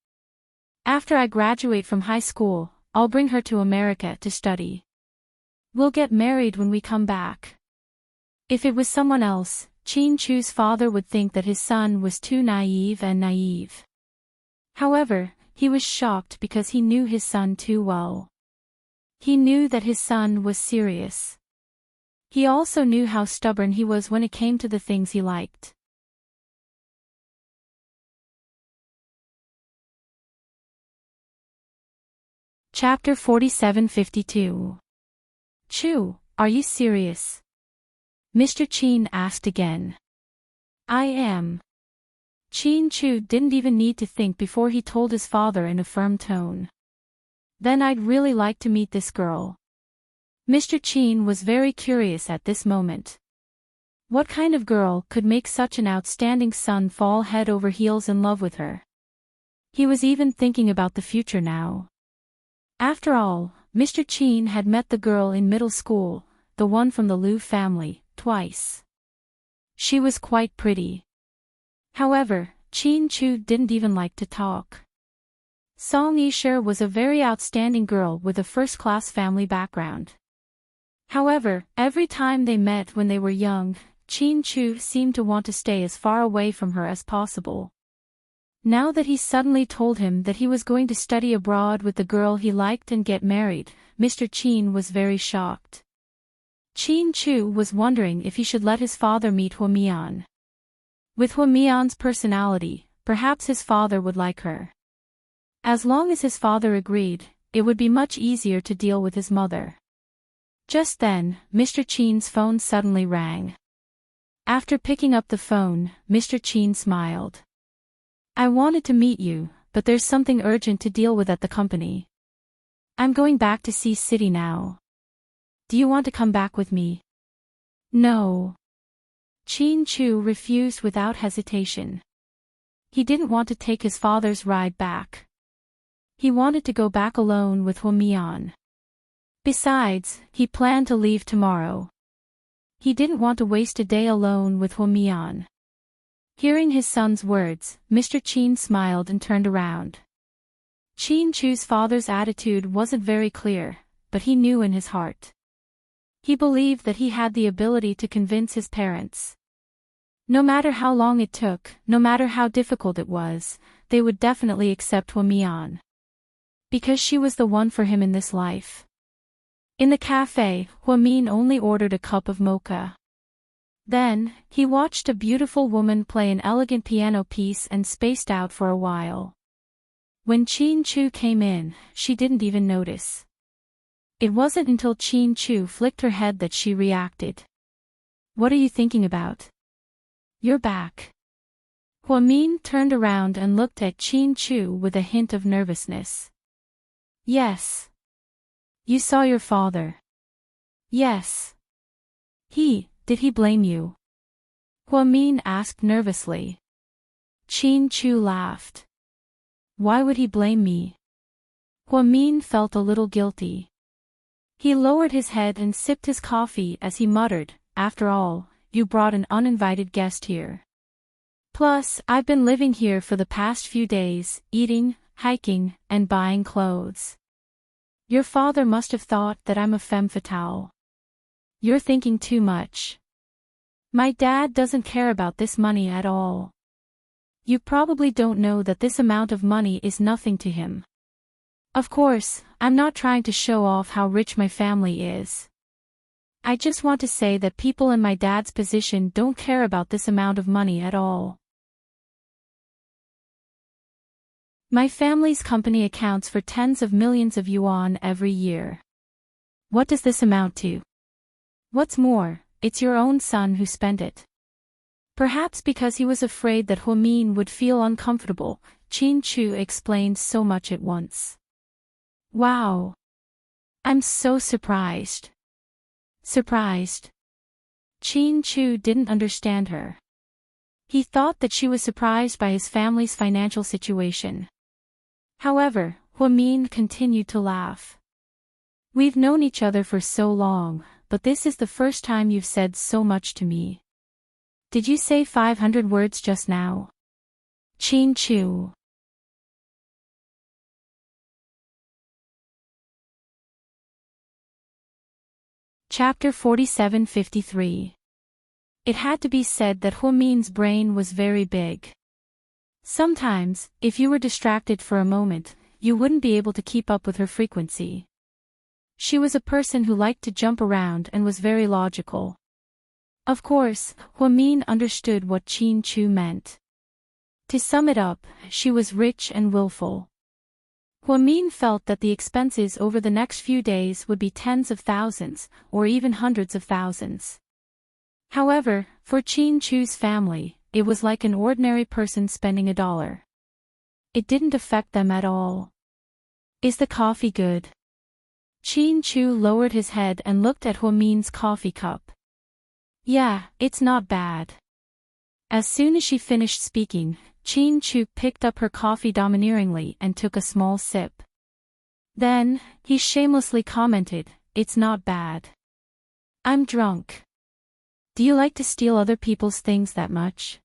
Speaker 1: After I graduate from high school, I'll bring her to America to study. We'll get married when we come back. If it was someone else, Chu's father would think that his son was too naive. However, he was shocked because he knew his son too well. He knew that his son was serious. He also knew how stubborn he was when it came to the things he liked. Chapter 47-52. Chu, are you serious? Mr. Chu asked again. I am. Chu didn't even need to think before he told his father in a firm tone. Then I'd really like to meet this girl. Mr. Chu was very curious at this moment. What kind of girl could make such an outstanding son fall head over heels in love with her? He was even thinking about the future now. After all, Mr. Chu had met the girl in middle school, the one from the Liu family, twice. She was quite pretty. However, Chu didn't even like to talk. Song Yisher was a very outstanding girl with a first-class family background. However, every time they met when they were young, Chu seemed to want to stay as far away from her as possible. Now that he suddenly told him that he was going to study abroad with the girl he liked and get married, Mr. Chu was very shocked. Chu was wondering if he should let his father meet Huamian. With Huamian's personality, perhaps his father would like her. As long as his father agreed, it would be much easier to deal with his mother. Just then, Mr. Chu's phone suddenly rang. After picking up the phone, Mr. Chu smiled. I wanted to meet you, but there's something urgent to deal with at the company. I'm going back to Sea City now. Do you want to come back with me? No. Chu refused without hesitation. He didn't want to take his father's ride back. He wanted to go back alone with Huamian. Besides, he planned to leave tomorrow. He didn't want to waste a day alone with Huamian. Hearing his son's words, Mr. Chu smiled and turned around. Chu's father's attitude wasn't very clear, but he knew in his heart. He believed that he had the ability to convince his parents. No matter how long it took, no matter how difficult it was, they would definitely accept Huamian. Because she was the one for him in this life. In the cafe, Huamian only ordered a cup of mocha. Then, he watched a beautiful woman play an elegant piano piece and spaced out for a while. When Chu came in, she didn't even notice. It wasn't until Chu flicked her head that she reacted. What are you thinking about? You're back. Huamian turned around and looked at Chu with a hint of nervousness. Yes. You saw your father. Yes. Did he blame you? Huamian asked nervously. Chu laughed. Why would he blame me? Huamian felt a little guilty. He lowered his head and sipped his coffee as he muttered, after all, you brought an uninvited guest here. Plus, I've been living here for the past few days, eating, hiking, and buying clothes. Your father must have thought that I'm a femme fatale. You're thinking too much. My dad doesn't care about this money at all. You probably don't know that this amount of money is nothing to him. Of course, I'm not trying to show off how rich my family is. I just want to say that people in my dad's position don't care about this amount of money at all. My family's company accounts for tens of millions of yuan every year. What does this amount to? What's more, it's your own son who spent it. Perhaps because he was afraid that Huamian would feel uncomfortable, Chu explained so much at once. Wow. I'm so surprised. Surprised? Chu didn't understand her. He thought that she was surprised by his family's financial situation. However, Huamin continued to laugh. We've known each other for so long, but this is the first time you've said so much to me. Did you say 500 words just now? Chin Chu. Chapter 47-53. It had to be said that Huamin's brain was very big. Sometimes, if you were distracted for a moment, you wouldn't be able to keep up with her frequency. She was a person who liked to jump around and was very logical. Of course, Huamin understood what Chin Chu meant. To sum it up, she was rich and willful. Huamin felt that the expenses over the next few days would be tens of thousands, or even hundreds of thousands. However, for Chin Chu's family, it was like an ordinary person spending $1. It didn't affect them at all. Is the coffee good? Chin Chu lowered his head and looked at Huamin's coffee cup. Yeah, it's not bad. As soon as she finished speaking, Chin Chu picked up her coffee domineeringly and took a small sip. Then, he shamelessly commented, "It's not bad. I'm drunk. Do you like to steal other people's things that much?"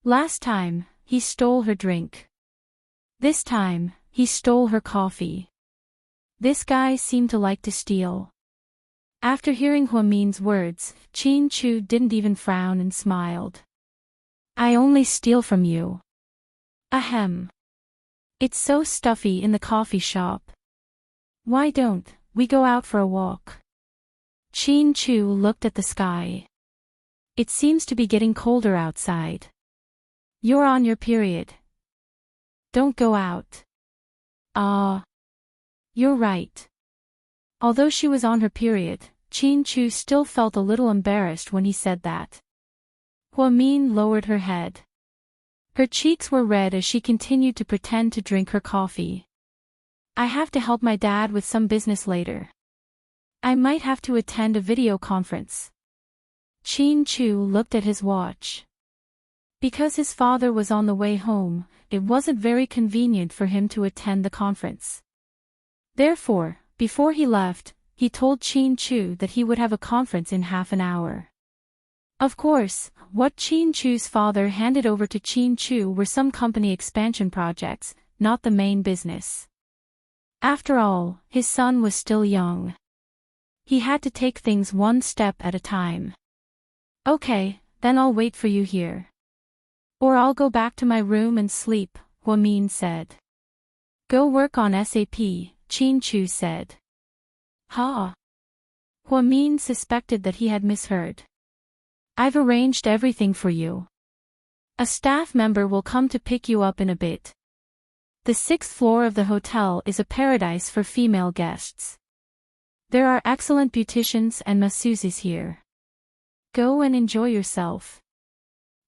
Speaker 1: Last time, he stole her drink. This time, he stole her coffee. This guy seemed to like to steal. After hearing Huamin's words, Chin Chu didn't even frown and smiled. I only steal from you. Ahem. It's so stuffy in the coffee shop. Why don't we go out for a walk? Chin Chu looked at the sky. It seems to be getting colder outside. You're on your period. Don't go out. You're right. Although she was on her period, Chin Chu still felt a little embarrassed when he said that. Huamin lowered her head. Her cheeks were red as she continued to pretend to drink her coffee. I have to help my dad with some business later. I might have to attend a video conference. Chin Chu looked at his watch. Because his father was on the way home, it wasn't very convenient for him to attend the conference. Therefore, before he left, he told Chin Chu that he would have a conference in half an hour. Of course, what Chin Chu's father handed over to Chin Chu were some company expansion projects, not the main business. After all, his son was still young. He had to take things one step at a time. Okay, then I'll wait for you here. Or I'll go back to my room and sleep, Huamin said. Go work on SAP, Chin Chu said. Ha! Huamin suspected that he had misheard. I've arranged everything for you. A staff member will come to pick you up in a bit. The 6th floor of the hotel is a paradise for female guests. There are excellent beauticians and masseuses here. Go and enjoy yourself.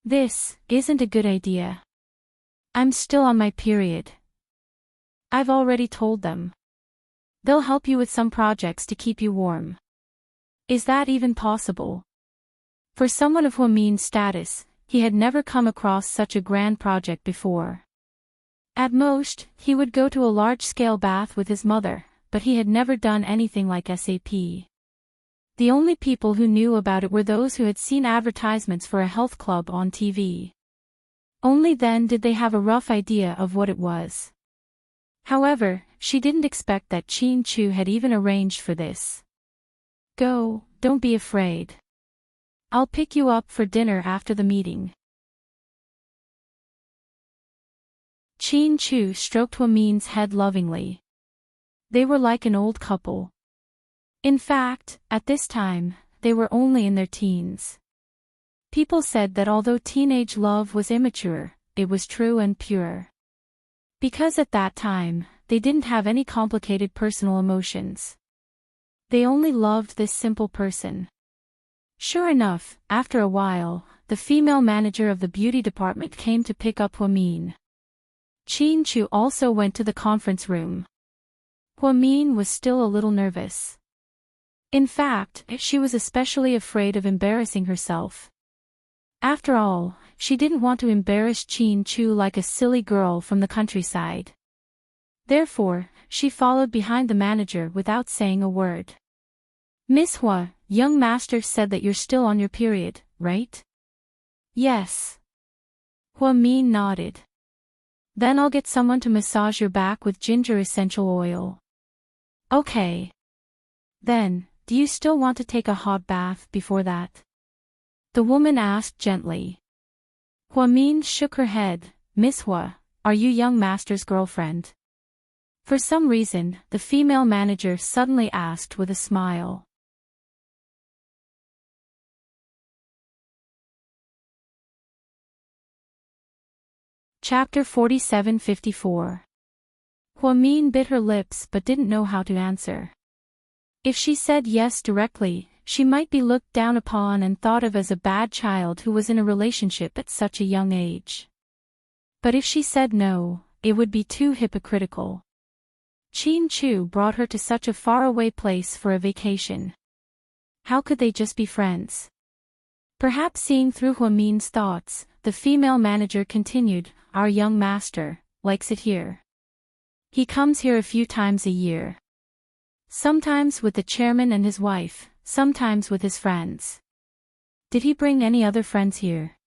Speaker 1: This isn't a good idea. I'm still on my period. I've already told them. They'll help you with some projects to keep you warm. Is that even possible? For someone of Huamin's status, he had never come across such a grand project before. At most, he would go to a large-scale bath with his mother, but he had never done anything like SAP. The only people who knew about it were those who had seen advertisements for a health club on TV. Only then did they have a rough idea of what it was. However, she didn't expect that Chin Chu had even arranged for this. Go, don't be afraid. I'll pick you up for dinner after the meeting. Chin Chu stroked Huamin's head lovingly. They were like an old couple. In fact, at this time, they were only in their teens. People said that although teenage love was immature, it was true and pure. Because at that time, they didn't have any complicated personal emotions. They only loved this simple person. Sure enough, after a while, the female manager of the beauty department came to pick up Huamin. Chin Chu also went to the conference room. Huamin was still a little nervous. In fact, she was especially afraid of embarrassing herself. After all, she didn't want to embarrass Chin Chu like a silly girl from the countryside. Therefore, she followed behind the manager without saying a word. "Miss Hua, young master said that you're still on your period, right?" "Yes." Hua Min nodded. "Then I'll get someone to massage your back with ginger essential oil." "Okay." "Then, do you still want to take a hot bath before that?" the woman asked gently. Hua Min shook her head. "Miss Hua, are you young master's girlfriend?" For some reason, the female manager suddenly asked with a smile. Chapter 47-54. Hua Min bit her lips but didn't know how to answer. If she said yes directly, she might be looked down upon and thought of as a bad child who was in a relationship at such a young age. But if she said no, it would be too hypocritical. Chin Chu brought her to such a faraway place for a vacation. How could they just be friends? Perhaps seeing through Hua Min's thoughts, the female manager continued, "Our young master likes it here. He comes here a few times a year. Sometimes with the chairman and his wife, sometimes with his friends." "Did he bring any other friends here?"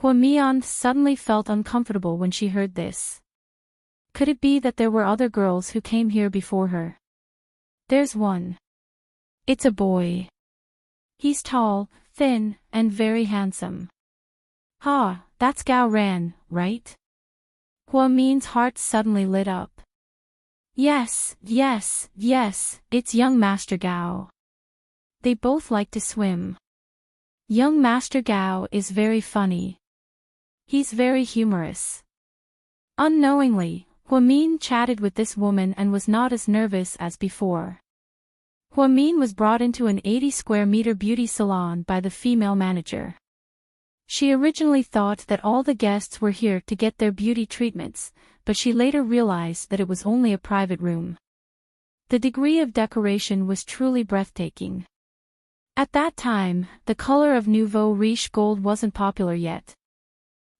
Speaker 1: Hua Mian suddenly felt uncomfortable when she heard this. Could it be that there were other girls who came here before her? "There's one. It's a boy. He's tall, thin, and very handsome." "Ha, that's Gao Ran, right?" Hua Min's heart suddenly lit up. Yes, it's young Master Gao. They both like to swim. Young Master Gao is very funny. He's very humorous. Unknowingly, Hua Min chatted with this woman and was not as nervous as before. Hua Min was brought into an 80-square-meter beauty salon by the female manager. She originally thought that all the guests were here to get their beauty treatments, but she later realized that it was only a private room. The degree of decoration was truly breathtaking. At that time, the color of nouveau riche gold wasn't popular yet.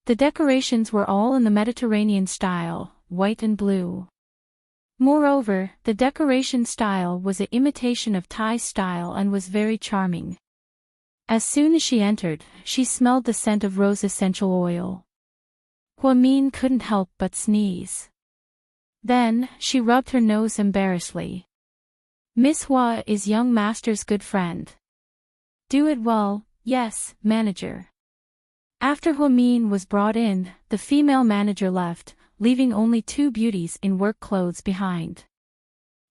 Speaker 1: The decorations were all in the Mediterranean style, white and blue. Moreover, the decoration style was an imitation of Thai style and was very charming. As soon as she entered, she smelled the scent of rose essential oil. Hua Min couldn't help but sneeze. Then, she rubbed her nose embarrassedly. "Miss Hua is young master's good friend." "Do it well, yes, manager." After Hua Min was brought in, the female manager left, leaving only two beauties in work clothes behind.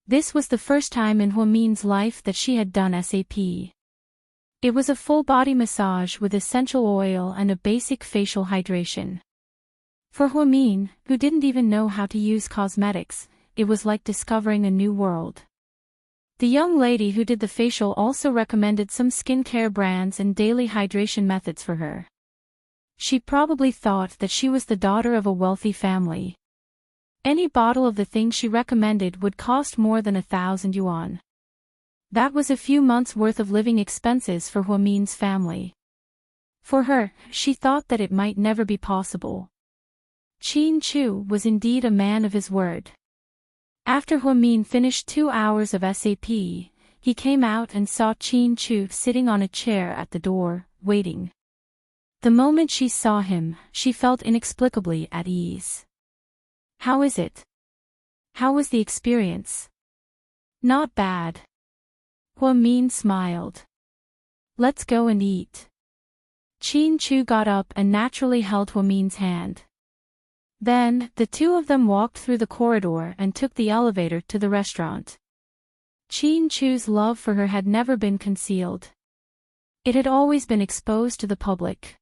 Speaker 1: This was the first time in Hua Min's life that she had done SAP. It was a full-body massage with essential oil and a basic facial hydration. For Hua Min, who didn't even know how to use cosmetics, it was like discovering a new world. The young lady who did the facial also recommended some skincare brands and daily hydration methods for her. She probably thought that she was the daughter of a wealthy family. Any bottle of the thing she recommended would cost more than 1,000 yuan. That was a few months' worth of living expenses for Hua Min's family. For her, she thought that it might never be possible. Chin Chu was indeed a man of his word. After Hua Min finished 2 hours of SAP, he came out and saw Chin Chu sitting on a chair at the door, waiting. The moment she saw him, she felt inexplicably at ease. "How is it? How was the experience?" "Not bad." Hua Min smiled. "Let's go and eat." Chin Chu got up and naturally held Hua Min's hand. Then, the two of them walked through the corridor and took the elevator to the restaurant. Chin Chu's love for her had never been concealed. It had always been exposed to the public.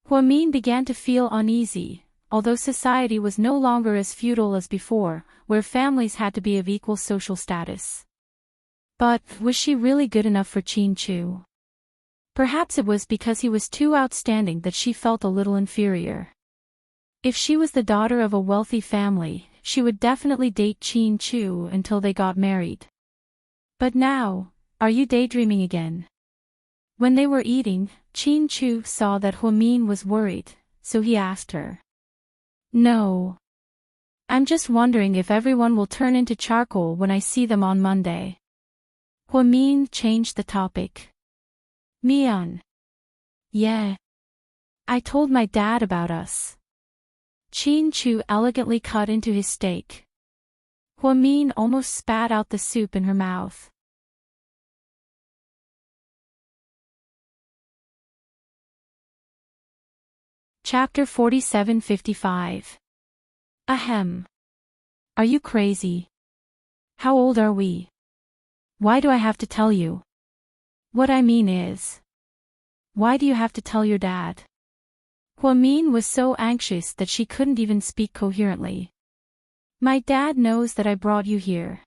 Speaker 1: Hua Min began to feel uneasy, although society was no longer as feudal as before, where families had to be of equal social status. But, was she really good enough for Chin Chu? Perhaps it was because he was too outstanding that she felt a little inferior. If she was the daughter of a wealthy family, she would definitely date Chin Chu until they got married. But now, are you daydreaming again? When they were eating, Chin Chu saw that Huamin was worried, so he asked her. No. I'm just wondering if everyone will turn into charcoal when I see them on Monday. Huamin changed the topic. Mian. Yeah. I told my dad about us. Chin Chu elegantly cut into his steak. Huamin almost spat out the soup in her mouth. Chapter 47:55. Ahem. Are you crazy? How old are we? Why do I have to tell you? What I mean is, why do you have to tell your dad? Huamin was so anxious that she couldn't even speak coherently. My dad knows that I brought you here.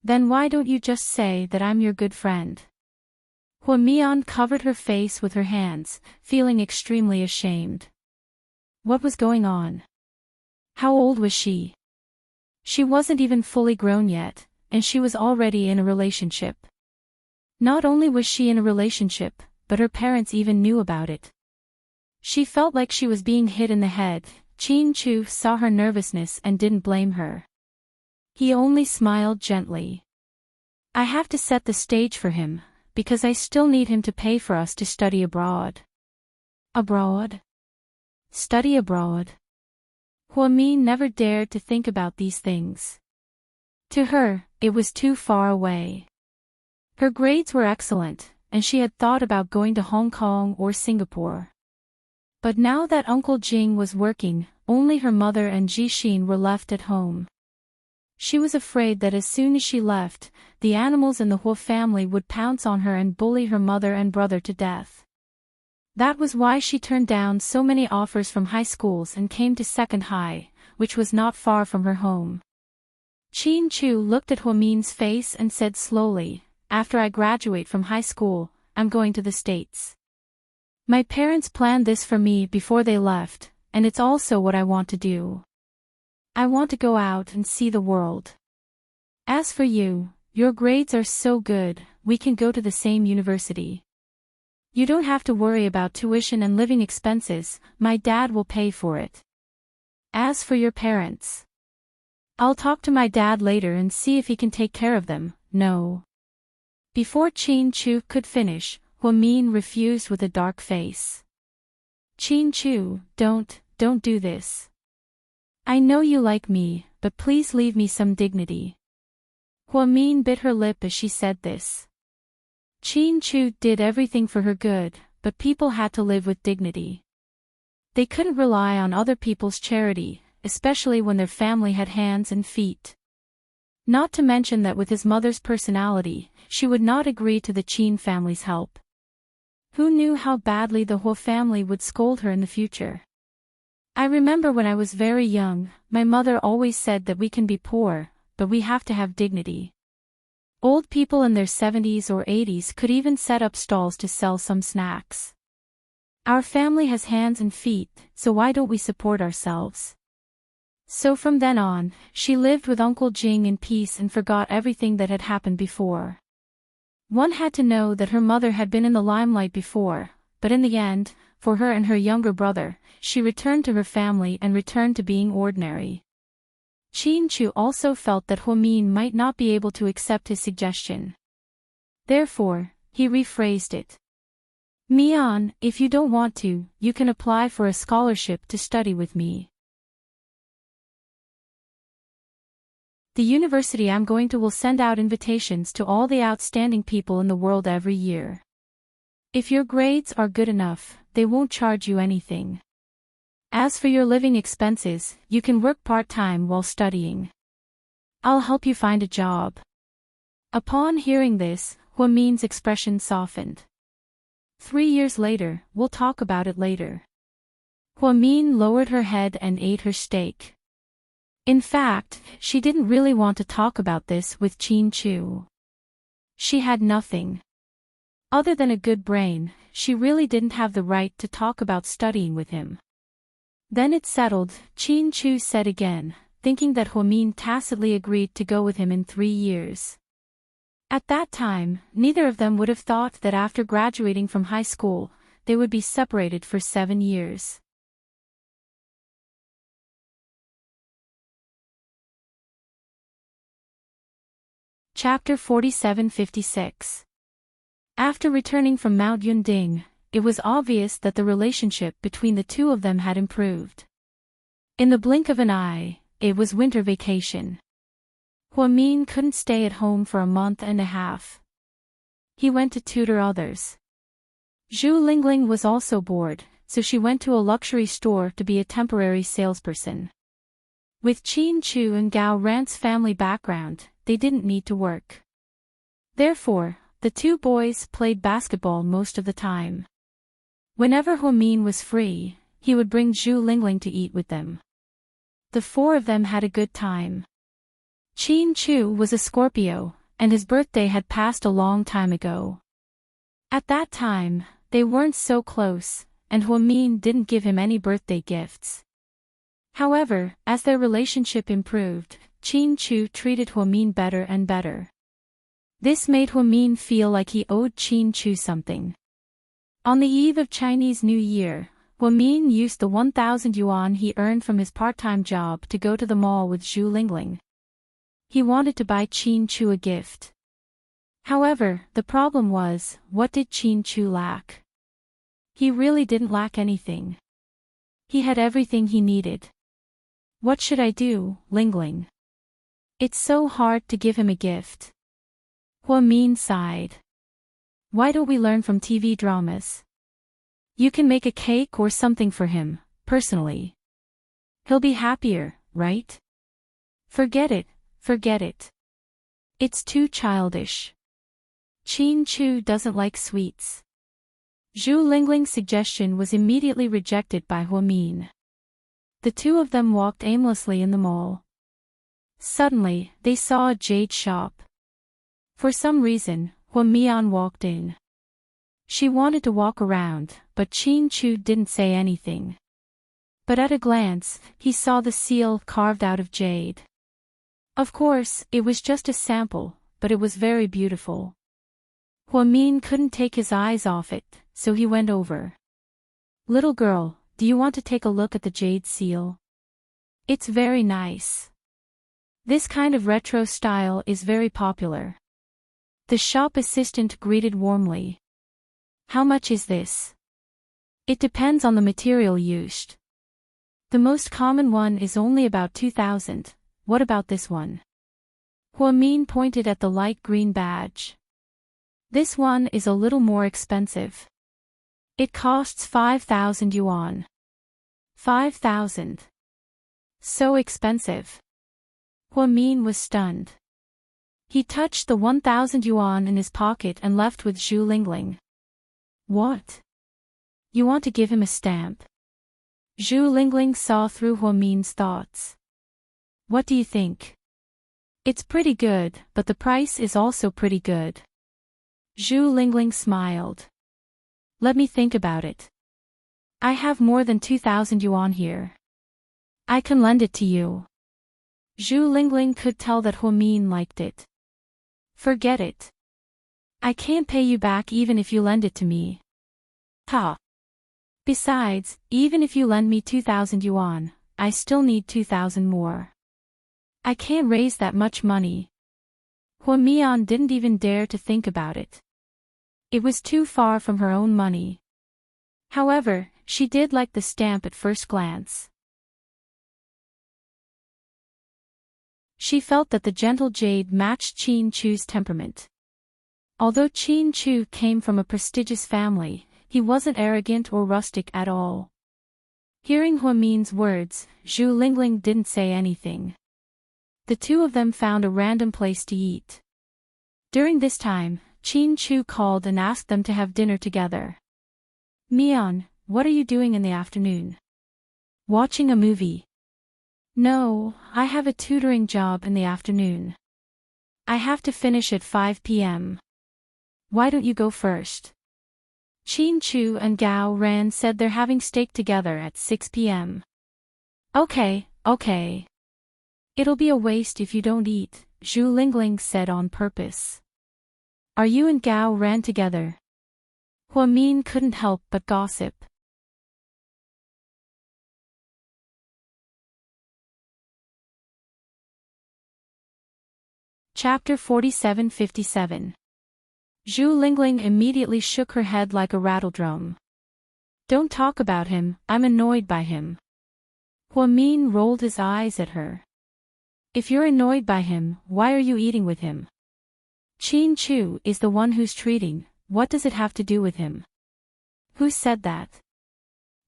Speaker 1: Then why don't you just say that I'm your good friend? Huamian covered her face with her hands, feeling extremely ashamed. What was going on? How old was she? She wasn't even fully grown yet, and she was already in a relationship. Not only was she in a relationship, but her parents even knew about it. She felt like she was being hit in the head. Chin Chu saw her nervousness and didn't blame her. He only smiled gently. I have to set the stage for him, because I still need him to pay for us to study abroad. Abroad? Study abroad. Huamin never dared to think about these things. To her, it was too far away. Her grades were excellent, and she had thought about going to Hong Kong or Singapore. But now that Uncle Jing was working, only her mother and Jixin were left at home. She was afraid that as soon as she left, the animals in the Huo family would pounce on her and bully her mother and brother to death. That was why she turned down so many offers from high schools and came to Second High, which was not far from her home. Chin Chu looked at Huamin's face and said slowly, after I graduate from high school, I'm going to the States. My parents planned this for me before they left, and it's also what I want to do. I want to go out and see the world. As for you, your grades are so good, we can go to the same university. You don't have to worry about tuition and living expenses, my dad will pay for it. As for your parents, I'll talk to my dad later and see if he can take care of them. No. Before Chin Chu could finish, Huamin refused with a dark face. Chin Chu, don't do this. I know you like me, but please leave me some dignity. Huamin bit her lip as she said this. Chin Chu did everything for her good, but people had to live with dignity. They couldn't rely on other people's charity, especially when their family had hands and feet. Not to mention that with his mother's personality, she would not agree to the Qin family's help. Who knew how badly the Huo family would scold her in the future? I remember when I was very young, my mother always said that we can be poor, but we have to have dignity. Old people in their 70s or 80s could even set up stalls to sell some snacks. Our family has hands and feet, so why don't we support ourselves? So from then on, she lived with Uncle Jing in peace and forgot everything that had happened before. One had to know that her mother had been in the limelight before, but in the end, for her and her younger brother, she returned to her family and returned to being ordinary. Chin Chu also felt that Huamin might not be able to accept his suggestion. Therefore, he rephrased it. Mian, if you don't want to, you can apply for a scholarship to study with me. The university I'm going to will send out invitations to all the outstanding people in the world every year. If your grades are good enough, they won't charge you anything. As for your living expenses, you can work part-time while studying. I'll help you find a job. Upon hearing this, Huamin's expression softened. 3 years later, we'll talk about it later. Huamin lowered her head and ate her steak. In fact, she didn't really want to talk about this with Chin Chu. She had nothing. Other than a good brain, she really didn't have the right to talk about studying with him. Then it settled, Chin Chu said again, thinking that Huamin tacitly agreed to go with him in 3 years. At that time, neither of them would have thought that after graduating from high school, they would be separated for 7 years. Chapter 47-56. After returning from Mount Yunding, it was obvious that the relationship between the two of them had improved. In the blink of an eye, it was winter vacation. Huamin couldn't stay at home for a month and a half. He went to tutor others. Zhu Lingling was also bored, so she went to a luxury store to be a temporary salesperson. With Qin Chu and Gao Ran's family background, they didn't need to work. Therefore, the two boys played basketball most of the time. Whenever Huamin was free, he would bring Zhu Lingling to eat with them. The four of them had a good time. Qin Chu was a Scorpio, and his birthday had passed a long time ago. At that time, they weren't so close, and Huamin didn't give him any birthday gifts. However, as their relationship improved, Qin Chu treated Huamin better and better. This made Huamin feel like he owed Qin Chu something. On the eve of Chinese New Year, Huamin used the 1,000 yuan he earned from his part-time job to go to the mall with Zhu Lingling. He wanted to buy Qin Chu a gift. However, the problem was, what did Qin Chu lack? He really didn't lack anything. He had everything he needed. What should I do, Lingling? It's so hard to give him a gift. Huamin sighed. Why don't we learn from TV dramas? You can make a cake or something for him, personally. He'll be happier, right? Forget it, forget it. It's too childish. Qin Chu doesn't like sweets. Zhu Lingling's suggestion was immediately rejected by Huamin. The two of them walked aimlessly in the mall. Suddenly, they saw a jade shop. For some reason, Huamian walked in. She wanted to walk around, but Qin Chu didn't say anything. But at a glance, he saw the seal carved out of jade. Of course, it was just a sample, but it was very beautiful. Huamin couldn't take his eyes off it, so he went over. Little girl, do you want to take a look at the jade seal? It's very nice. This kind of retro style is very popular. The shop assistant greeted warmly. How much is this? It depends on the material used. The most common one is only about 2,000. What about this one? Huamin pointed at the light green badge. This one is a little more expensive. It costs 5,000 yuan. 5,000. So expensive. Huamin was stunned. He touched the 1,000 yuan in his pocket and left with Zhu Lingling. What? You want to give him a stamp? Zhu Lingling saw through Huamin's thoughts. What do you think? It's pretty good, but the price is also pretty good. Zhu Lingling smiled. Let me think about it. I have more than 2,000 yuan here. I can lend it to you. Zhu Lingling could tell that Huamin liked it. Forget it. I can't pay you back even if you lend it to me. Ha. Besides, even if you lend me 2,000 yuan, I still need 2,000 more. I can't raise that much money. Huamian didn't even dare to think about it. It was too far from her own money. However, she did like the stamp at first glance. She felt that the gentle jade matched Qin Chu's temperament. Although Qin Chu came from a prestigious family, he wasn't arrogant or rustic at all. Hearing Huamin's words, Zhu Lingling didn't say anything. The two of them found a random place to eat. During this time, Qin Chu called and asked them to have dinner together. Mian, what are you doing in the afternoon? Watching a movie. No, I have a tutoring job in the afternoon. I have to finish at 5 p.m. Why don't you go first? Qin Chu and Gao Ran said they're having steak together at 6 p.m. Okay. It'll be a waste if you don't eat, Zhu Lingling said on purpose. Are you and Gao Ran together? Huamin couldn't help but gossip. Chapter 47-57. Zhu Lingling immediately shook her head like a rattledrum. Don't talk about him, I'm annoyed by him. Huamin rolled his eyes at her. If you're annoyed by him, why are you eating with him? Qin Chu is the one who's treating, what does it have to do with him? Who said that?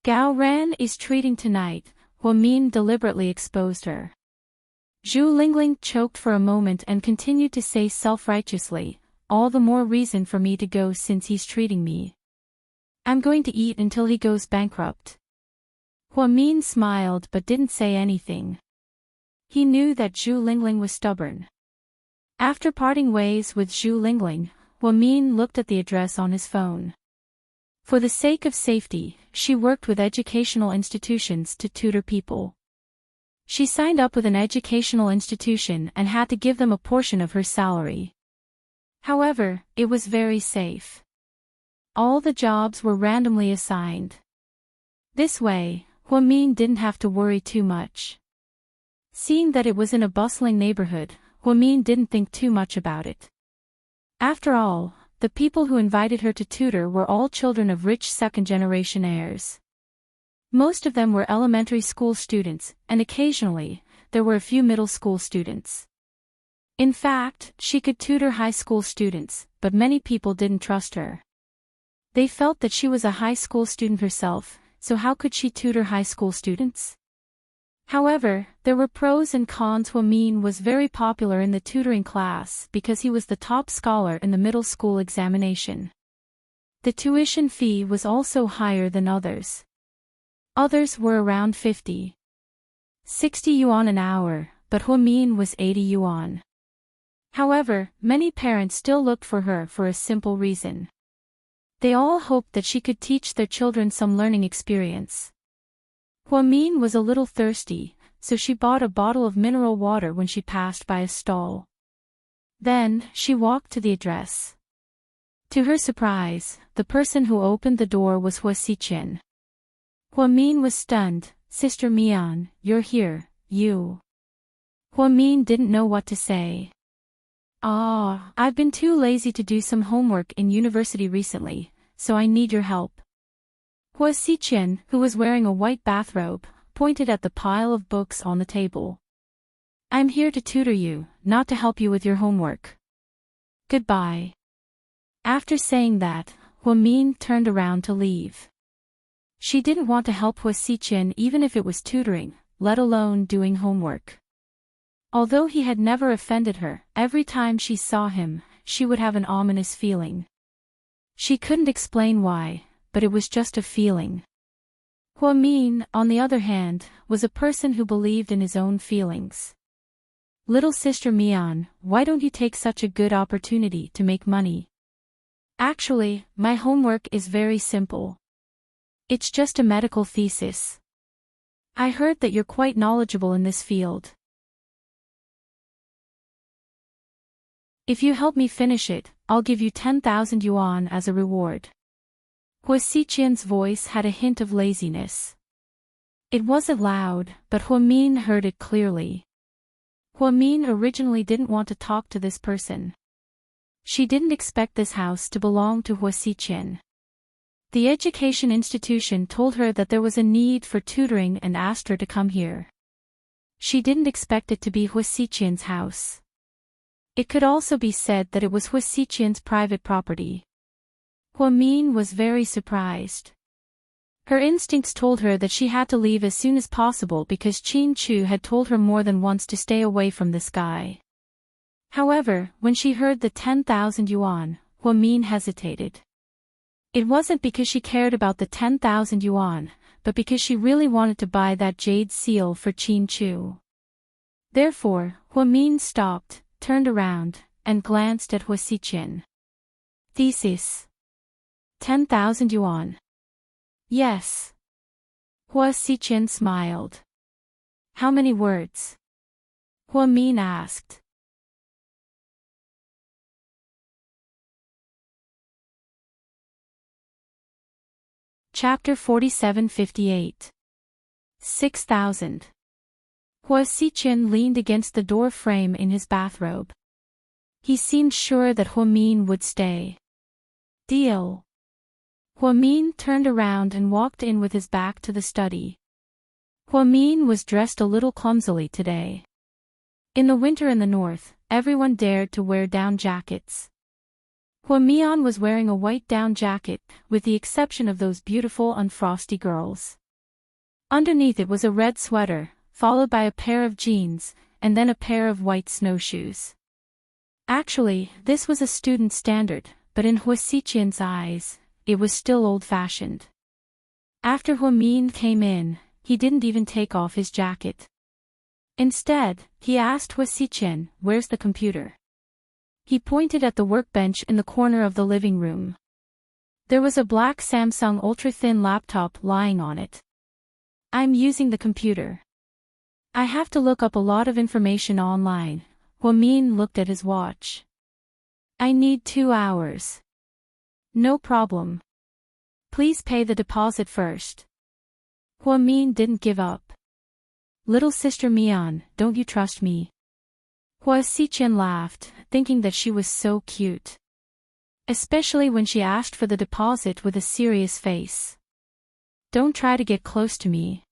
Speaker 1: Gao Ran is treating tonight, Huamin deliberately exposed her. Zhu Lingling choked for a moment and continued to say self-righteously, all the more reason for me to go since he's treating me. I'm going to eat until he goes bankrupt. Huamin smiled but didn't say anything. He knew that Zhu Lingling was stubborn. After parting ways with Zhu Lingling, Huamin looked at the address on his phone. For the sake of safety, she worked with educational institutions to tutor people. She signed up with an educational institution and had to give them a portion of her salary. However, it was very safe. All the jobs were randomly assigned. This way, Huamin didn't have to worry too much. Seeing that it was in a bustling neighborhood, Huamin didn't think too much about it. After all, the people who invited her to tutor were all children of rich second-generation heirs. Most of them were elementary school students, and occasionally, there were a few middle school students. In fact, she could tutor high school students, but many people didn't trust her. They felt that she was a high school student herself, so how could she tutor high school students? However, there were pros and cons. Huamin was very popular in the tutoring class because he was the top scholar in the middle school examination. The tuition fee was also higher than others. Others were around 50, 60 yuan an hour, but Huamin was 80 yuan. However, many parents still looked for her for a simple reason. They all hoped that she could teach their children some learning experience. Huamin was a little thirsty, so she bought a bottle of mineral water when she passed by a stall. Then, she walked to the address. To her surprise, the person who opened the door was Hua Xiqian. Huamin was stunned. Sister Mian, you're here, you. Huamin didn't know what to say. I've been too lazy to do some homework in university recently, so I need your help. Hua Xiqian, who was wearing a white bathrobe, pointed at the pile of books on the table. I'm here to tutor you, not to help you with your homework. Goodbye. After saying that, Huamin turned around to leave. She didn't want to help Hua Xiqian even if it was tutoring, let alone doing homework. Although he had never offended her, every time she saw him, she would have an ominous feeling. She couldn't explain why, but it was just a feeling. Huamin, on the other hand, was a person who believed in his own feelings. Little sister Mian, why don't you take such a good opportunity to make money? Actually, my homework is very simple. It's just a medical thesis. I heard that you're quite knowledgeable in this field. If you help me finish it, I'll give you 10,000 yuan as a reward. Hua Xiqian's voice had a hint of laziness. It wasn't loud, but Huamin heard it clearly. Huamin originally didn't want to talk to this person. She didn't expect this house to belong to Hua Xiqian. The education institution told her that there was a need for tutoring and asked her to come here. She didn't expect it to be Hua Xiqian's house. It could also be said that it was Hua Xiqian's private property. Huamin was very surprised. Her instincts told her that she had to leave as soon as possible because Qin Chu had told her more than once to stay away from this guy. However, when she heard the 10,000 yuan, Huamin hesitated. It wasn't because she cared about the 10,000 yuan, but because she really wanted to buy that jade seal for Qin Chu. Therefore, Huamin stopped, turned around, and glanced at Hua Xiqian. Thesis. 10,000 yuan. Yes. Hua Xiqian smiled. How many words? Huamin asked. Chapter 4758. 6,000. Hua Xiqian leaned against the door frame in his bathrobe. He seemed sure that Huamin would stay. Deal. Huamin turned around and walked in with his back to the study. Huamin was dressed a little clumsily today. In the winter in the north, everyone dared to wear down jackets. Huamian was wearing a white down jacket, with the exception of those beautiful unfrosty girls. Underneath it was a red sweater, followed by a pair of jeans, and then a pair of white snowshoes. Actually, this was a student standard, but in Hua Xiqian's eyes, it was still old-fashioned. After Huamin came in, he didn't even take off his jacket. Instead, he asked Hua Xiqian, "Where's the computer?" He pointed at the workbench in the corner of the living room. There was a black Samsung ultra-thin laptop lying on it. "I'm using the computer. I have to look up a lot of information online." Huamin looked at his watch. "I need 2 hours." "No problem. Please pay the deposit first." Huamin didn't give up. "Little sister Mian, don't you trust me?" Hua Xiqian laughed, thinking that she was so cute. Especially when she asked for the deposit with a serious face. "Don't try to get close to me.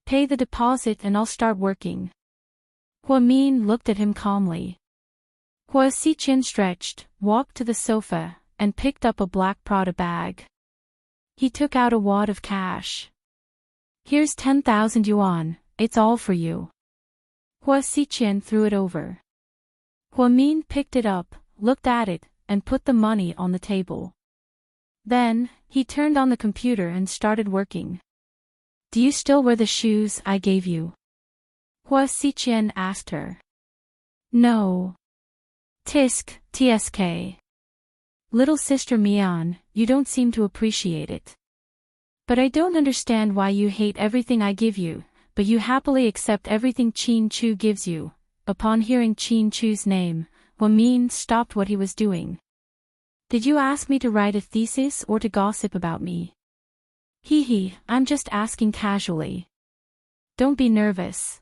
Speaker 1: Pay the deposit and I'll start working." Huamin looked at him calmly. Hua Xiqian stretched, walked to the sofa, and picked up a black Prada bag. He took out a wad of cash. "Here's 10,000 yuan, it's all for you." Hua Xiqian threw it over. Huamin picked it up, looked at it, and put the money on the table. Then, he turned on the computer and started working. "Do you still wear the shoes I gave you?" Hua Xiqian asked her. "No. Tsk. Little sister Mian, you don't seem to appreciate it. But I don't understand why you hate everything I give you, but you happily accept everything Qin Chu gives you." Upon hearing Qin Chu's name, Huamin stopped what he was doing. "Did you ask me to write a thesis or to gossip about me?" Hee, I'm just asking casually. Don't be nervous.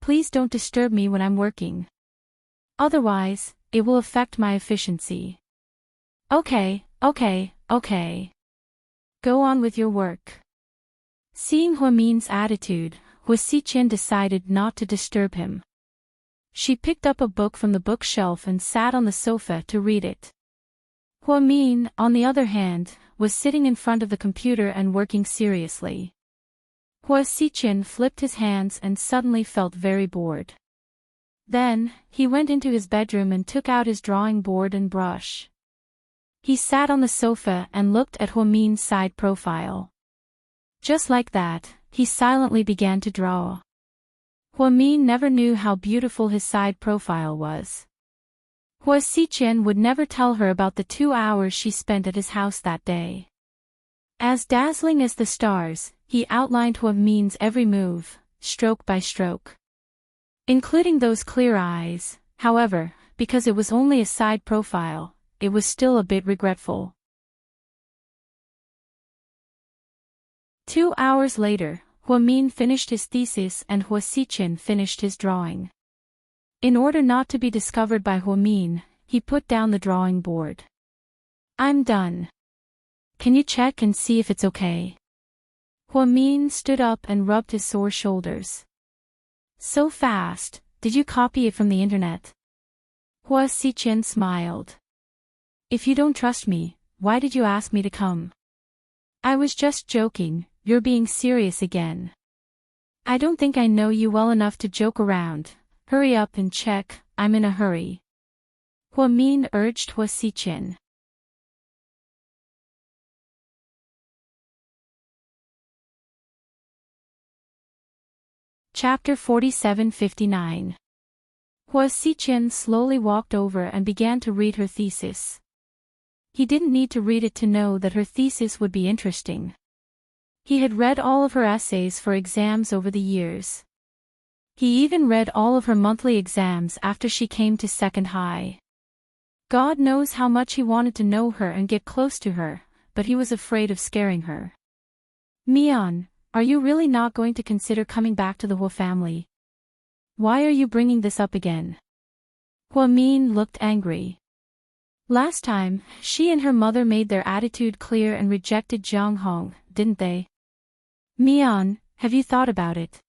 Speaker 1: Please don't disturb me when I'm working. Otherwise, it will affect my efficiency." Okay. Go on with your work." Seeing Huamin's attitude, Hua Xiqian decided not to disturb him. She picked up a book from the bookshelf and sat on the sofa to read it. Huamin, on the other hand, was sitting in front of the computer and working seriously. Hua Xiqian flipped his hands and suddenly felt very bored. Then, he went into his bedroom and took out his drawing board and brush. He sat on the sofa and looked at Huamin's side profile. Just like that, he silently began to draw. Huamin never knew how beautiful his side profile was. Hua Xiqian would never tell her about the 2 hours she spent at his house that day. As dazzling as the stars, he outlined Huamin's every move, stroke by stroke. Including those clear eyes, however, because it was only a side profile, it was still a bit regretful. 2 hours later, Huamin finished his thesis and Hua Xiqian finished his drawing. In order not to be discovered by Huamin, he put down the drawing board. "I'm done. Can you check and see if it's okay?" Huamin stood up and rubbed his sore shoulders. "So fast, did you copy it from the internet?" Hua Xiqian smiled. "If you don't trust me, why did you ask me to come?" "I was just joking, you're being serious again." "I don't think I know you well enough to joke around. Hurry up and check, I'm in a hurry." Huamin urged Hua Xiqian. Chapter 4759. Hua Xiqian slowly walked over and began to read her thesis. He didn't need to read it to know that her thesis would be interesting. He had read all of her essays for exams over the years. He even read all of her monthly exams after she came to second high. God knows how much he wanted to know her and get close to her, but he was afraid of scaring her. Mian, are you really not going to consider coming back to the Hua family? Why are you bringing this up again? Hua Min looked angry. Last time, she and her mother made their attitude clear and rejected Jiang Hong, didn't they? Mian, have you thought about it?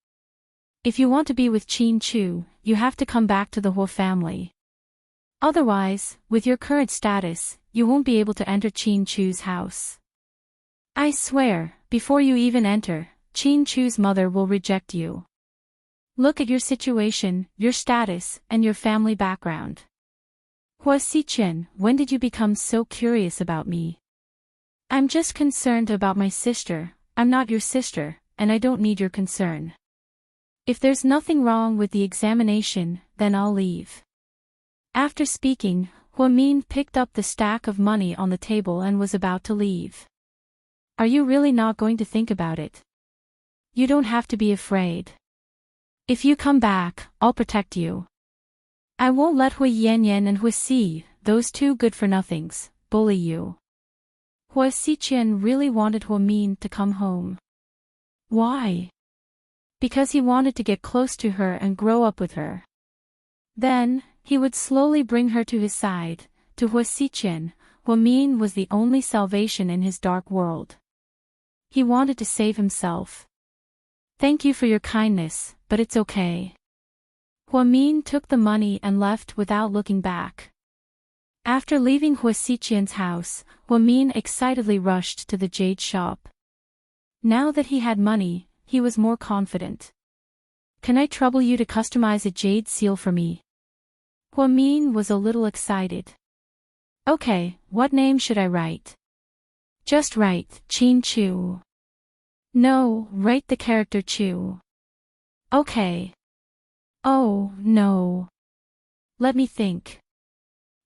Speaker 1: If you want to be with Qin Chu, you have to come back to the Hua family. Otherwise, with your current status, you won't be able to enter Qin Chu's house. I swear, before you even enter, Qin Chu's mother will reject you. Look at your situation, your status, and your family background. Hua Xichen, when did you become so curious about me? I'm just concerned about my sister. I'm not your sister, and I don't need your concern. If there's nothing wrong with the examination, then I'll leave. After speaking, Hua Min picked up the stack of money on the table and was about to leave. Are you really not going to think about it? You don't have to be afraid. If you come back, I'll protect you. I won't let Hua Yanyan and Hua Si, those two good-for-nothings, bully you. Hua Xichen really wanted Hua Min to come home. Why? Because he wanted to get close to her and grow up with her. Then, he would slowly bring her to his side. To Hua Xichen, Hua Min was the only salvation in his dark world. He wanted to save himself. Thank you for your kindness, but it's okay. Hua Min took the money and left without looking back. After leaving Hua Xichen's house, Hua Min excitedly rushed to the jade shop. Now that he had money, he was more confident. Can I trouble you to customize a jade seal for me? Hua Min was a little excited. Okay, what name should I write? Just write, Qin Chu. No, write the character Chu. Okay. Oh, no. Let me think.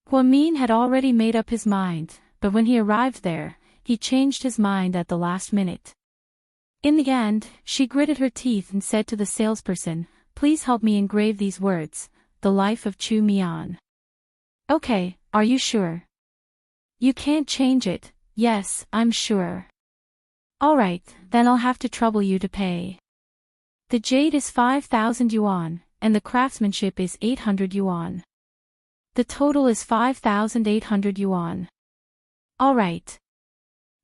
Speaker 1: Hua Min had already made up his mind, but when he arrived there, he changed his mind at the last minute. In the end, she gritted her teeth and said to the salesperson, please help me engrave these words, the life of Chu Mian. Okay, are you sure? You can't change it. Yes, I'm sure. Alright, then I'll have to trouble you to pay. The jade is 5,000 yuan, and the craftsmanship is 800 yuan. The total is 5,800 yuan. Alright.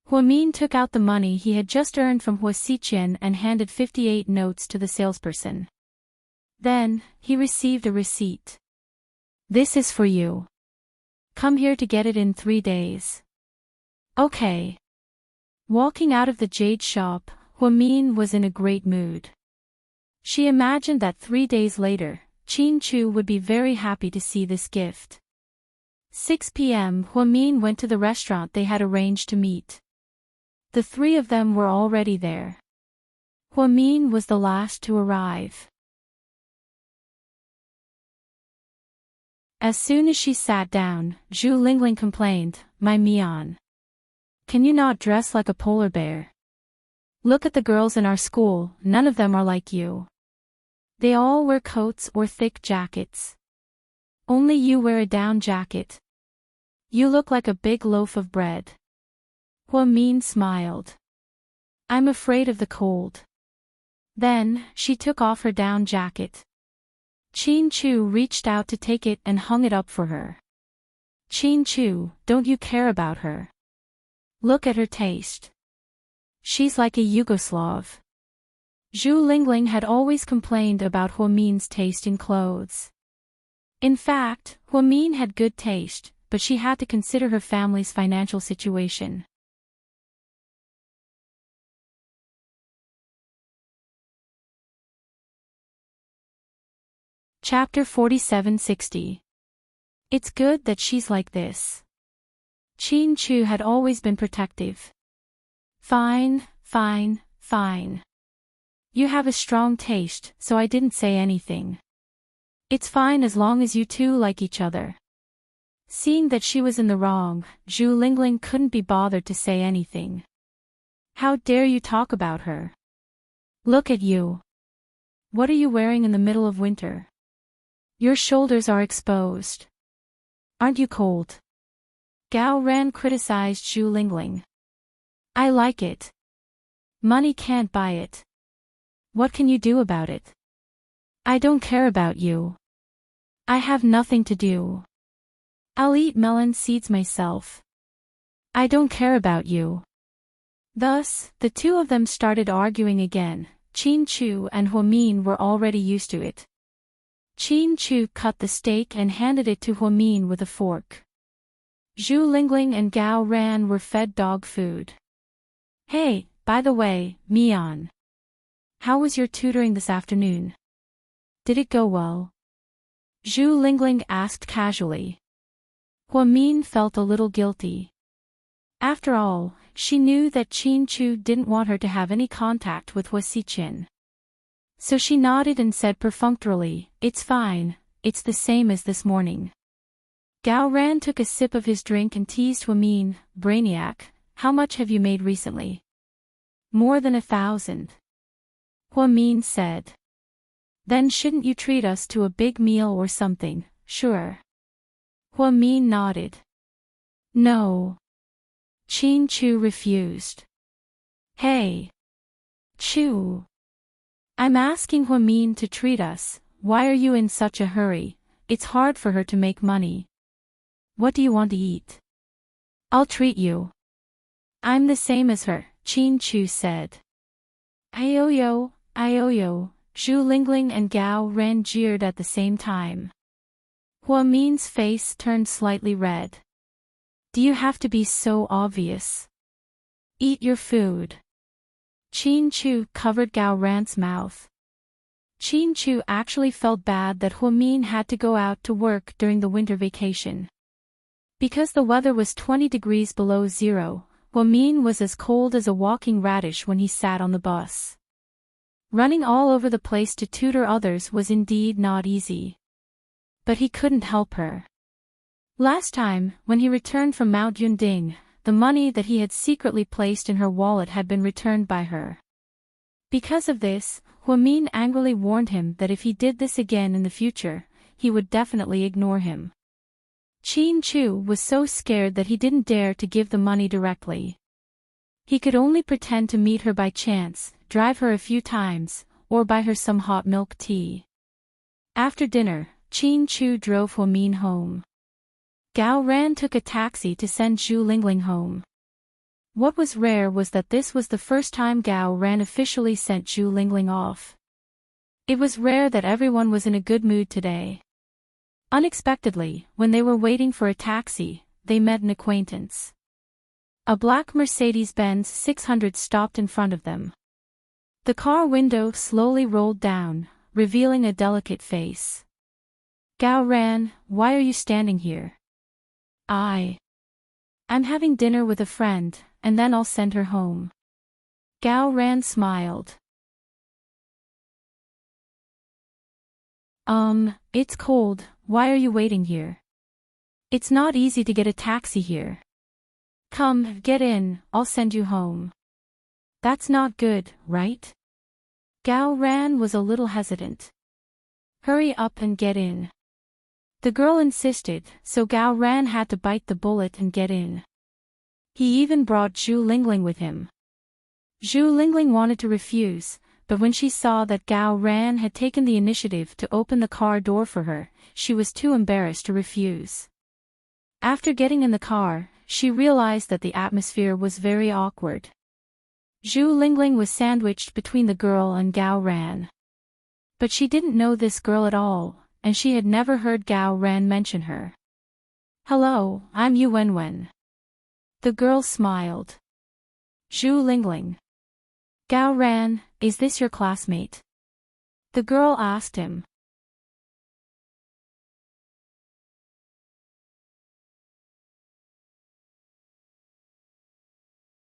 Speaker 1: Hua Min took out the money he had just earned from Hua Xichen and handed 58 notes to the salesperson. Then, he received a receipt. This is for you. Come here to get it in 3 days. Okay. Walking out of the jade shop, Hua Min was in a great mood. She imagined that 3 days later, Qin Chu would be very happy to see this gift. 6 p.m. Hua Min went to the restaurant they had arranged to meet. The three of them were already there. Hua Min was the last to arrive. As soon as she sat down, Zhu Lingling complained, My Mian. Can you not dress like a polar bear? Look at the girls in our school, none of them are like you. They all wear coats or thick jackets. Only you wear a down jacket. You look like a big loaf of bread. Hua Min smiled. I'm afraid of the cold. Then, she took off her down jacket. Qin Chu reached out to take it and hung it up for her. Qin Chu, don't you care about her? Look at her taste. She's like a Yugoslav. Zhu Lingling had always complained about Hua Min's taste in clothes. In fact, Hua Min had good taste, but she had to consider her family's financial situation. Chapter 4760. It's good that she's like this. Qin Chu had always been protective. Fine, fine, fine. You have a strong taste, so I didn't say anything. It's fine as long as you two like each other. Seeing that she was in the wrong, Zhu Lingling couldn't be bothered to say anything. How dare you talk about her? Look at you. What are you wearing in the middle of winter? Your shoulders are exposed. Aren't you cold? Gao Ran criticized Zhu Lingling. I like it. Money can't buy it. What can you do about it? I don't care about you. I have nothing to do. I'll eat melon seeds myself. I don't care about you. Thus, the two of them started arguing again. Chin Chu and Huamin were already used to it. Chin Chu cut the steak and handed it to Huamin with a fork. Zhu Lingling and Gao Ran were fed dog food. Hey, by the way, Mian. How was your tutoring this afternoon? Did it go well? Zhu Lingling asked casually. Huamin felt a little guilty. After all, she knew that Chin Chu didn't want her to have any contact with Hua Xiqin. So she nodded and said perfunctorily, "It's fine, it's the same as this morning." Gao Ran took a sip of his drink and teased Huamin, "Brainiac, how much have you made recently?" "More than 1,000. Huamin said. "Then shouldn't you treat us to a big meal or something?" "Sure." Huamin nodded. "No." Chin Chu refused. "Hey. Chu. I'm asking Huamin to treat us, why are you in such a hurry? It's hard for her to make money. What do you want to eat?" "I'll treat you." "I'm the same as her," Chin Chu said. "Ioyo, Ioyo," Zhu Lingling and Gao Ran jeered at the same time. Huamin's face turned slightly red. "Do you have to be so obvious? Eat your food." Chin Chu covered Gao Ran's mouth. Chin Chu actually felt bad that Huamin had to go out to work during the winter vacation. Because the weather was 20 degrees below zero, Huamin was as cold as a walking radish when he sat on the bus. Running all over the place to tutor others was indeed not easy. But he couldn't help her. Last time, when he returned from Mount Yunding, the money that he had secretly placed in her wallet had been returned by her. Because of this, Huamin angrily warned him that if he did this again in the future, he would definitely ignore him. Chin Chu was so scared that he didn't dare to give the money directly. He could only pretend to meet her by chance, drive her a few times, or buy her some hot milk tea. After dinner, Chin Chu drove Huamin home. Gao Ran took a taxi to send Zhu Lingling home. What was rare was that this was the first time Gao Ran officially sent Zhu Lingling off. It was rare that everyone was in a good mood today. Unexpectedly, when they were waiting for a taxi, they met an acquaintance. A black Mercedes-Benz 600 stopped in front of them. The car window slowly rolled down, revealing a delicate face. "Gao Ran, why are you standing here?" I'm having dinner with a friend, and then I'll send her home." Gao Ran smiled. It's cold, why are you waiting here? It's not easy to get a taxi here." "Come, get in, I'll send you home." "That's not good, right?" Gao Ran was a little hesitant. "Hurry up and get in." The girl insisted, so Gao Ran had to bite the bullet and get in. He even brought Zhu Lingling with him. Zhu Lingling wanted to refuse, but when she saw that Gao Ran had taken the initiative to open the car door for her, she was too embarrassed to refuse. After getting in the car, she realized that the atmosphere was very awkward. Zhu Lingling was sandwiched between the girl and Gao Ran. But she didn't know this girl at all, and she had never heard Gao Ran mention her. "Hello, I'm Yu Wenwen." The girl smiled. "Zhu Lingling." "Gao Ran, is this your classmate?" the girl asked him.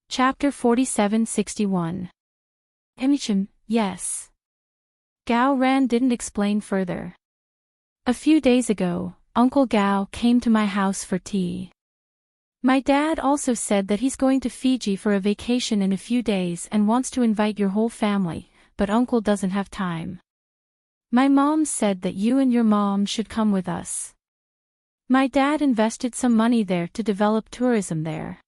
Speaker 1: Chapter 4761. Enrich, yes. Gao Ran didn't explain further. "A few days ago, Uncle Gao came to my house for tea. My dad also said that he's going to Fiji for a vacation in a few days and wants to invite your whole family, but Uncle doesn't have time. My mom said that you and your mom should come with us. My dad invested some money there to develop tourism there."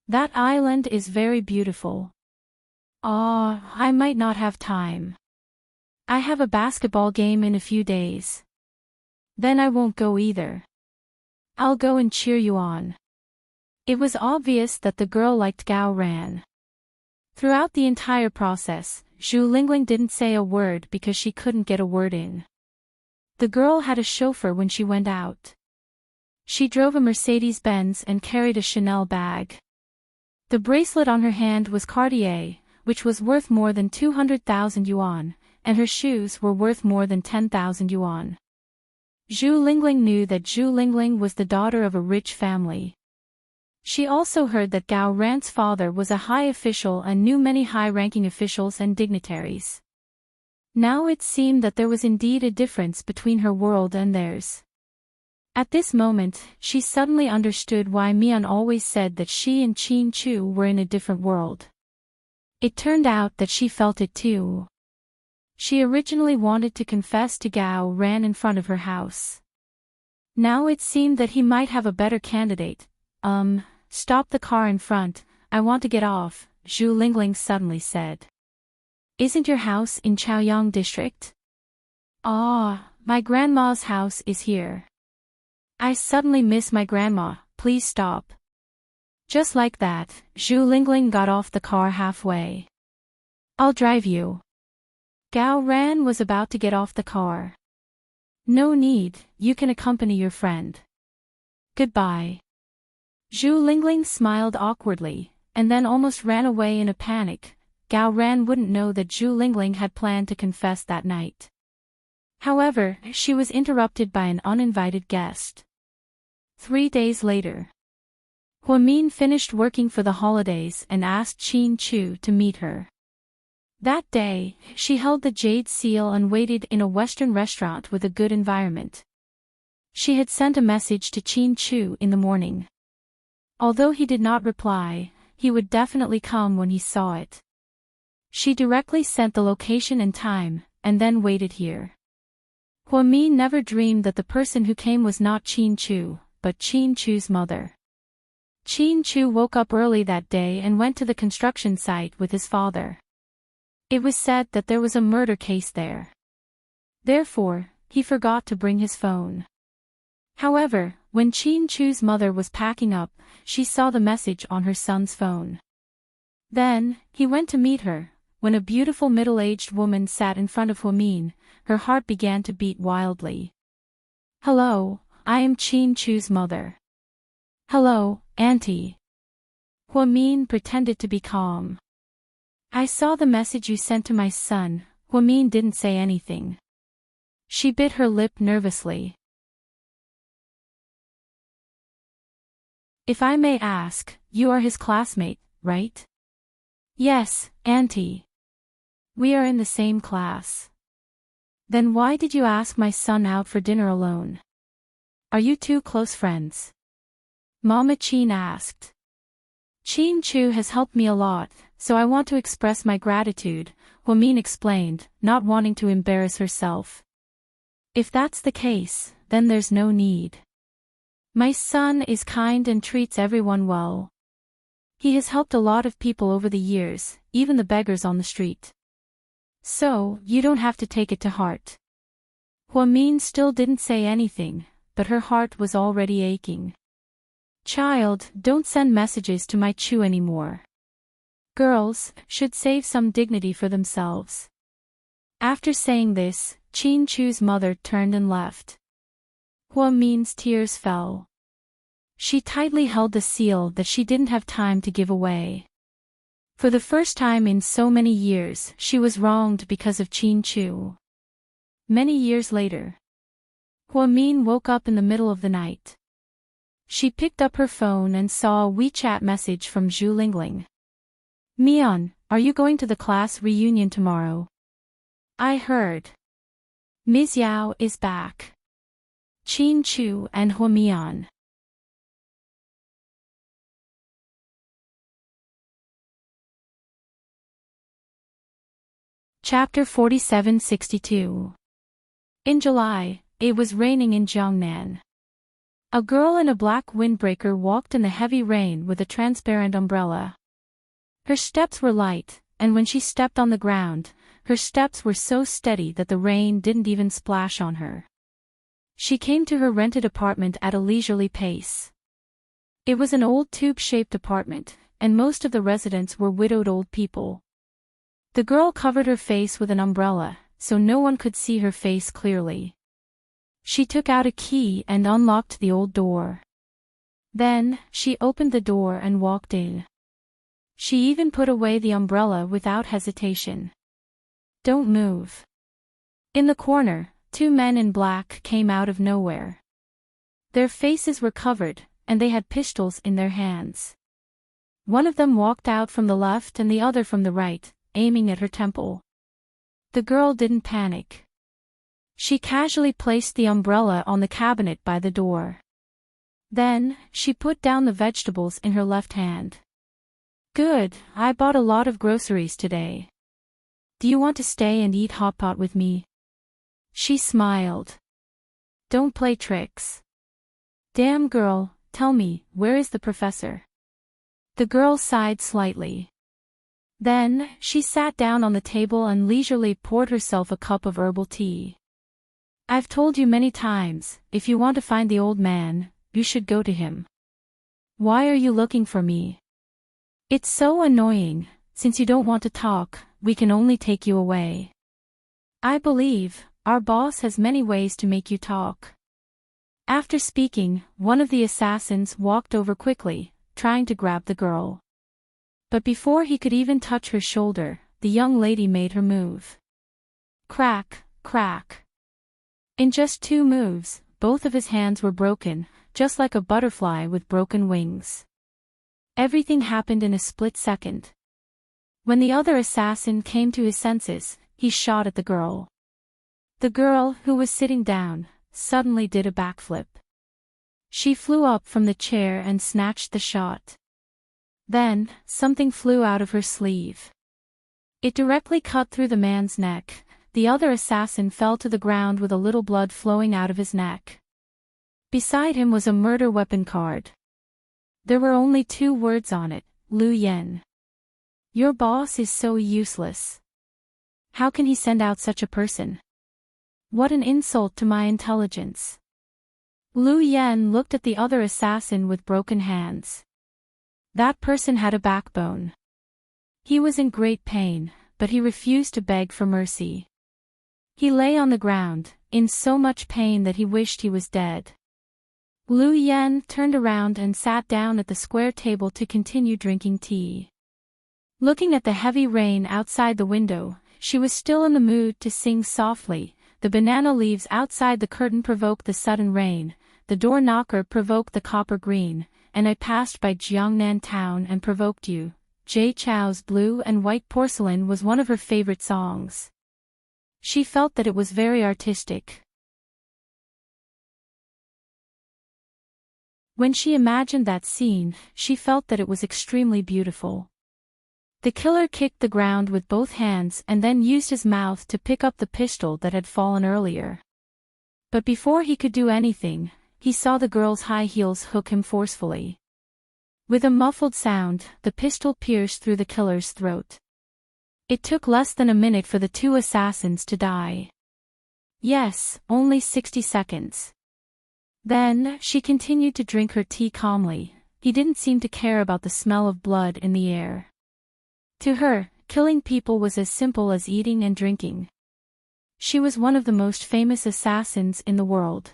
Speaker 1: That island is very beautiful. Ah, I might not have time. I have a basketball game in a few days. Then I won't go either. I'll go and cheer you on. It was obvious that the girl liked Gao Ran. Throughout the entire process, Zhu Lingling didn't say a word because she couldn't get a word in. The girl had a chauffeur when she went out. She drove a Mercedes-Benz and carried a Chanel bag. The bracelet on her hand was Cartier, which was worth more than 200,000 yuan, and her shoes were worth more than 10,000 yuan. Zhu Lingling knew that Zhu Lingling was the daughter of a rich family. She also heard that Gao Ran's father was a high official and knew many high-ranking officials and dignitaries. Now it seemed that there was indeed a difference between her world and theirs. At this moment, she suddenly understood why Mian always said that she and Qin Chu were in a different world. It turned out that she felt it too. She originally wanted to confess to Gao Ran in front of her house. Now it seemed that he might have a better candidate. Stop the car in front, I want to get off, Zhu Lingling suddenly said. Isn't your house in Chaoyang district? Ah, my grandma's house is here. I suddenly miss my grandma, please stop. Just like that, Zhu Lingling got off the car halfway. I'll drive you. Gao Ran was about to get off the car. No need, you can accompany your friend. Goodbye. Zhu Lingling smiled awkwardly, and then almost ran away in a panic. Gao Ran wouldn't know that Zhu Lingling had planned to confess that night. However, she was interrupted by an uninvited guest. 3 days later. Huamin finished working for the holidays and asked Qin Chu to meet her. That day, she held the jade seal and waited in a Western restaurant with a good environment. She had sent a message to Qin Chu in the morning. Although he did not reply, he would definitely come when he saw it. She directly sent the location and time, and then waited here. Huamin never dreamed that the person who came was not Qin Chu, but Qin Chu's mother. Qin Chu woke up early that day and went to the construction site with his father. It was said that there was a murder case there. Therefore, he forgot to bring his phone. However, when Qin Chu's mother was packing up, she saw the message on her son's phone. Then, he went to meet her. When a beautiful middle-aged woman sat in front of Huamin, her heart began to beat wildly. Hello, I am Qin Chu's mother. Hello, Auntie. Huamin pretended to be calm. I saw the message you sent to my son. Huamin didn't say anything. She bit her lip nervously. If I may ask, you are his classmate, right? Yes, Auntie. We are in the same class. Then why did you ask my son out for dinner alone? Are you two close friends? Mama Qin asked. Qin Chu has helped me a lot, so I want to express my gratitude, Huamin explained, not wanting to embarrass herself. If that's the case, then there's no need. My son is kind and treats everyone well. He has helped a lot of people over the years, even the beggars on the street. So, you don't have to take it to heart. Huamin still didn't say anything, but her heart was already aching. Child, don't send messages to my Chu anymore. Girls should save some dignity for themselves. After saying this, Qin Chu's mother turned and left. Huamin's tears fell. She tightly held the seal that she didn't have time to give away. For the first time in so many years, she was wronged because of Qin Chu. Many years later, Huamin woke up in the middle of the night. She picked up her phone and saw a WeChat message from Zhu Lingling. Mian, are you going to the class reunion tomorrow? I heard. Ms. Yao is back. Qin Chu and Huamian. Chapter 4762. In July, it was raining in Jiangnan. A girl in a black windbreaker walked in the heavy rain with a transparent umbrella. Her steps were light, and when she stepped on the ground, her steps were so steady that the rain didn't even splash on her. She came to her rented apartment at a leisurely pace. It was an old tube-shaped apartment, and most of the residents were widowed old people. The girl covered her face with an umbrella, so no one could see her face clearly. She took out a key and unlocked the old door. Then, she opened the door and walked in. She even put away the umbrella without hesitation. "Don't move." In the corner, two men in black came out of nowhere. Their faces were covered, and they had pistols in their hands. One of them walked out from the left and the other from the right, aiming at her temple. The girl didn't panic. She casually placed the umbrella on the cabinet by the door. Then, she put down the vegetables in her left hand. "Good, I bought a lot of groceries today. Do you want to stay and eat hot pot with me?" She smiled. "Don't play tricks." "Damn girl, tell me, where is the professor?" The girl sighed slightly. Then, she sat down on the table and leisurely poured herself a cup of herbal tea. "I've told you many times, if you want to find the old man, you should go to him. Why are you looking for me? It's so annoying, since you don't want to talk, we can only take you away. I believe, our boss has many ways to make you talk." After speaking, one of the assassins walked over quickly, trying to grab the girl. But before he could even touch her shoulder, the young lady made her move. Crack, crack. In just 2 moves, both of his hands were broken, just like a butterfly with broken wings. Everything happened in a split second. When the other assassin came to his senses, he shot at the girl. The girl, who was sitting down, suddenly did a backflip. She flew up from the chair and snatched the shot. Then, something flew out of her sleeve. It directly cut through the man's neck. The other assassin fell to the ground with a little blood flowing out of his neck. Beside him was a murder weapon card. There were only 2 words on it, Lu Yen. "Your boss is so useless. How can he send out such a person? What an insult to my intelligence." Lu Yen looked at the other assassin with broken hands. That person had a backbone. He was in great pain, but he refused to beg for mercy. He lay on the ground, in so much pain that he wished he was dead. Lu Yen turned around and sat down at the square table to continue drinking tea. Looking at the heavy rain outside the window, she was still in the mood to sing softly. The banana leaves outside the curtain provoked the sudden rain, the door knocker provoked the copper green, and I passed by Jiangnan town and provoked you. Jay Chou's Blue and White Porcelain was one of her favorite songs. She felt that it was very artistic. When she imagined that scene, she felt that it was extremely beautiful. The killer kicked the ground with both hands and then used his mouth to pick up the pistol that had fallen earlier. But before he could do anything, he saw the girl's high heels hook him forcefully. With a muffled sound, the pistol pierced through the killer's throat. It took less than a minute for the 2 assassins to die. Yes, only 60 seconds. Then, she continued to drink her tea calmly. He didn't seem to care about the smell of blood in the air. To her, killing people was as simple as eating and drinking. She was one of the most famous assassins in the world.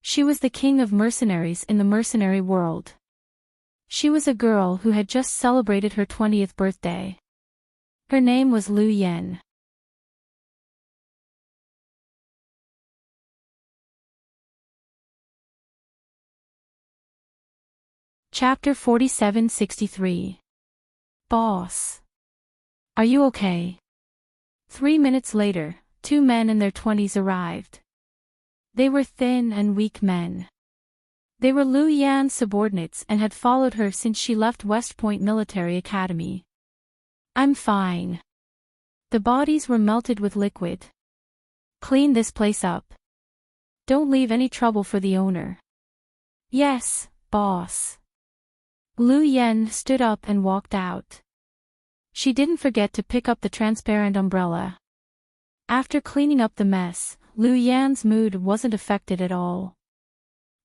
Speaker 1: She was the king of mercenaries in the mercenary world. She was a girl who had just celebrated her 20th birthday. Her name was Lu Yen. Chapter 4763. Boss. Are you okay? 3 minutes later, 2 men in their 20s arrived. They were thin and weak men. They were Lu Yan's subordinates and had followed her since she left West Point Military Academy. "I'm fine. The bodies were melted with liquid. Clean this place up. Don't leave any trouble for the owner." Yes, boss. Lu Yen stood up and walked out. She didn't forget to pick up the transparent umbrella. After cleaning up the mess, Lu Yan's mood wasn't affected at all.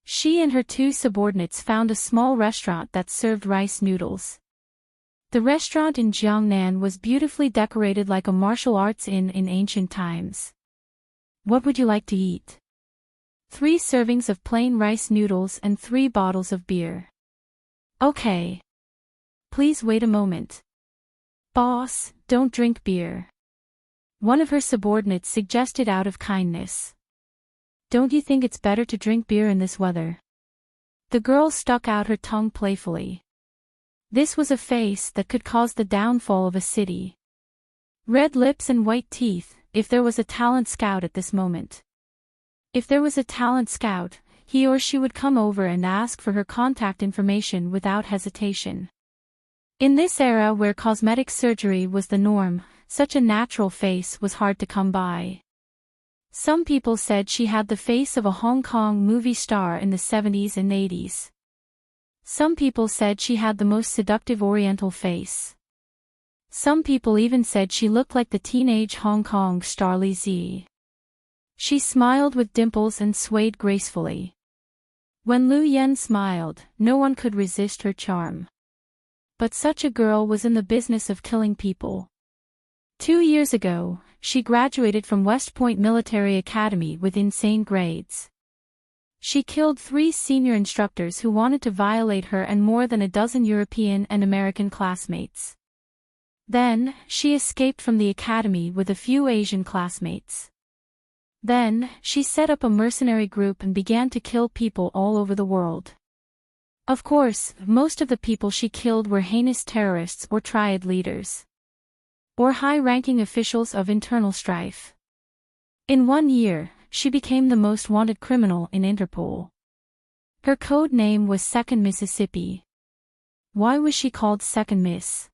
Speaker 1: She and her two subordinates found a small restaurant that served rice noodles. The restaurant in Jiangnan was beautifully decorated like a martial arts inn in ancient times. What would you like to eat? 3 servings of plain rice noodles and 3 bottles of beer. Okay. Please wait a moment. Boss, don't drink beer. One of her subordinates suggested out of kindness. Don't you think it's better to drink beer in this weather? The girl stuck out her tongue playfully. This was a face that could cause the downfall of a city. Red lips and white teeth, if there was a talent scout at this moment. If there was a talent scout, he or she would come over and ask for her contact information without hesitation. In this era where cosmetic surgery was the norm, such a natural face was hard to come by. Some people said she had the face of a Hong Kong movie star in the 70s and 80s. Some people said she had the most seductive oriental face. Some people even said she looked like the teenage Hong Kong star Li Zi. She smiled with dimples and swayed gracefully. When Lu Yen smiled, no one could resist her charm. But such a girl was in the business of killing people. 2 years ago, she graduated from West Point Military Academy with insane grades. She killed 3 senior instructors who wanted to violate her and more than a dozen European and American classmates. Then, she escaped from the academy with a few Asian classmates. Then, she set up a mercenary group and began to kill people all over the world. Of course, most of the people she killed were heinous terrorists or triad leaders. Or high-ranking officials of internal strife. In 1 year, she became the most wanted criminal in Interpol. Her code name was Second Mississippi. Why was she called Second Miss?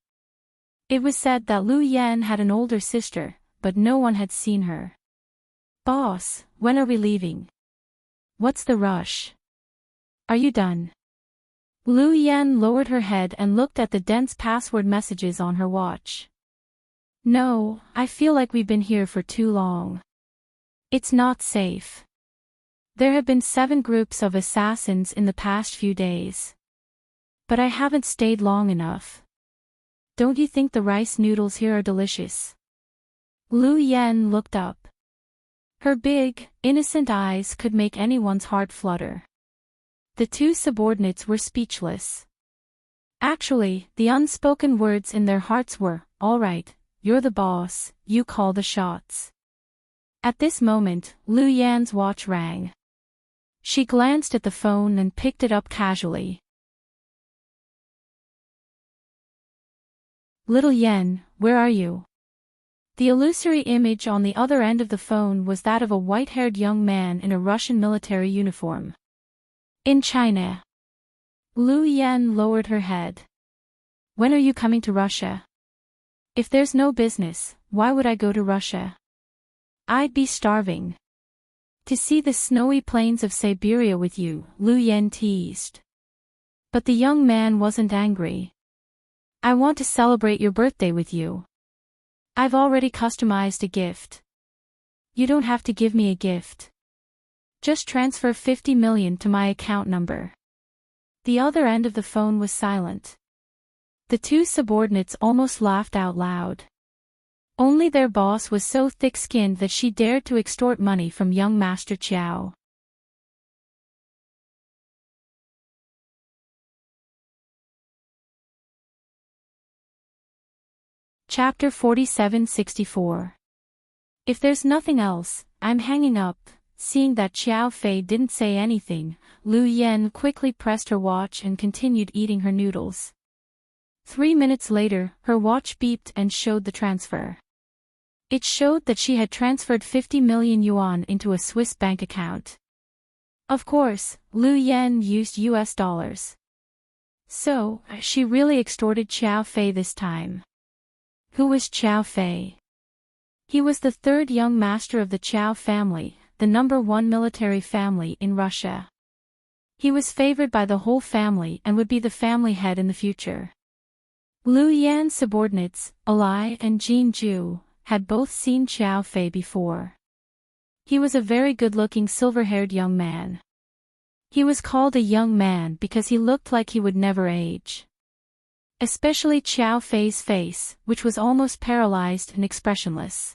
Speaker 1: It was said that Lu Yen had an older sister, but no one had seen her. Boss, when are we leaving? What's the rush? Are you done? Lu Yen lowered her head and looked at the dense password messages on her watch. No, I feel like we've been here for too long. It's not safe. There have been 7 groups of assassins in the past few days. But I haven't stayed long enough. Don't you think the rice noodles here are delicious? Lu Yen looked up. Her big, innocent eyes could make anyone's heart flutter. The 2 subordinates were speechless. Actually, the unspoken words in their hearts were, "All right, you're the boss, you call the shots." At this moment, Lu Yan's watch rang. She glanced at the phone and picked it up casually. Little Yen, where are you? The illusory image on the other end of the phone was that of a white-haired young man in a Russian military uniform. In China. Lu Yen lowered her head. When are you coming to Russia? If there's no business, why would I go to Russia? I'd be starving. To see the snowy plains of Siberia with you, Lu Yen teased. But the young man wasn't angry. I want to celebrate your birthday with you. I've already customized a gift. You don't have to give me a gift. Just transfer 50 million to my account number. The other end of the phone was silent. The 2 subordinates almost laughed out loud. Only their boss was so thick-skinned that she dared to extort money from young Master Chiao. Chapter 47-64. If there's nothing else, I'm hanging up. Seeing that Xiao Fei didn't say anything, Lu Yen quickly pressed her watch and continued eating her noodles. 3 minutes later, her watch beeped and showed the transfer. It showed that she had transferred 50 million yuan into a Swiss bank account. Of course, Lu Yen used US dollars. So, she really extorted Xiao Fei this time. Who was Xiao Fei? He was the 3rd young master of the Qiao family, the #1 military family in Russia. He was favored by the whole family and would be the family head in the future. Lu Yan's subordinates, Alai and Jin Ju, had both seen Xiao Fei before. He was a very good-looking silver-haired young man. He was called a young man because he looked like he would never age. Especially Xiao Fei's face, which was almost paralyzed and expressionless.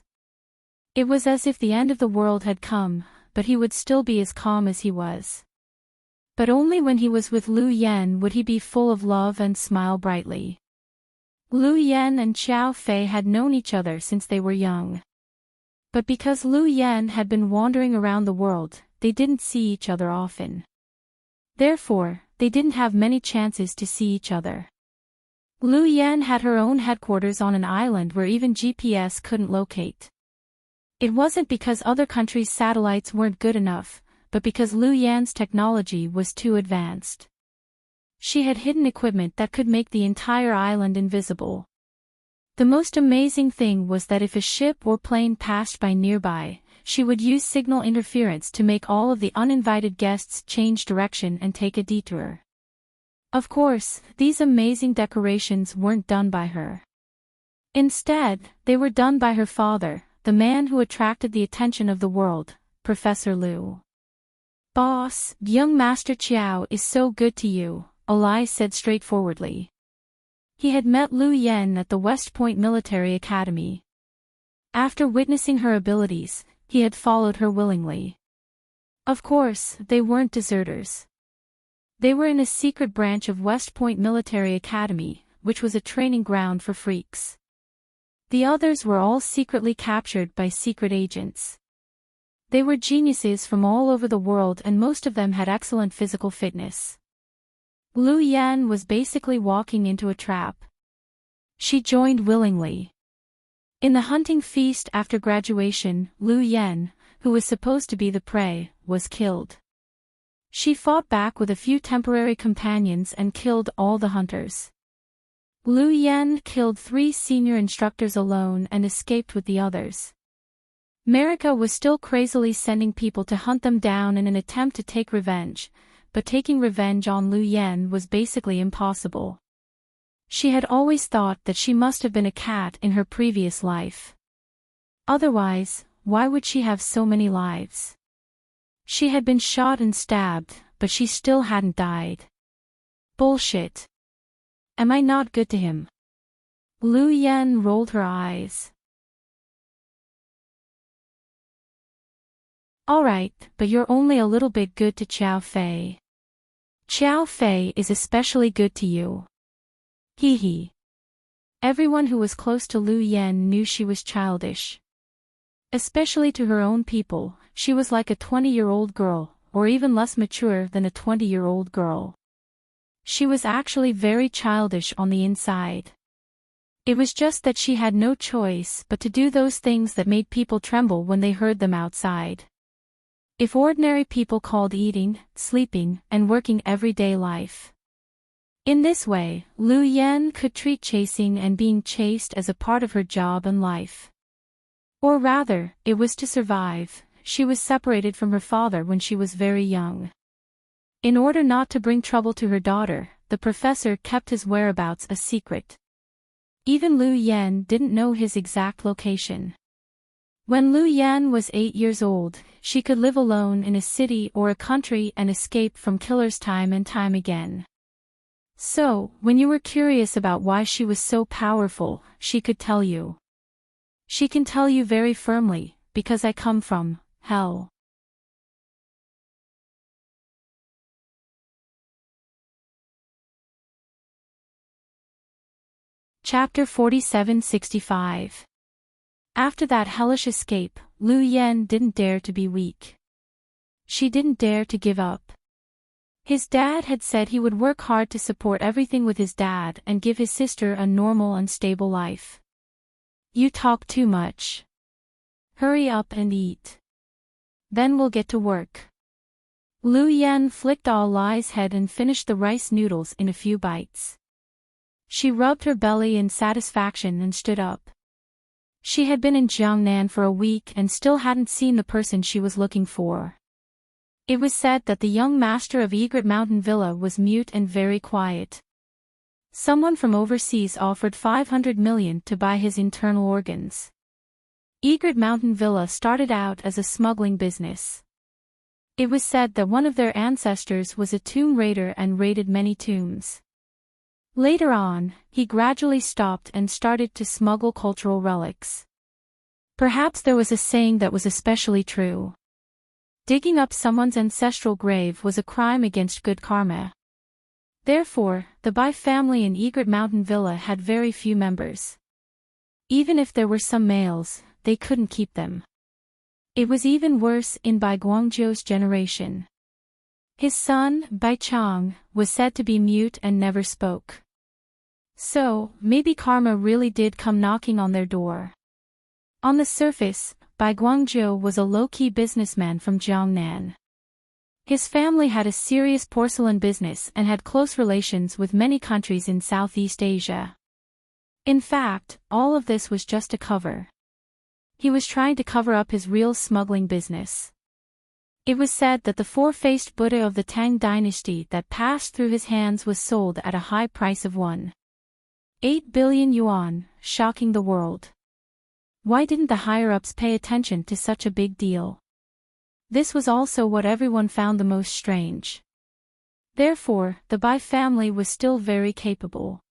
Speaker 1: It was as if the end of the world had come, but he would still be as calm as he was. But only when he was with Lu Yan would he be full of love and smile brightly. Lu Yan and Xiao Fei had known each other since they were young. But because Lu Yan had been wandering around the world, they didn't see each other often. Therefore, they didn't have many chances to see each other. Lu Yan had her own headquarters on an island where even GPS couldn't locate. It wasn't because other countries' satellites weren't good enough, but because Lu Yan's technology was too advanced. She had hidden equipment that could make the entire island invisible. The most amazing thing was that if a ship or plane passed by nearby, she would use signal interference to make all of the uninvited guests change direction and take a detour. Of course, these amazing decorations weren't done by her. Instead, they were done by her father, the man who attracted the attention of the world, Professor Lu. "Boss, young Master Qiao is so good to you," Alai said straightforwardly. He had met Lu Yan at the West Point Military Academy. After witnessing her abilities, he had followed her willingly. Of course, they weren't deserters. They were in a secret branch of West Point Military Academy, which was a training ground for freaks. The others were all secretly captured by secret agents. They were geniuses from all over the world and most of them had excellent physical fitness. Lu Yan was basically walking into a trap. She joined willingly. In the hunting feast after graduation, Lu Yan, who was supposed to be the prey, was killed. She fought back with a few temporary companions and killed all the hunters. Lu Yan killed 3 senior instructors alone and escaped with the others. Marika was still crazily sending people to hunt them down in an attempt to take revenge, but taking revenge on Lu Yan was basically impossible. She had always thought that she must have been a cat in her previous life. Otherwise, why would she have so many lives? She had been shot and stabbed, but she still hadn't died. Bullshit. Am I not good to him? Lu Yan rolled her eyes. Alright, but you're only a little bit good to Xiao Fei. Xiao Fei is especially good to you. Hee hee. Everyone who was close to Lu Yan knew she was childish. Especially to her own people, she was like a 20-year-old girl, or even less mature than a 20-year-old girl. She was actually very childish on the inside. It was just that she had no choice but to do those things that made people tremble when they heard them outside. If ordinary people called eating, sleeping, and working everyday life. In this way, Lu Yan could treat chasing and being chased as a part of her job and life. Or rather, it was to survive. She was separated from her father when she was very young. In order not to bring trouble to her daughter, the professor kept his whereabouts a secret. Even Lu Yan didn't know his exact location. When Lu Yan was 8 years old, she could live alone in a city or a country and escape from killers time and time again. So, when you were curious about why she was so powerful, she could tell you. She can tell you very firmly, because I come from hell. Chapter 4765. After that hellish escape, Lu Yan didn't dare to be weak. She didn't dare to give up. His dad had said he would work hard to support everything with his dad and give his sister a normal and stable life. You talk too much. Hurry up and eat. Then we'll get to work. Lu Yan flicked Alai's head and finished the rice noodles in a few bites. She rubbed her belly in satisfaction and stood up. She had been in Jiangnan for a week and still hadn't seen the person she was looking for. It was said that the young master of Egret Mountain Villa was mute and very quiet. Someone from overseas offered 500 million to buy his internal organs. Egret Mountain Villa started out as a smuggling business. It was said that one of their ancestors was a tomb raider and raided many tombs. Later on, he gradually stopped and started to smuggle cultural relics. Perhaps there was a saying that was especially true. Digging up someone's ancestral grave was a crime against good karma. Therefore, the Bai family in Egret Mountain Villa had very few members. Even if there were some males, they couldn't keep them. It was even worse in Bai Guangzhou's generation. His son, Bai Chang, was said to be mute and never spoke. So, maybe karma really did come knocking on their door. On the surface, Bai Guangzhou was a low-key businessman from Jiangnan. His family had a serious porcelain business and had close relations with many countries in Southeast Asia. In fact, all of this was just a cover. He was trying to cover up his real smuggling business. It was said that the four-faced Buddha of the Tang dynasty that passed through his hands was sold at a high price of 1.8 billion yuan, shocking the world. Why didn't the higher-ups pay attention to such a big deal? This was also what everyone found the most strange. Therefore, the Bai family was still very capable.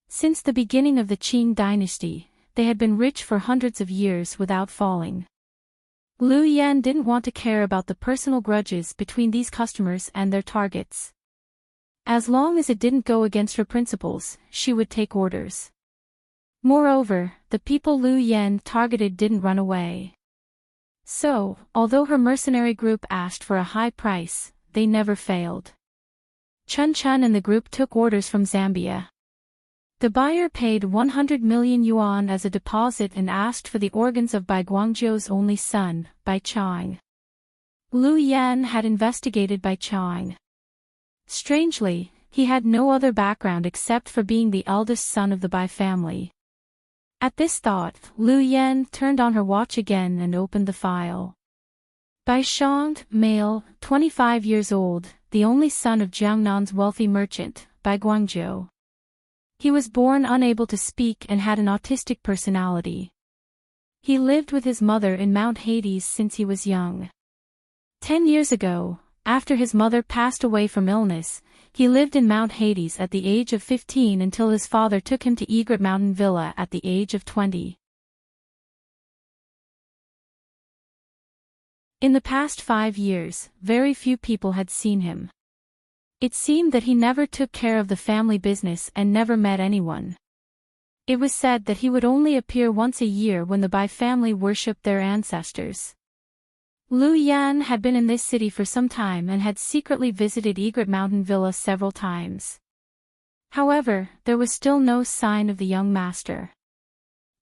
Speaker 1: Since the beginning of the Qing dynasty, they had been rich for hundreds of years without falling. Lu Yan didn't want to care about the personal grudges between these customers and their targets. As long as it didn't go against her principles, she would take orders. Moreover, the people Lu Yan targeted didn't run away. So, although her mercenary group asked for a high price, they never failed. Chun Chun and the group took orders from Zambia. The buyer paid 100 million yuan as a deposit and asked for the organs of Bai Guangzhou's only son, Bai Chang. Lu Yan had investigated Bai Chang. Strangely, he had no other background except for being the eldest son of the Bai family. At this thought, Lu Yan turned on her watch again and opened the file. Bai Shang, male, 25 years old, the only son of Jiangnan's wealthy merchant, Bai Guangzhou. He was born unable to speak and had an autistic personality. He lived with his mother in Mount Hades since he was young. 10 years ago, after his mother passed away from illness, he lived in Mount Hades at the age of 15 until his father took him to Egret Mountain Villa at the age of 20. In the past 5 years, very few people had seen him. It seemed that he never took care of the family business and never met anyone. It was said that he would only appear once a year when the Bai family worshipped their ancestors. Lu Yan had been in this city for some time and had secretly visited Egret Mountain Villa several times. However, there was still no sign of the young master.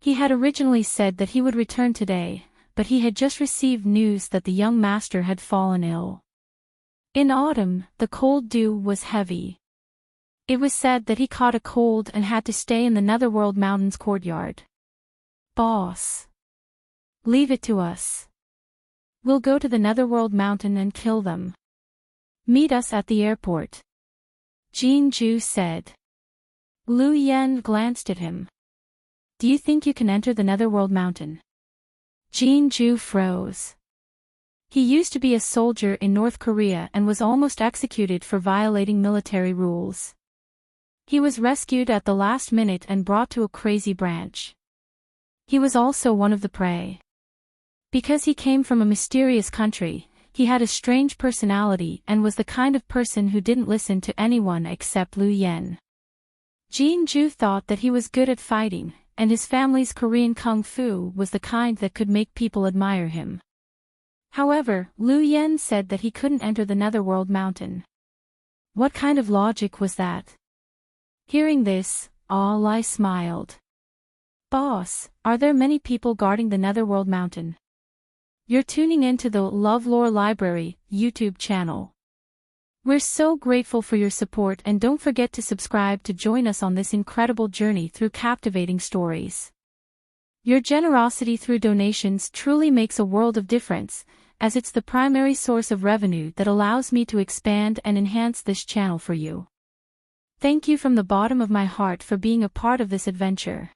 Speaker 1: He had originally said that he would return today, but he had just received news that the young master had fallen ill. In autumn, the cold dew was heavy. It was said that he caught a cold and had to stay in the Netherworld Mountains courtyard. "Boss. Leave it to us. We'll go to the Netherworld Mountain and kill them. Meet us at the airport," Jin Ju said. Lu Yan glanced at him. "Do you think you can enter the Netherworld Mountain?" Jin Ju froze. He used to be a soldier in North Korea and was almost executed for violating military rules. He was rescued at the last minute and brought to a crazy branch. He was also one of the prey. Because he came from a mysterious country, he had a strange personality and was the kind of person who didn't listen to anyone except Lu Yan. Jin Ju thought that he was good at fighting, and his family's Korean kung fu was the kind that could make people admire him. However, Lu Yan said that he couldn't enter the Netherworld Mountain. What kind of logic was that? Hearing this, All smiled. "Boss, are there many people guarding the Netherworld Mountain?" You're tuning in to the LoveLore Library YouTube channel. We're so grateful for your support and don't forget to subscribe to join us on this incredible journey through captivating stories. Your generosity through donations truly makes a world of difference, as it's the primary source of revenue that allows me to expand and enhance this channel for you. Thank you from the bottom of my heart for being a part of this adventure.